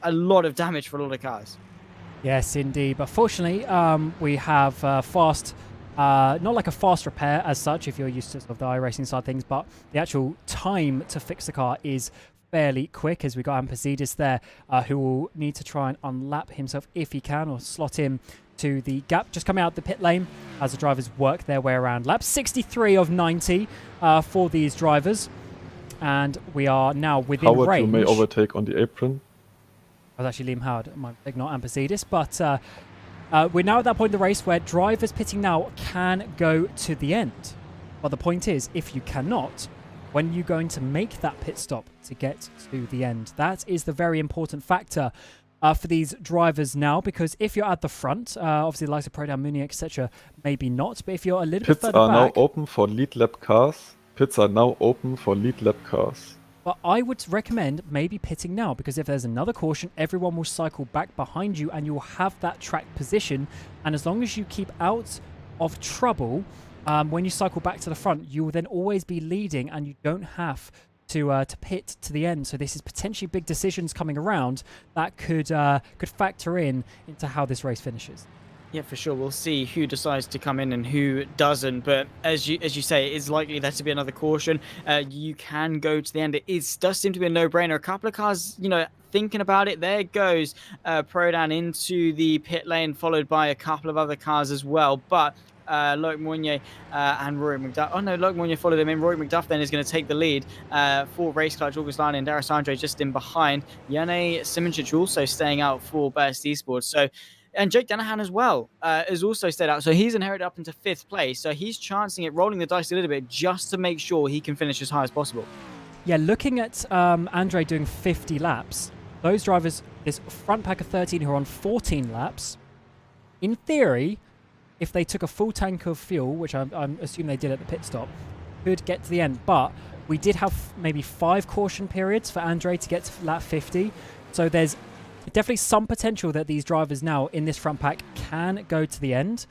a lot of damage for a lot of cars. Yes, indeed. But fortunately, we have fast, not like a fast repair as such, if you're used to sort of the iRacing side of things, but the actual time to fix the car is fairly quick, as we got Ampazidis there, who will need to try and unlap himself if he can, or slot in to the gap. Just coming out the pit lane as the drivers work their way around. Lap 63 of 90 for these drivers. And we are now within Howard, range. you may overtake on the apron. I was actually Liam Howard, my big not Ampazidis, but we're now at that point in the race where drivers pitting now can go to the end. But the point is, if you cannot, when are you going to make that pit stop to get to the end? That is the very important factor for these drivers now, because if you're at the front, obviously the likes of Prodan, Muni, etc., maybe not, but if you're a little bit Pits further are now back... open for lead lap cars. Pits are now open for lead lap cars. But I would recommend maybe pitting now, because if there's another caution, everyone will cycle back behind you and you'll have that track position. And as long as you keep out of trouble, when you cycle back to the front, you will then always be leading and you don't have to pit to the end. So this is potentially big decisions coming around that could factor into how this race finishes. Yeah, for sure. We'll see who decides to come in and who doesn't. But as you say, it is likely there to be another caution. You can go to the end. It does seem to be a no-brainer. A couple of cars, thinking about it, there goes Prodan into the pit lane, followed by a couple of other cars as well. But Loic Mounier and Rory McDuff. Oh no, Loic Mounier followed him in. Rory McDuff then is going to take the lead for Race Clutch. August Lana and Darius Andre just in behind. Jane Simoncic also staying out for Best Esports. And Jake Danahan as well has also stayed out. So he's inherited up into 5th place. So he's chancing it, rolling the dice a little bit just to make sure he can finish as high as possible. Yeah, looking at Andre doing 50 laps, those drivers, this front pack of 13 who are on 14 laps, in theory, if they took a full tank of fuel, which I'm assuming they did at the pit stop, could get to the end. But we did have maybe 5 caution periods for Andre to get to lap 50. So there's definitely some potential that these drivers now in this front pack can go to the end.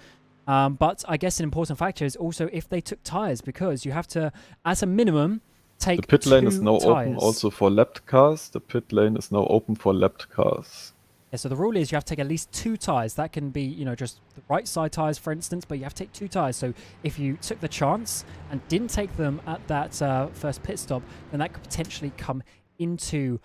But I guess an important factor is also if they took tyres, because you have to, as a minimum, take 2 The pit lane is now tyres. open also for lapped cars. The pit lane is now open for lapped cars. Yeah, so the rule is you have to take at least 2 tyres. That can be, just the right side tyres, for instance, but you have to take 2 tyres. So if you took the chance and didn't take them at that first pit stop, then that could potentially come into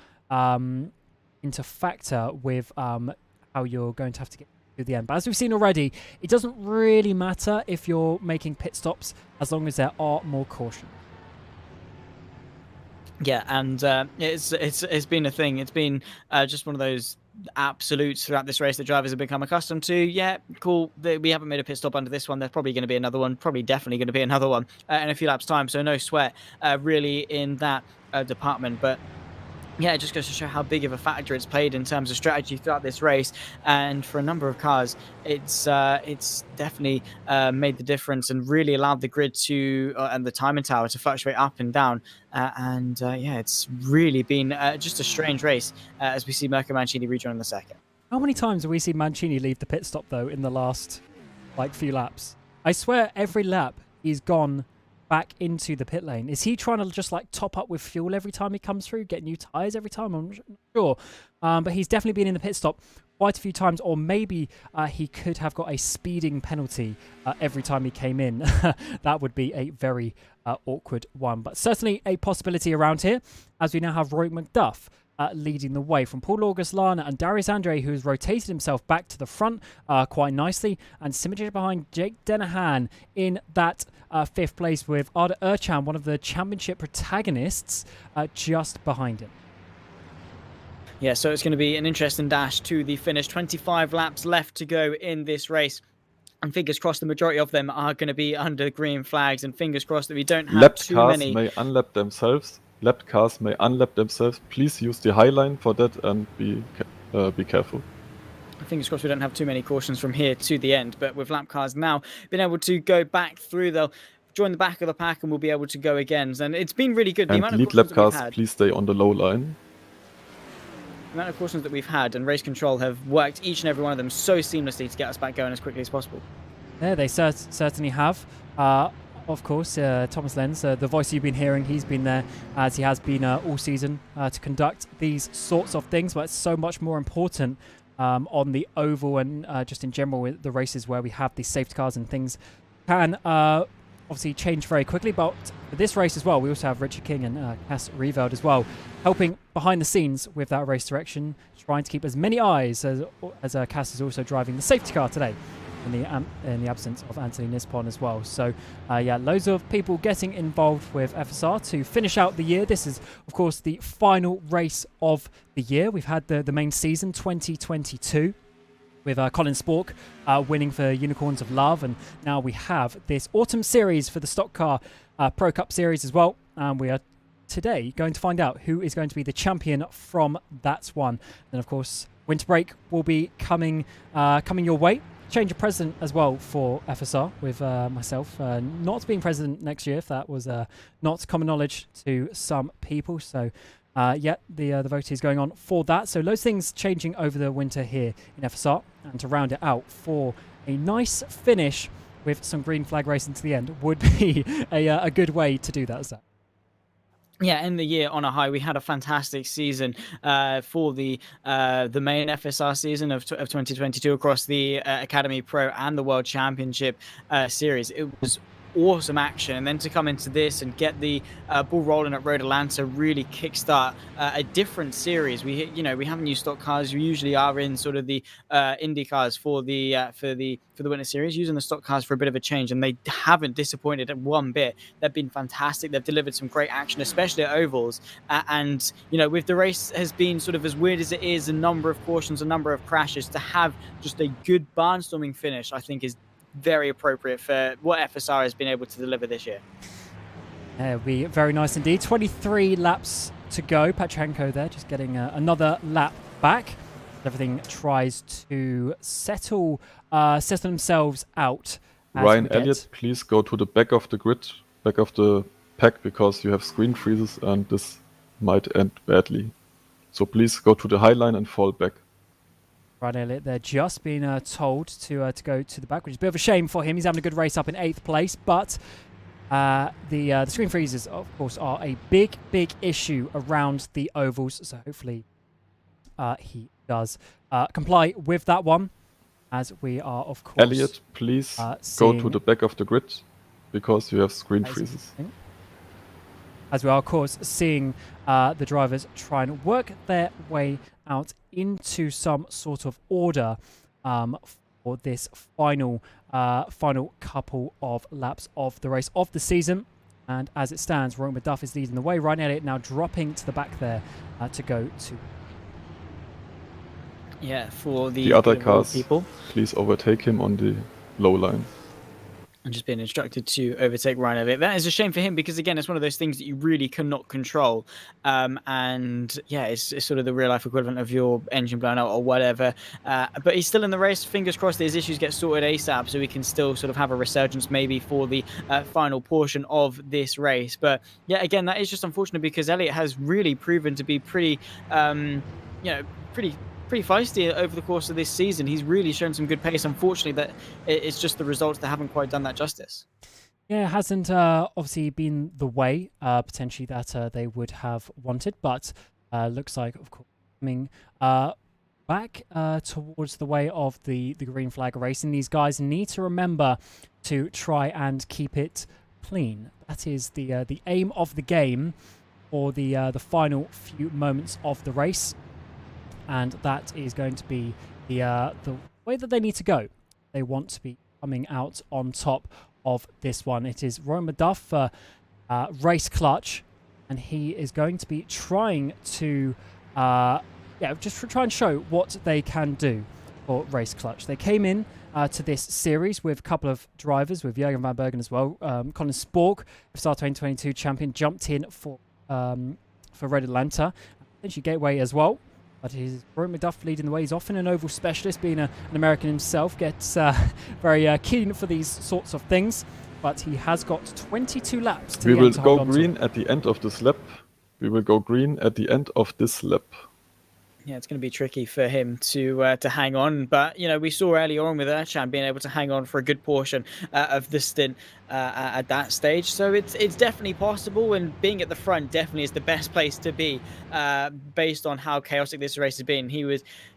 factor with how you're going to have to get to the end. But as we've seen already, it doesn't really matter if you're making pit stops as long as there are more caution. Yeah, and it's been a thing. It's been just one of those absolutes throughout this race that drivers have become accustomed to. Yeah, cool. We haven't made a pit stop under this one. There's probably going to be another one. Probably definitely going to be another one in a few laps' time. So no sweat really in that department. But yeah, it just goes to show how big of a factor it's played in terms of strategy throughout this race. And for a number of cars, it's definitely made the difference and really allowed the grid to and the timing tower to fluctuate up and down. Yeah, it's really been just a strange race as we see Mirko Mancini rejoin the second. How many times have we seen Mancini leave the pit stop, though, in the last few laps? I swear every lap he's gone back into the pit lane. Is he trying to just top up with fuel every time he comes through, get new tyres every time? I'm not sure. But he's definitely been in the pit stop quite a few times, or maybe he could have got a speeding penalty every time he came in. That would be a very awkward one, but certainly a possibility around here, as we now have Roy McDuff leading the way from Paul August Lana and Darius Andre, who's rotated himself back to the front quite nicely, and Simoncic behind Jake Danahan in that 5th place, with Arda Ercan, one of the championship protagonists, just behind him. Yeah, so it's going to be an interesting dash to the finish. 25 laps left to go in this race. And fingers crossed the majority of them are going to be under green flags, and fingers crossed that we don't have Lapped too cars many. may unlap themselves. Lapped cars may unlap themselves. Please use the high line for that and be careful. Fingers crossed we don't have too many cautions from here to the end. But with lap cars now being able to go back through, they'll join the back of the pack and we'll be able to go again. And it's been really good. The And amount of lead cautions lap that we've cars, had, please stay on the low line. the amount of cautions that we've had and race control have worked each and every one of them so seamlessly to get us back going as quickly as possible. Yeah, they certainly have. Of course, Thomas Lenz, the voice you've been hearing, he's been there as he has been all season to conduct these sorts of things, but it's so much more important on the oval and just in general with the races where we have these safety cars and things can obviously change very quickly, but for this race as well, we also have Richard King and Cass Reveld as well, helping behind the scenes with that race direction, trying to keep as many eyes as Cass is also driving the safety car today in the absence of Anthony Nispon as well. So yeah, loads of people getting involved with FSR to finish out the year. This is, of course, the final race of the year. We've had the main season 2022 with Colin Spork winning for Unicorns of Love, and now we have this autumn series for the Stockcar Pro Cup series as well. We are today going to find out who is going to be the champion from that one. Then, of course, winter break will be coming your way. Change of president as well for FSR with myself not being president next year, if that was not common knowledge to some people. So yeah, the vote is going on for that. So loads of things changing over the winter here in FSR, and to round it out for a nice finish with some green flag racing to the end would be a good way to do that, Zach. Yeah, end the year on a high. We had a fantastic season for the main FSR season of 2022 across the Academy Pro and the World Championship series. It was awesome action, and then to come into this and get the ball rolling at Road Atlanta, really kickstart a different series. We have new stock cars. We usually are in sort of the Indy cars for the winter series, using the stock cars for a bit of a change, and they haven't disappointed one bit. They've been fantastic. They've delivered some great action, especially at ovals. And with the race has been sort of as weird as it is, a number of cautions, a number of crashes, to have just a good barnstorming finish, I think is very appropriate for what FSR has been able to deliver this year. It'll be very nice indeed. 23 laps to go. Petrenko there just getting another lap back. Everything tries to settle themselves out. Ryan Elliott, please go to the back of the grid, back of the pack, because you have screen freezes and this might end badly. So please go to the high line and fall back. Right, Elliott, they're just being told to go to the back, which is a bit of a shame for him. He's having a good race up in 8th place, but the screen freezes, of course, are a big issue around the ovals. So hopefully he does comply with that one, as we are, of course. Elliott, please go to the back of the grid, because you have screen freezes. As we are, of course, seeing the drivers try and work their way out into some sort of order for this final couple of laps of the race of the season. And as it stands, Rowan McDuff is leading the way. Ryan Elliott now dropping to the back there to go to. Yeah, for the other cars, people, please overtake him on the low line. And just being instructed to overtake Ryan Elliott. That is a shame for him, because again, it's one of those things that you really cannot control. And yeah, it's sort of the real life equivalent of your engine blown out or whatever. But he's still in the race. Fingers crossed that his issues get sorted ASAP, so we can still sort of have a resurgence maybe for the final portion of this race. But yeah, again, that is just unfortunate, because Elliott has really proven to be pretty feisty over the course of this season. He's really shown some good pace. Unfortunately, that it's just the results that haven't quite done that justice. Yeah, it hasn't obviously been the way potentially that they would have wanted, but looks like, of course, coming back towards the way of the green flag racing. These guys need to remember to try and keep it clean. That is the aim of the game for the final few moments of the race. And that is going to be the way that they need to go. They want to be coming out on top of this one. It is Rowan McDuff for race clutch, and he is going to be trying to just try and show what they can do for race clutch. They came in to this series with a couple of drivers, with Jürgen van Bergen as well. Colin Spork, FSR 2022 champion, jumped in for Road Atlanta. Potentially Gateway as well. But he's Rowan McDuff leading the way. He's often an oval specialist, being an American himself, gets very keen for these sorts of things. But he has got 22 laps to we the will end to go hold on green to. at the end of this lap. We will go green at the end of this lap. Yeah, it's going to be tricky for him to hang on. But, we saw early on with Erchan being able to hang on for a good portion of the stint. at that stage. So it's definitely possible, and being at the front definitely is the best place to be, based on how chaotic this race has been.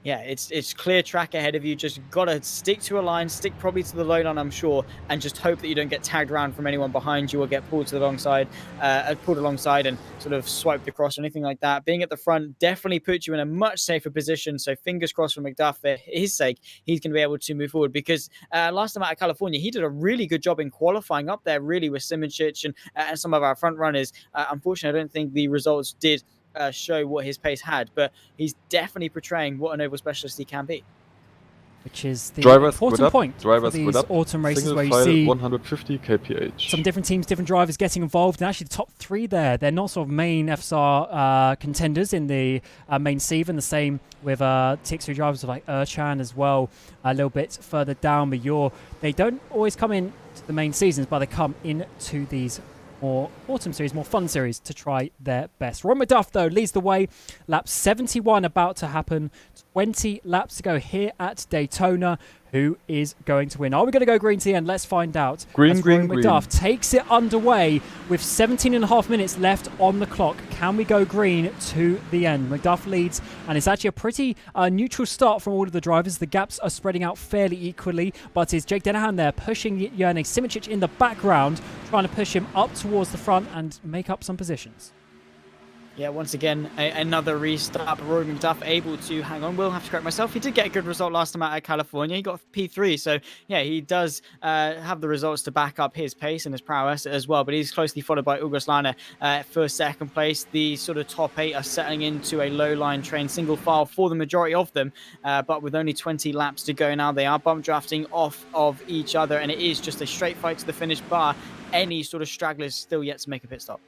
It's clear track ahead of you. Just gotta stick to a line, stick probably to the low line, I'm sure, and just hope that you don't get tagged around from anyone behind you or get pulled alongside and sort of swiped across or anything like that. Being at the front definitely puts you in a much safer position. So fingers crossed for McDuff, for his sake, he's going to be able to move forward, because last time out of California, he did a really good job in qualifying up there, really, with Simoncic and some of our front runners. Unfortunately, I don't think the results did show what his pace had, but he's definitely portraying what an oval specialist he can be. Which is the Drivers important point for these up. autumn races, Single where you file, see 150 kph. some different teams, different drivers getting involved. And actually, the top three there, they're not sort of main FSR contenders in the main sieve, and the same with TX3 drivers like Erchan as well, a little bit further down. But they don't always come in to the main seasons, but they come into these more autumn series, more fun series, to try their best. Roy McDuff, though, leads the way. Lap 71 about to happen. 20 laps to go here at Daytona. Who is going to win? Are we going to go green to the end? Let's find out. Green, as green, Roy McDuff takes it underway with 17.5 minutes left on the clock. Can we go green to the end? McDuff leads, and it's actually a pretty neutral start from all of the drivers. The gaps are spreading out fairly equally, but is Jake Dennehan there pushing Jernej Simoncic in the background, trying to push him up towards the front and make up some positions? Yeah, once again, another restart. Rory McDuff able to hang on. Will have to correct myself. He did get a good result last time out at California. He got P3. So, yeah, he does have the results to back up his pace and his prowess as well. But he's closely followed by August Lana for second place. The sort of top 8 are settling into a low-line train, single file for the majority of them. But with only 20 laps to go now, they are bump drafting off of each other. And it is just a straight fight to the finish bar. Any sort of stragglers still yet to make a pit stop.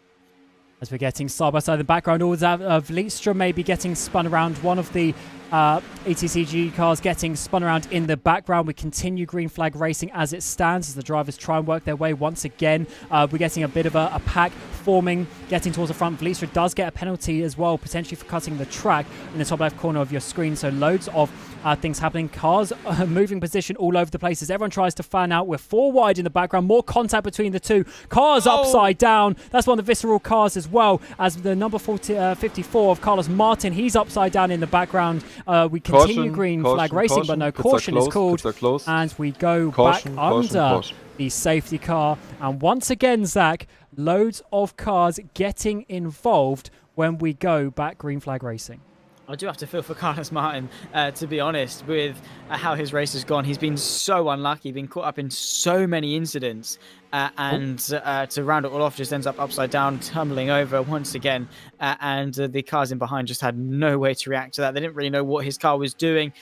As we're getting side by side in the background, all of Vlietstra maybe getting spun around. One of the ATCG cars getting spun around in the background. We continue green flag racing as it stands, as the drivers try and work their way once again. We're getting a bit of a pack forming, getting towards the front. Vlietstra does get a penalty as well, potentially for cutting the track in the top left corner of your screen. So loads of things happening. Cars moving position all over the place as everyone tries to fan out. We're 4 wide in the background. More contact between the two. Cars upside down. That's one of the visceral cars as well, as the number 54 of Carlos Martin. He's upside down in the background. We continue green flag racing, but no caution is called. And we go back under the safety car. And once again, Zach, loads of cars getting involved when we go back green flag racing. I do have to feel for Carlos Martin, to be honest, with how his race has gone. He's been so unlucky, been caught up in so many incidents, and to round it all off, just ends up upside down, tumbling over once again. And the cars in behind just had no way to react to that. They didn't really know what his car was doing,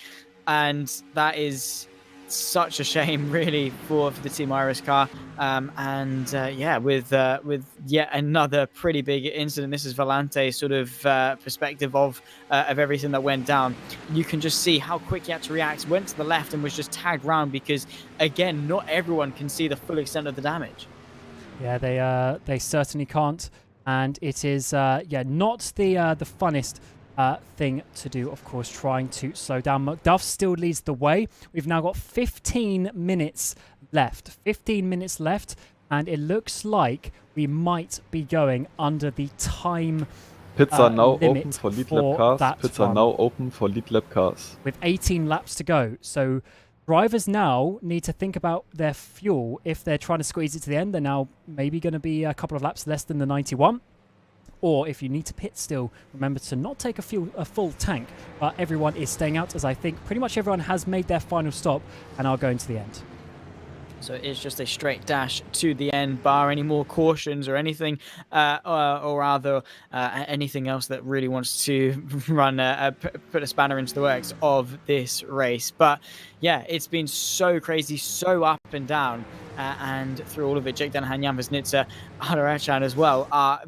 and that is such a shame, really, for the Team Iris car. With yet another pretty big incident. This is Valante's sort of perspective of everything that went down. You can just see how quick he had to react. Went to the left and was just tagged round because, again, not everyone can see the full extent of the damage. Yeah, they certainly can't, and it is not the funnest thing to do, of course, trying to slow down. McDuff still leads the way. We've now got 15 minutes left. 15 minutes left, and it looks like we might be going under the time Pits are now limit open for lead lap cars. Pits are now open for lead lap cars. With 18 laps to go. So drivers now need to think about their fuel. If they're trying to squeeze it to the end, they're now maybe going to be a couple of laps less than the 91. Or if you need to pit still, remember to not take a full tank. But everyone is staying out, as I think pretty much everyone has made their final stop and are going to the end. So it's just a straight dash to the end, bar any more cautions or anything, or rather anything else that really wants to put a spanner into the works of this race. But yeah, it's been so crazy, so up and down. And through all of it, Jake Dennehan, Jan Wisnitzer, Arda Erchan as well are,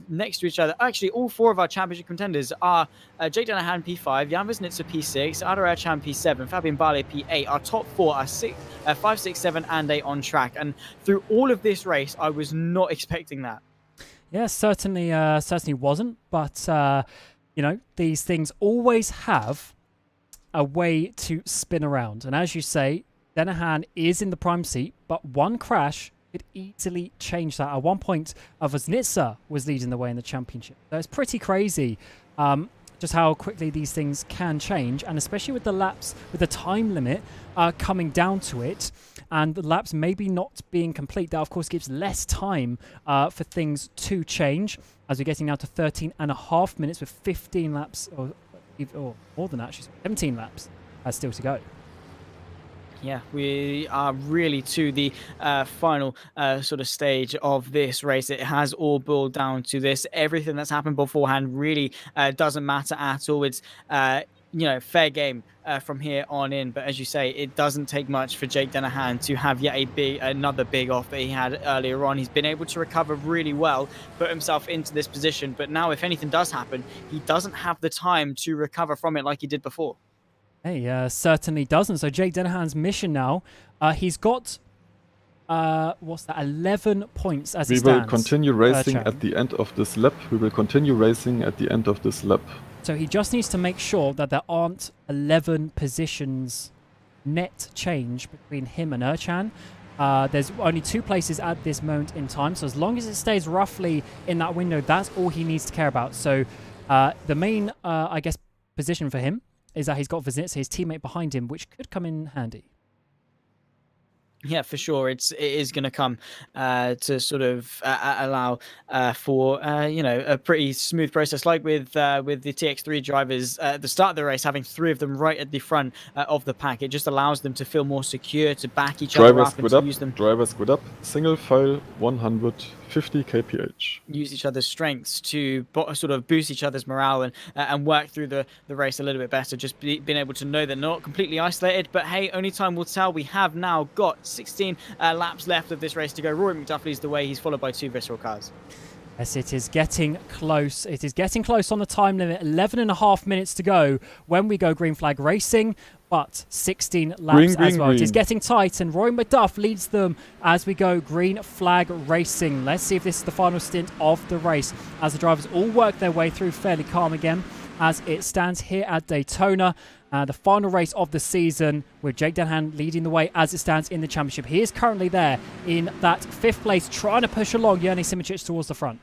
next to each other. Actually, all 4 of our championship contenders are Jake Dennehan P5, Jan Wisnitzer P6, Arda Erchan P7, Fabian Barley P8. Our top 4 are 5, 6, 7, and 8 on track. And through all of this race, I was not expecting that. Yeah, certainly wasn't. But, these things always have a way to spin around. And as you say, Dennehan is in the prime seat, but one crash could easily change that. At one point, Vosnitsa was leading the way in the championship. So it's pretty crazy just how quickly these things can change, and especially with the laps, with the time limit coming down to it, and the laps maybe not being complete. That, of course, gives less time for things to change, as we're getting now to 13.5 minutes with 15 laps, or more than that, actually, 17 laps still to go. Yeah, we are really to the final sort of stage of this race. It has all boiled down to this. Everything that's happened beforehand really doesn't matter at all. It's fair game from here on in. But as you say, it doesn't take much for Jake Dennehan to have yet another big off that he had earlier on. He's been able to recover really well, put himself into this position. But now, if anything does happen, he doesn't have the time to recover from it like he did before. Hey, certainly doesn't. So Jake Dennehan's mission now, he's got, 11 points as it stands. We will continue racing at the end of this lap. So he just needs to make sure that there aren't 11 positions net change between him and Erchan. There's only 2 places at this moment in time. So as long as it stays roughly in that window, that's all he needs to care about. So the main, position for him is that he's got Vosnitsa, his teammate, behind him, which could come in handy. Yeah, for sure. It is going to come to sort of allow for a pretty smooth process, like with the TX3 drivers at the start of the race, having 3 of them right at the front of the pack. It just allows them to feel more secure, to back each other up and to use them. Drivers good up. Single file 150 kph. Use each other's strengths to sort of boost each other's morale and work through the race a little bit better. Just being able to know they're not completely isolated. But hey, only time will tell. We have now got 16 laps left of this race to go. Rory McDuff leads the way. He's followed by 2 Visceral cars. Yes, it is getting close. It is getting close on the time limit. 11.5 minutes to go when we go green flag racing, but 16 laps as well. It is getting tight, and Rory McDuff leads them as we go green flag racing. Let's see if this is the final stint of the race as the drivers all work their way through fairly calm again as it stands here at Daytona. The final race of the season with Jake Dennehan leading the way as it stands in the championship. He is currently there in that 5th place, trying to push along Jernej Simoncic towards the front.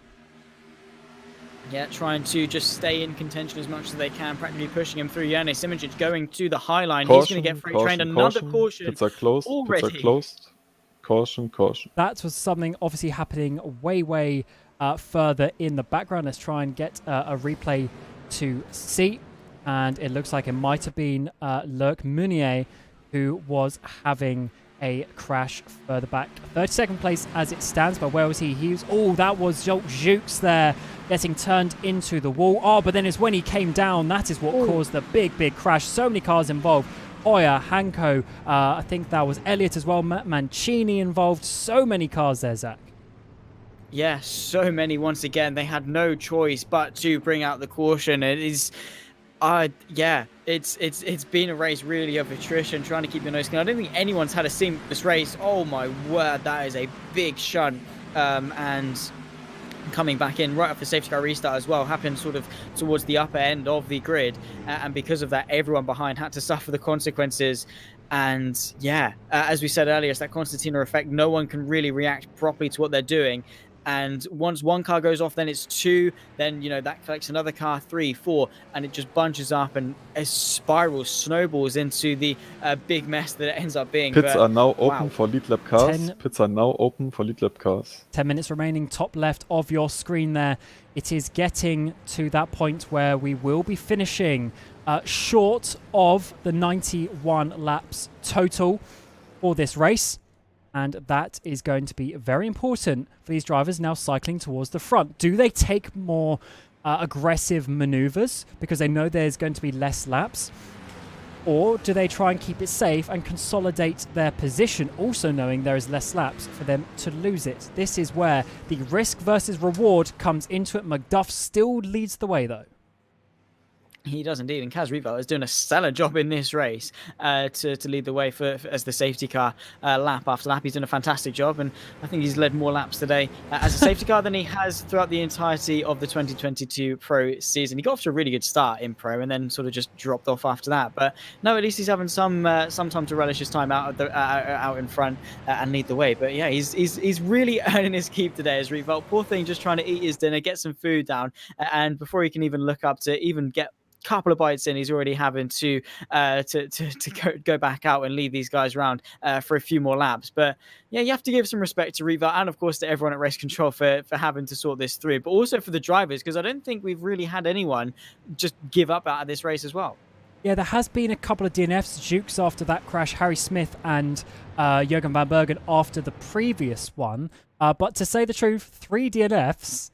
Yeah, trying to just stay in contention as much as they can, practically pushing him through. Jernej Simoncic going to the high line. He's going to get freight trained. Another caution. Pits are closed. Already. Pits are closed. Caution. That was something obviously happening way further in the background. Let's try and get a replay to see. And it looks like it might have been Lurk Meunier who was having a crash further back. 32nd place as it stands, but where was he? That was Jukes there getting turned into the wall. But then it's when he came down, that is what caused the big crash. So many cars involved. Hoyer, Hanko, I think that was Elliott as well, Mancini involved. So many cars there, Zach. Yeah, so many. Once again, they had no choice but to bring out the caution. It is... it's been a race really of attrition, trying to keep your nose clean. I don't think anyone's had a seamless race. Oh my word, that is a big shunt. And coming back in right off the safety car restart as well happened sort of towards the upper end of the grid. And because of that, everyone behind had to suffer the consequences. And as we said earlier, it's that Constantino effect. No one can really react properly to what they're doing. And once one car goes off, then it's 2. Then, that collects another car, 3, 4. And it just bunches up and it snowballs into the big mess that it ends up being. Pits are now open for lead lap cars. 10 minutes remaining, top left of your screen there. It is getting to that point where we will be finishing short of the 91 laps total for this race. And that is going to be very important for these drivers now cycling towards the front. Do they take more aggressive maneuvers because they know there's going to be less laps? Or do they try and keep it safe and consolidate their position, also knowing there is less laps for them to lose it? This is where the risk versus reward comes into it. McDuff still leads the way, though. He does indeed, and Kaz Revo is doing a stellar job in this race to lead the way for as the safety car lap after lap. He's done a fantastic job, and I think he's led more laps today as a safety car than he has throughout the entirety of the 2022 Pro season. He got off to a really good start in Pro, and then sort of just dropped off after that. But no, at least he's having some time to relish his time out in front and lead the way. But yeah, he's really earning his keep today as Revo. Poor thing, just trying to eat his dinner, get some food down, and before he can even look up to even get couple of bites in, he's already having to go back out and lead these guys around for a few more laps. But yeah, you have to give some respect to Reva and of course to everyone at Race Control for having to sort this through, but also for the drivers, because I don't think we've really had anyone just give up out of this race as well. Yeah, there has been a couple of DNFs. Jukes after that crash, Harry Smith and Jurgen van Bergen after the previous one. But to say the truth, 3 DNFs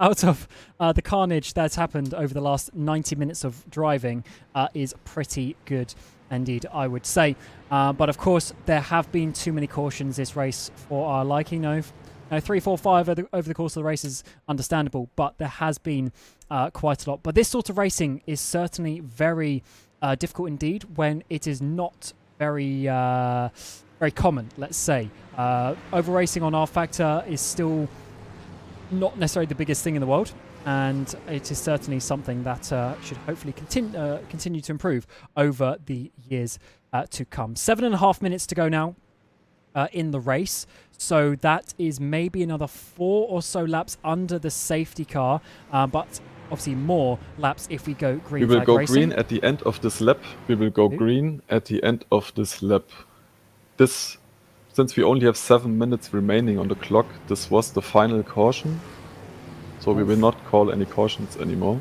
out of the carnage that's happened over the last 90 minutes of driving is pretty good indeed, I would say. But of course, there have been too many cautions this race for our liking. No, 3, 4, 5 over the course of the race is understandable, but there has been quite a lot. But this sort of racing is certainly very difficult indeed when it is not very common, let's say. Over racing on rFactor is still not necessarily the biggest thing in the world, and it is certainly something that should hopefully continue to improve over the years to come. 7.5 minutes to go now in the race, so that is maybe another 4 or so laps under the safety car, but obviously more laps if we go green. We will go racing. green at the end of this lap. We will go green at the end of this lap. Since we only have 7 minutes remaining on the clock, this was the final caution. So we will not call any cautions anymore.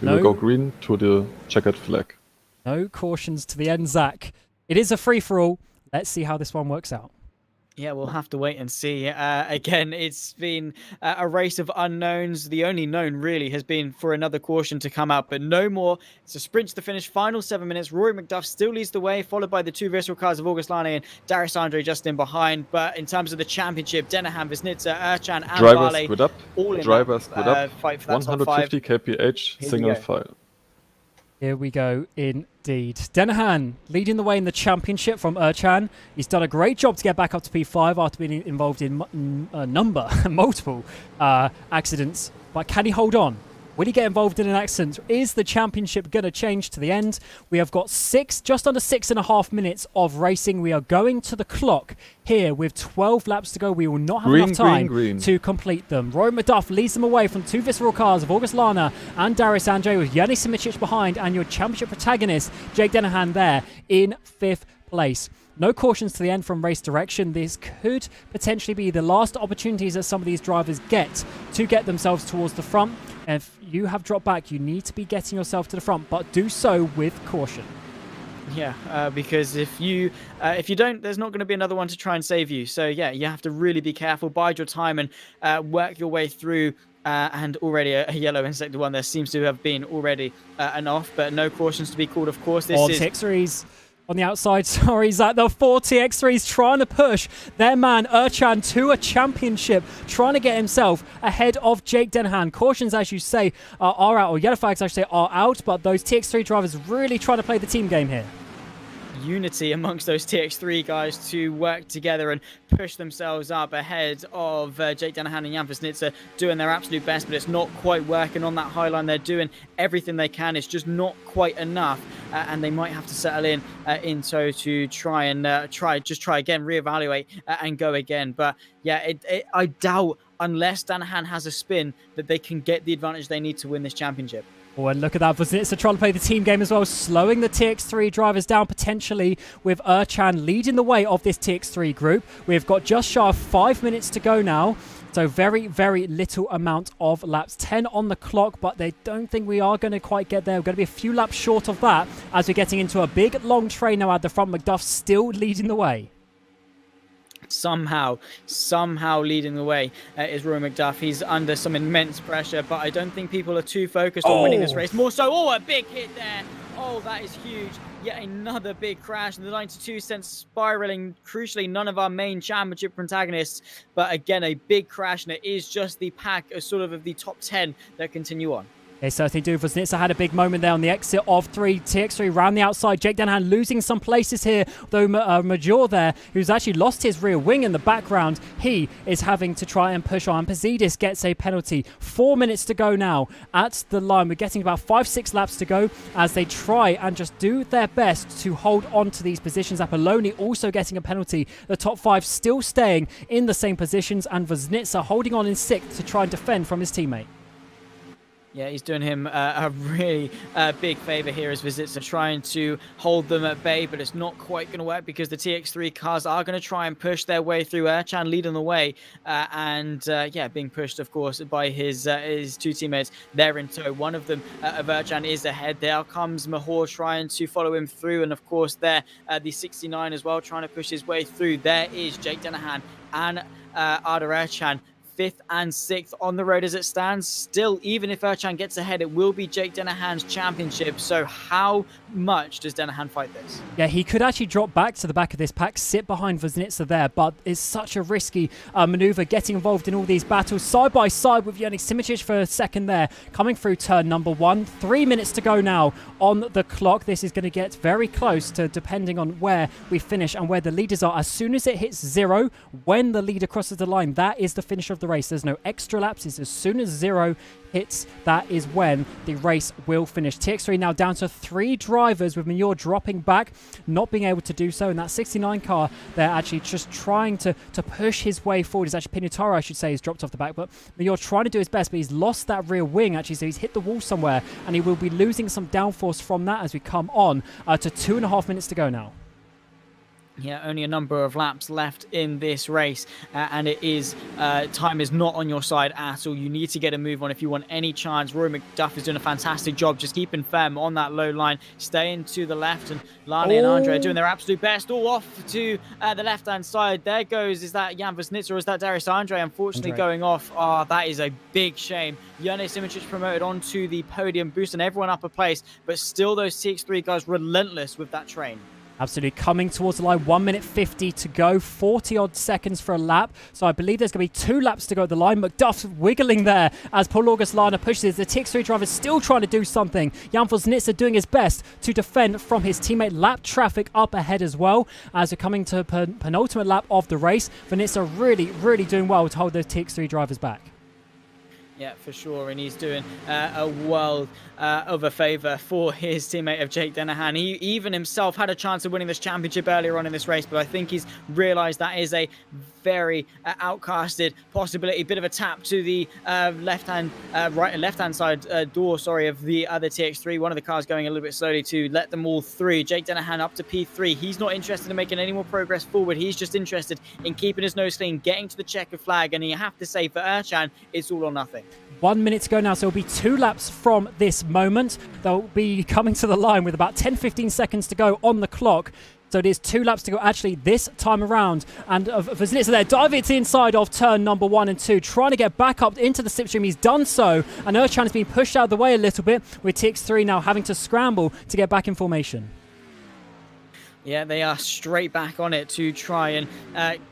We will go green to the checkered flag. No cautions to the end, Zach. It is a free-for-all. Let's see how this one works out. Yeah, we'll have to wait and see. Again, it's been a race of unknowns. The only known really has been for another caution to come out, but no more. It's a sprint to the finish. Final 7 minutes. Rory McDuff still leads the way, followed by the 2 visceral cars of August Lane and Darius Andre just in behind. But in terms of the championship, Denahan, Visnitsa, Ercan, and Drivers Barley, good up. all in Drivers good up. fight for that 150 kph, single file. Here we go, indeed. Denahan leading the way in the championship from Ercan. He's done a great job to get back up to P5 after being involved in multiple accidents. But can he hold on? Will he get involved in an accident? Is the championship going to change to the end? We have got just under 6.5 minutes of racing. We are going to the clock here with 12 laps to go. We will not have enough time to complete them. Rory McDuff leads them away from 2 visceral cars of August Lana and Darius Andre, with Yannis Simicic behind, and your championship protagonist, Jake Denahan, there in 5th place. No cautions to the end from race direction. This could potentially be the last opportunities that some of these drivers get to get themselves towards the front. If you have dropped back, you need to be getting yourself to the front, but do so with caution. Yeah, because if you don't, there's not going to be another one to try and save you. So yeah, you have to really be careful, bide your time, and work your way through. And already a yellow in sector 1. There seems to have been already an off, but no cautions to be called. Of course, this is X3s on the outside. Sorry, Zach. The 4 TX3s trying to push their man Ercan to a championship, trying to get himself ahead of Jake Denahan. Cautions, as you say, are out, or yellow flags, I should say, are out, but those TX3 drivers really trying to play the team game here. Unity amongst those TX3 guys to work together and push themselves up ahead of Jake Denahan and Jan Visnitsa, doing their absolute best, but it's not quite working on that high line. They're doing everything they can. It's just not quite enough, and they might have to settle in tow to try and try again, reevaluate and go again. But yeah, I doubt, unless Denahan has a spin, that they can get the advantage they need to win this championship. Oh, and look at that. Visnitsa trying to play the team game as well, slowing the TX3 drivers down potentially, with Ercan leading the way of this TX3 group. We've got just shy of 5 minutes to go now. So very, very little amount of laps. 10 on the clock, but they don't think we are going to quite get there. We're going to be a few laps short of that as we're getting into a big, long train now at the front. McDuff still leading the way. Somehow leading the way is Rory McDuff. He's under some immense pressure, but I don't think people are too focused on winning this race. More so, a big hit there. Oh, that is huge. Yet another big crash, and the 92 sent spiraling. Crucially, none of our main championship protagonists, but again, a big crash, and it is just the pack of the top 10 that continue on. They certainly do. Vosnitsa had a big moment there on the exit of 3. TX3 round the outside. Jake Dennehan losing some places here, though Major there, who's actually lost his rear wing in the background, he is having to try and push on. Pazidis gets a penalty. 4 minutes to go now at the line. We're getting about 5-6 laps to go as they try and just do their best to hold on to these positions. Apolloni also getting a penalty. The top 5 still staying in the same positions, and Vosnitsa holding on in 6th to try and defend from his teammate. Yeah, he's doing him a really big favour here as Vosnitsa trying to hold them at bay, but it's not quite going to work because the TX3 cars are going to try and push their way through. Ercan leading the way yeah, being pushed, of course, by his 2 teammates. They're in tow. One of them, of Ercan, is ahead. There comes Mahor trying to follow him through, and of course there, the 69 as well, trying to push his way through. There is Jake Dennehan and Arda Ercan, 5th and 6th on the road as it stands. Still, even if Ercan gets ahead, it will be Jake Dennehan's championship. So how much does Dennehan fight this? Yeah, he could actually drop back to the back of this pack, sit behind Vosnitsa there, but it's such a risky maneuver getting involved in all these battles. Side by side with Yannick Simičić for a second there, coming through turn number 1. 3 minutes to go now on the clock. This is going to get very close to depending on where we finish and where the leaders are. As soon as it hits 0, when the leader crosses the line, that is the finish of the race. There's no extra laps. It's as soon as 0 hits, that is when the race will finish. TX3 now down to 3 drivers, with Major dropping back, not being able to do so. And that 69 car, they're actually just trying to push his way forward. It's actually Pinutaro, I should say, has dropped off the back, but Major trying to do his best, but he's lost that rear wing actually, so he's hit the wall somewhere, and he will be losing some downforce from that as we come on to 2.5 minutes to go now. Yeah, only a number of laps left in this race, and it is time is not on your side at all. You need to get a move on if you want any chance. Rory McDuff is doing a fantastic job just keeping firm on that low line, staying to the left, and Lani and Andre are doing their absolute best. All off to the left-hand side. There goes, is that Jan Vosnitsa or is that Darius Andre? Unfortunately going off. Oh, that is a big shame. Yannick Simičić promoted onto the podium, boosting everyone up a place, but still those TX3 guys relentless with that train. Absolutely coming towards the line. 1 minute 50 to go. 40 odd seconds for a lap. So I believe there's going to be 2 laps to go at the line. McDuff's wiggling there as Paul August Lana pushes. The TX3 driver is still trying to do something. Jan Vosnitsa doing his best to defend from his teammate. Lap traffic up ahead as well as we're coming to penultimate lap of the race. Vosnitsa really doing well to hold those TX3 drivers back. Yeah, for sure, and he's doing a world of a favour for his teammate of Jake Dennehan. He even himself had a chance of winning this championship earlier on in this race, but I think he's realised that is a very outcasted possibility. Bit of a tap to the left-hand side door, of the other TX3. One of the cars going a little bit slowly to let them all through. Jake Dennehan up to P3. He's not interested in making any more progress forward. He's just interested in keeping his nose clean, getting to the checkered flag, and you have to say for Ercan, it's all or nothing. 1 minute to go now, so it'll be 2 laps from this moment. They'll be coming to the line with about 10-15 seconds to go on the clock. So it is 2 laps to go actually this time around. And Vosnitsa there, diving to the inside of turn number 1 and 2, trying to get back up into the slipstream. He's done so, and Ercan has been pushed out of the way a little bit, with TX3 now having to scramble to get back in formation. Yeah, they are straight back on it to try and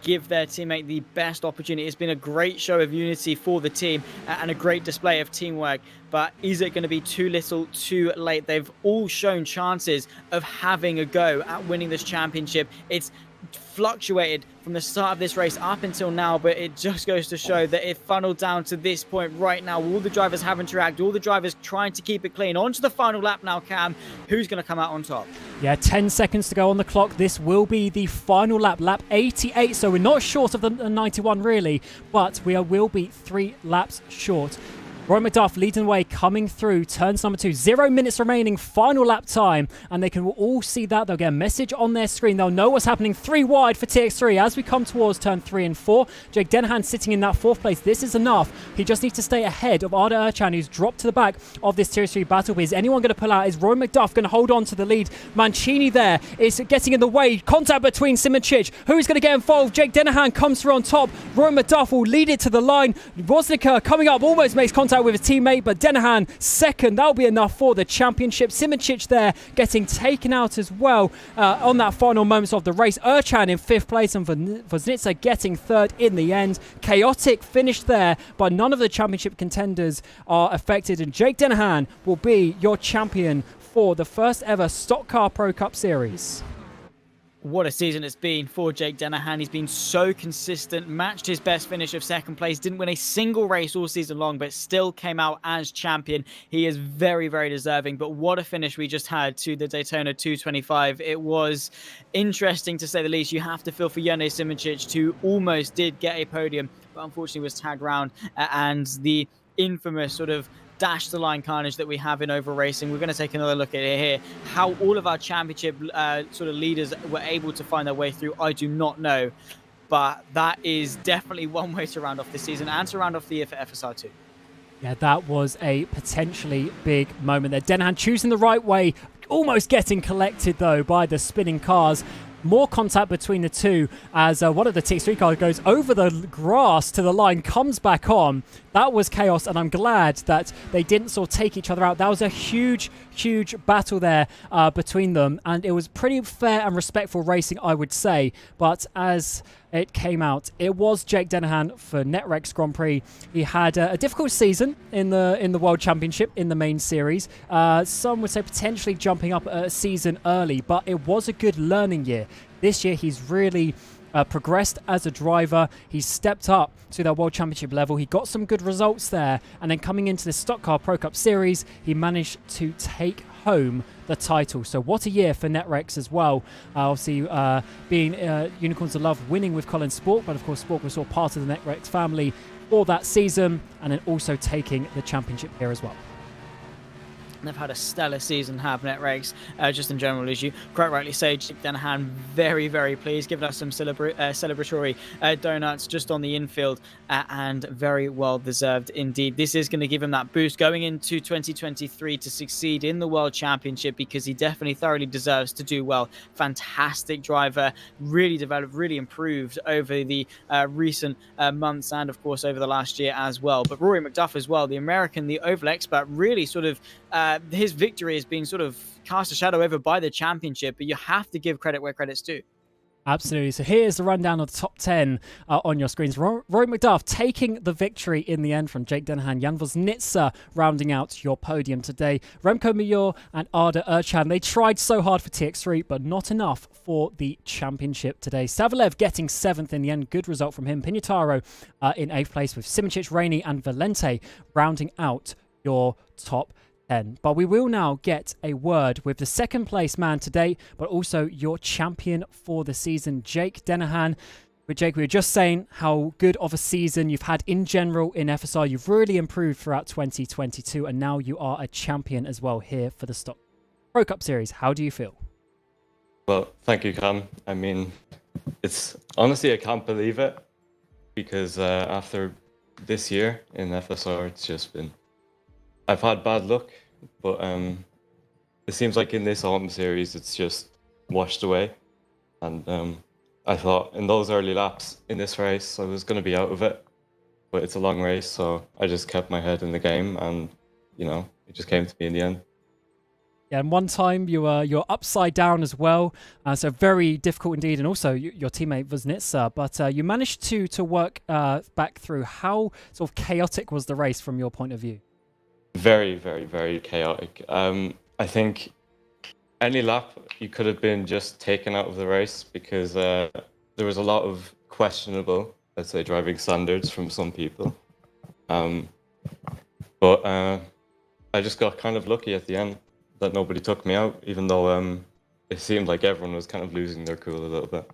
give their teammate the best opportunity. It's been a great show of unity for the team and a great display of teamwork. But is it going to be too little, too late? They've all shown chances of having a go at winning this championship. It's fluctuated from the start of this race up until now, but it just goes to show that it funneled down to this point right now. All the drivers having to react, all the drivers trying to keep it clean. On to the final lap now, Cam. Who's going to come out on top? Yeah, 10 seconds to go on the clock. This will be the final lap, lap 88. So we're not short of the 91 really, but we will be 3 laps short. Roy McDuff leading the way, coming through turns number 2. 0 minutes remaining, final lap time. And they can all see that. They'll get a message on their screen. They'll know what's happening. 3 wide for TX3 as we come towards turn 3 and 4. Jake Dennehan sitting in that 4th place. This is enough. He just needs to stay ahead of Arda Ercan, who's dropped to the back of this TX3 battle. Is anyone going to pull out? Is Roy McDuff going to hold on to the lead? Mancini there is getting in the way. Contact between Simičić. Who's going to get involved? Jake Dennehan comes through on top. Roy McDuff will lead it to the line. Woznica coming up, almost makes contact contact with his teammate, but Denahan second. That'll be enough for the championship. Simoncic there getting taken out as well on that final moments of the race. Erchan in 5th place and Woznitsa getting 3rd in the end. Chaotic finished there, but none of the championship contenders are affected, and Jake Denahan will be your champion for the first ever Stock Car Pro Cup Series. What a season it's been for Jake Denahan. He's been so consistent, matched his best finish of 2nd place, didn't win a single race all season long, but still came out as champion. He is very, very deserving, but what a finish we just had to the Daytona 225. It was interesting to say the least. You have to feel for Jone Simoncic, who almost did get a podium, but unfortunately was tagged round, and the infamous sort of dash the line carnage that we have in oval racing. We're going to take another look at it here. How all of our championship sort of leaders were able to find their way through, I do not know. But that is definitely one way to round off this season and to round off the year for FSR 2. Yeah, that was a potentially big moment there. Denahan choosing the right way, almost getting collected though by the spinning cars. More contact between the two as one of the TX3 cars goes over the grass to the line, comes back on. That was chaos, and I'm glad that they didn't sort of take each other out. That was a huge, huge battle there between them, and it was pretty fair and respectful racing, I would say. But as it came out, it was Jake Denahan for NetRex Grand Prix. He had a difficult season in the World Championship in the main series. Some would say potentially jumping up a season early, but it was a good learning year. This year, he's really progressed as a driver. He's stepped up to that World Championship level. He got some good results there. And then coming into the Stock Car Pro Cup Series, he managed to take home the title. So what a year for NetRex as well. Obviously, being Unicorns of Love winning with Colin Sport, but of course, Sport was sort of part of the NetRex family for that season, and then also taking the championship here as well. They've had a stellar season, have NetRegs, just in general, as you quite rightly say. Jake Denahan, very, very pleased, giving us some celebratory donuts just on the infield, and very well deserved indeed. This is going to give him that boost going into 2023 to succeed in the World Championship, because he definitely thoroughly deserves to do well. Fantastic driver, really developed, really improved over the recent months, and of course over the last year as well. But Rory McDuff as well, the American, the oval expert, really sort of his victory has been sort of cast a shadow over by the championship, but you have to give credit where credit's due. Absolutely. So here's the rundown of the top 10 on your screens. Rory McDuff taking the victory in the end from Jake Denahan. Jan Woznitsa rounding out your podium today. Remco Major and Arda Erchan, they tried so hard for TX3, but not enough for the championship today. Savalev getting 7th in the end. Good result from him. Pinataro in 8th place, with Simoncic, Rainey and Valente rounding out your top 10. But we will now get a word with the 2nd place man today, but also your champion for the season, Jake Denahan. With Jake, we were just saying how good of a season you've had in general in FSR. You've really improved throughout 2022, and now you are a champion as well here for the Stock Pro Cup Series. How do you feel? Well, thank you, Cam. I mean, it's honestly, I can't believe it, because after this year in FSR, it's just been, I've had bad luck, but it seems like in this autumn series, it's just washed away. And I thought in those early laps in this race, I was going to be out of it, but it's a long race, so I just kept my head in the game, and you know, it just came to me in the end. Yeah, and one time you're upside down as well, so very difficult indeed, and also your teammate Woznitsa, but you managed to work back through. How sort of chaotic was the race from your point of view? Very, very, very chaotic. I think any lap you could have been just taken out of the race, because there was a lot of questionable, let's say, driving standards from some people. But I just got kind of lucky at the end that nobody took me out, even though it seemed like everyone was kind of losing their cool a little bit.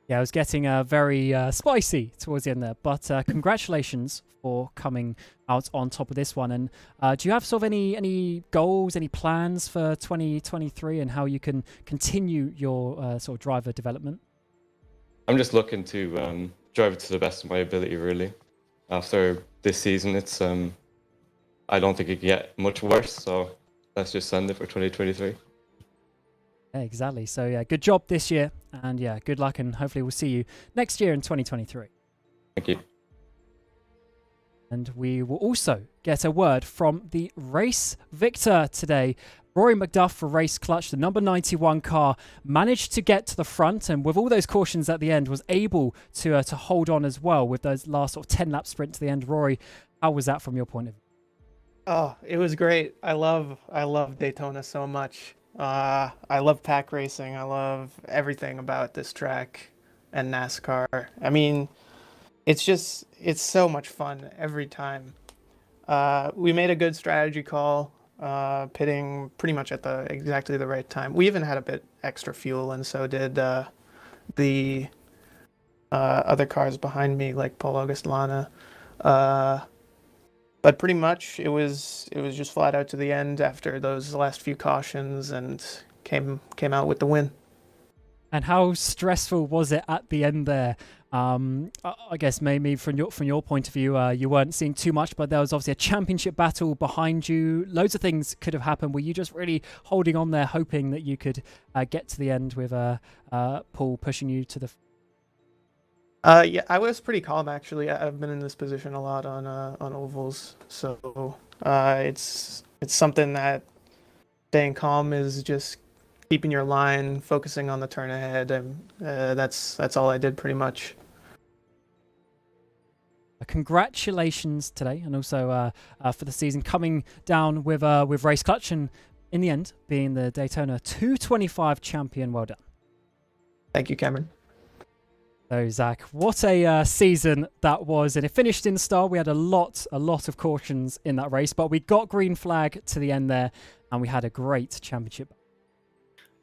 Yeah, it was getting very spicy towards the end there, but congratulations for coming out on top of this one. And do you have sort of any goals, any plans for 2023 and how you can continue your sort of driver development? I'm just looking to drive it to the best of my ability, really. After this season, it's I don't think it can get much worse, so let's just send it for 2023. Yeah, exactly. So yeah, good job this year, and yeah, good luck, and hopefully we'll see you next year in 2023. Thank you. And we will also get a word from the race victor today. Rory McDuff for Race Clutch, the number 91 car, managed to get to the front, and with all those cautions at the end, was able to hold on as well with those last sort of 10-lap sprint to the end. Rory, how was that from your point of view? Oh, it was great. I love Daytona so much. I love pack racing. I love everything about this track and NASCAR. I mean, it's so much fun every time. We made a good strategy call, pitting pretty much at exactly the right time. We even had a bit extra fuel, and so did the other cars behind me, like Paul August Lana. But pretty much it was just flat out to the end after those last few cautions, and came out with the win. And how stressful was it at the end there? I guess maybe from your point of view, you weren't seeing too much, but there was obviously a championship battle behind you. Loads of things could have happened. Were you just really holding on there, hoping that you could get to the end with Paul pushing you to the? Yeah, I was pretty calm actually. I've been in this position a lot on ovals, so it's something that staying calm is just keeping your line, focusing on the turn ahead, and that's all I did pretty much. Congratulations today, and also for the season coming down with Race Clutch, and in the end being the Daytona 225 champion. Well done. Thank you, Cameron. So Zach, what a season that was, and it finished in style. We had a lot of cautions in that race, but we got green flag to the end there, and we had a great championship.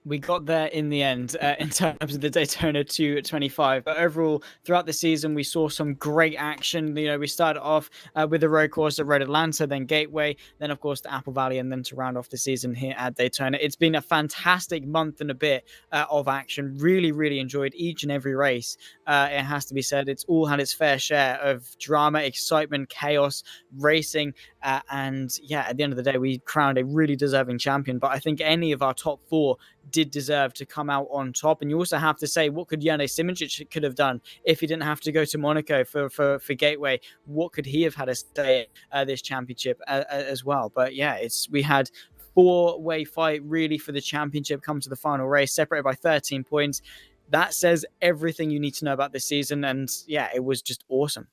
We got there in the end in terms of the Daytona 225. But overall, throughout the season, we saw some great action. You know, we started off with the road course at Road Atlanta, then Gateway, then, of course, the Apple Valley, and then to round off the season here at Daytona. It's been a fantastic month and a bit of action. Really, really enjoyed each and every race. It has to be said, it's all had its fair share of drama, excitement, chaos, racing. And yeah, at the end of the day, we crowned a really deserving champion. But I think any of our top four did deserve to come out on top. And you also have to say, what could Jane Simoncic could have done if he didn't have to go to Monaco for Gateway? What could he have had to stay at this championship as well? But yeah, we had four-way fight really for the championship, come to the final race, separated by 13 points. That says everything you need to know about this season. And yeah, it was just awesome.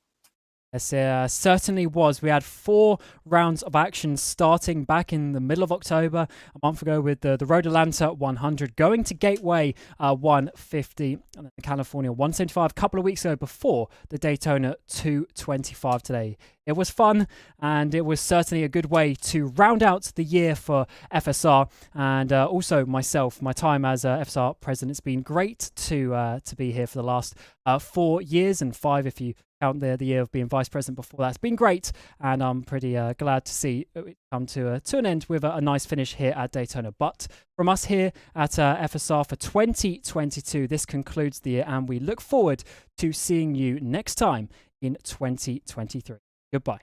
Yes, it certainly was. We had 4 rounds of action starting back in the middle of October, a month ago, with the Road Atlanta 100, going to Gateway 150, and then California 175 a couple of weeks ago before the Daytona 225 today. It was fun, and it was certainly a good way to round out the year for FSR, and also myself, my time as FSR president. It's been great to be here for the last 4 years, and 5 if you count the year of being vice president before that. It's been great, and I'm pretty glad to see it come to an end with a nice finish here at Daytona. But from us here at FSR for 2022, this concludes the year, and we look forward to seeing you next time in 2023. Goodbye.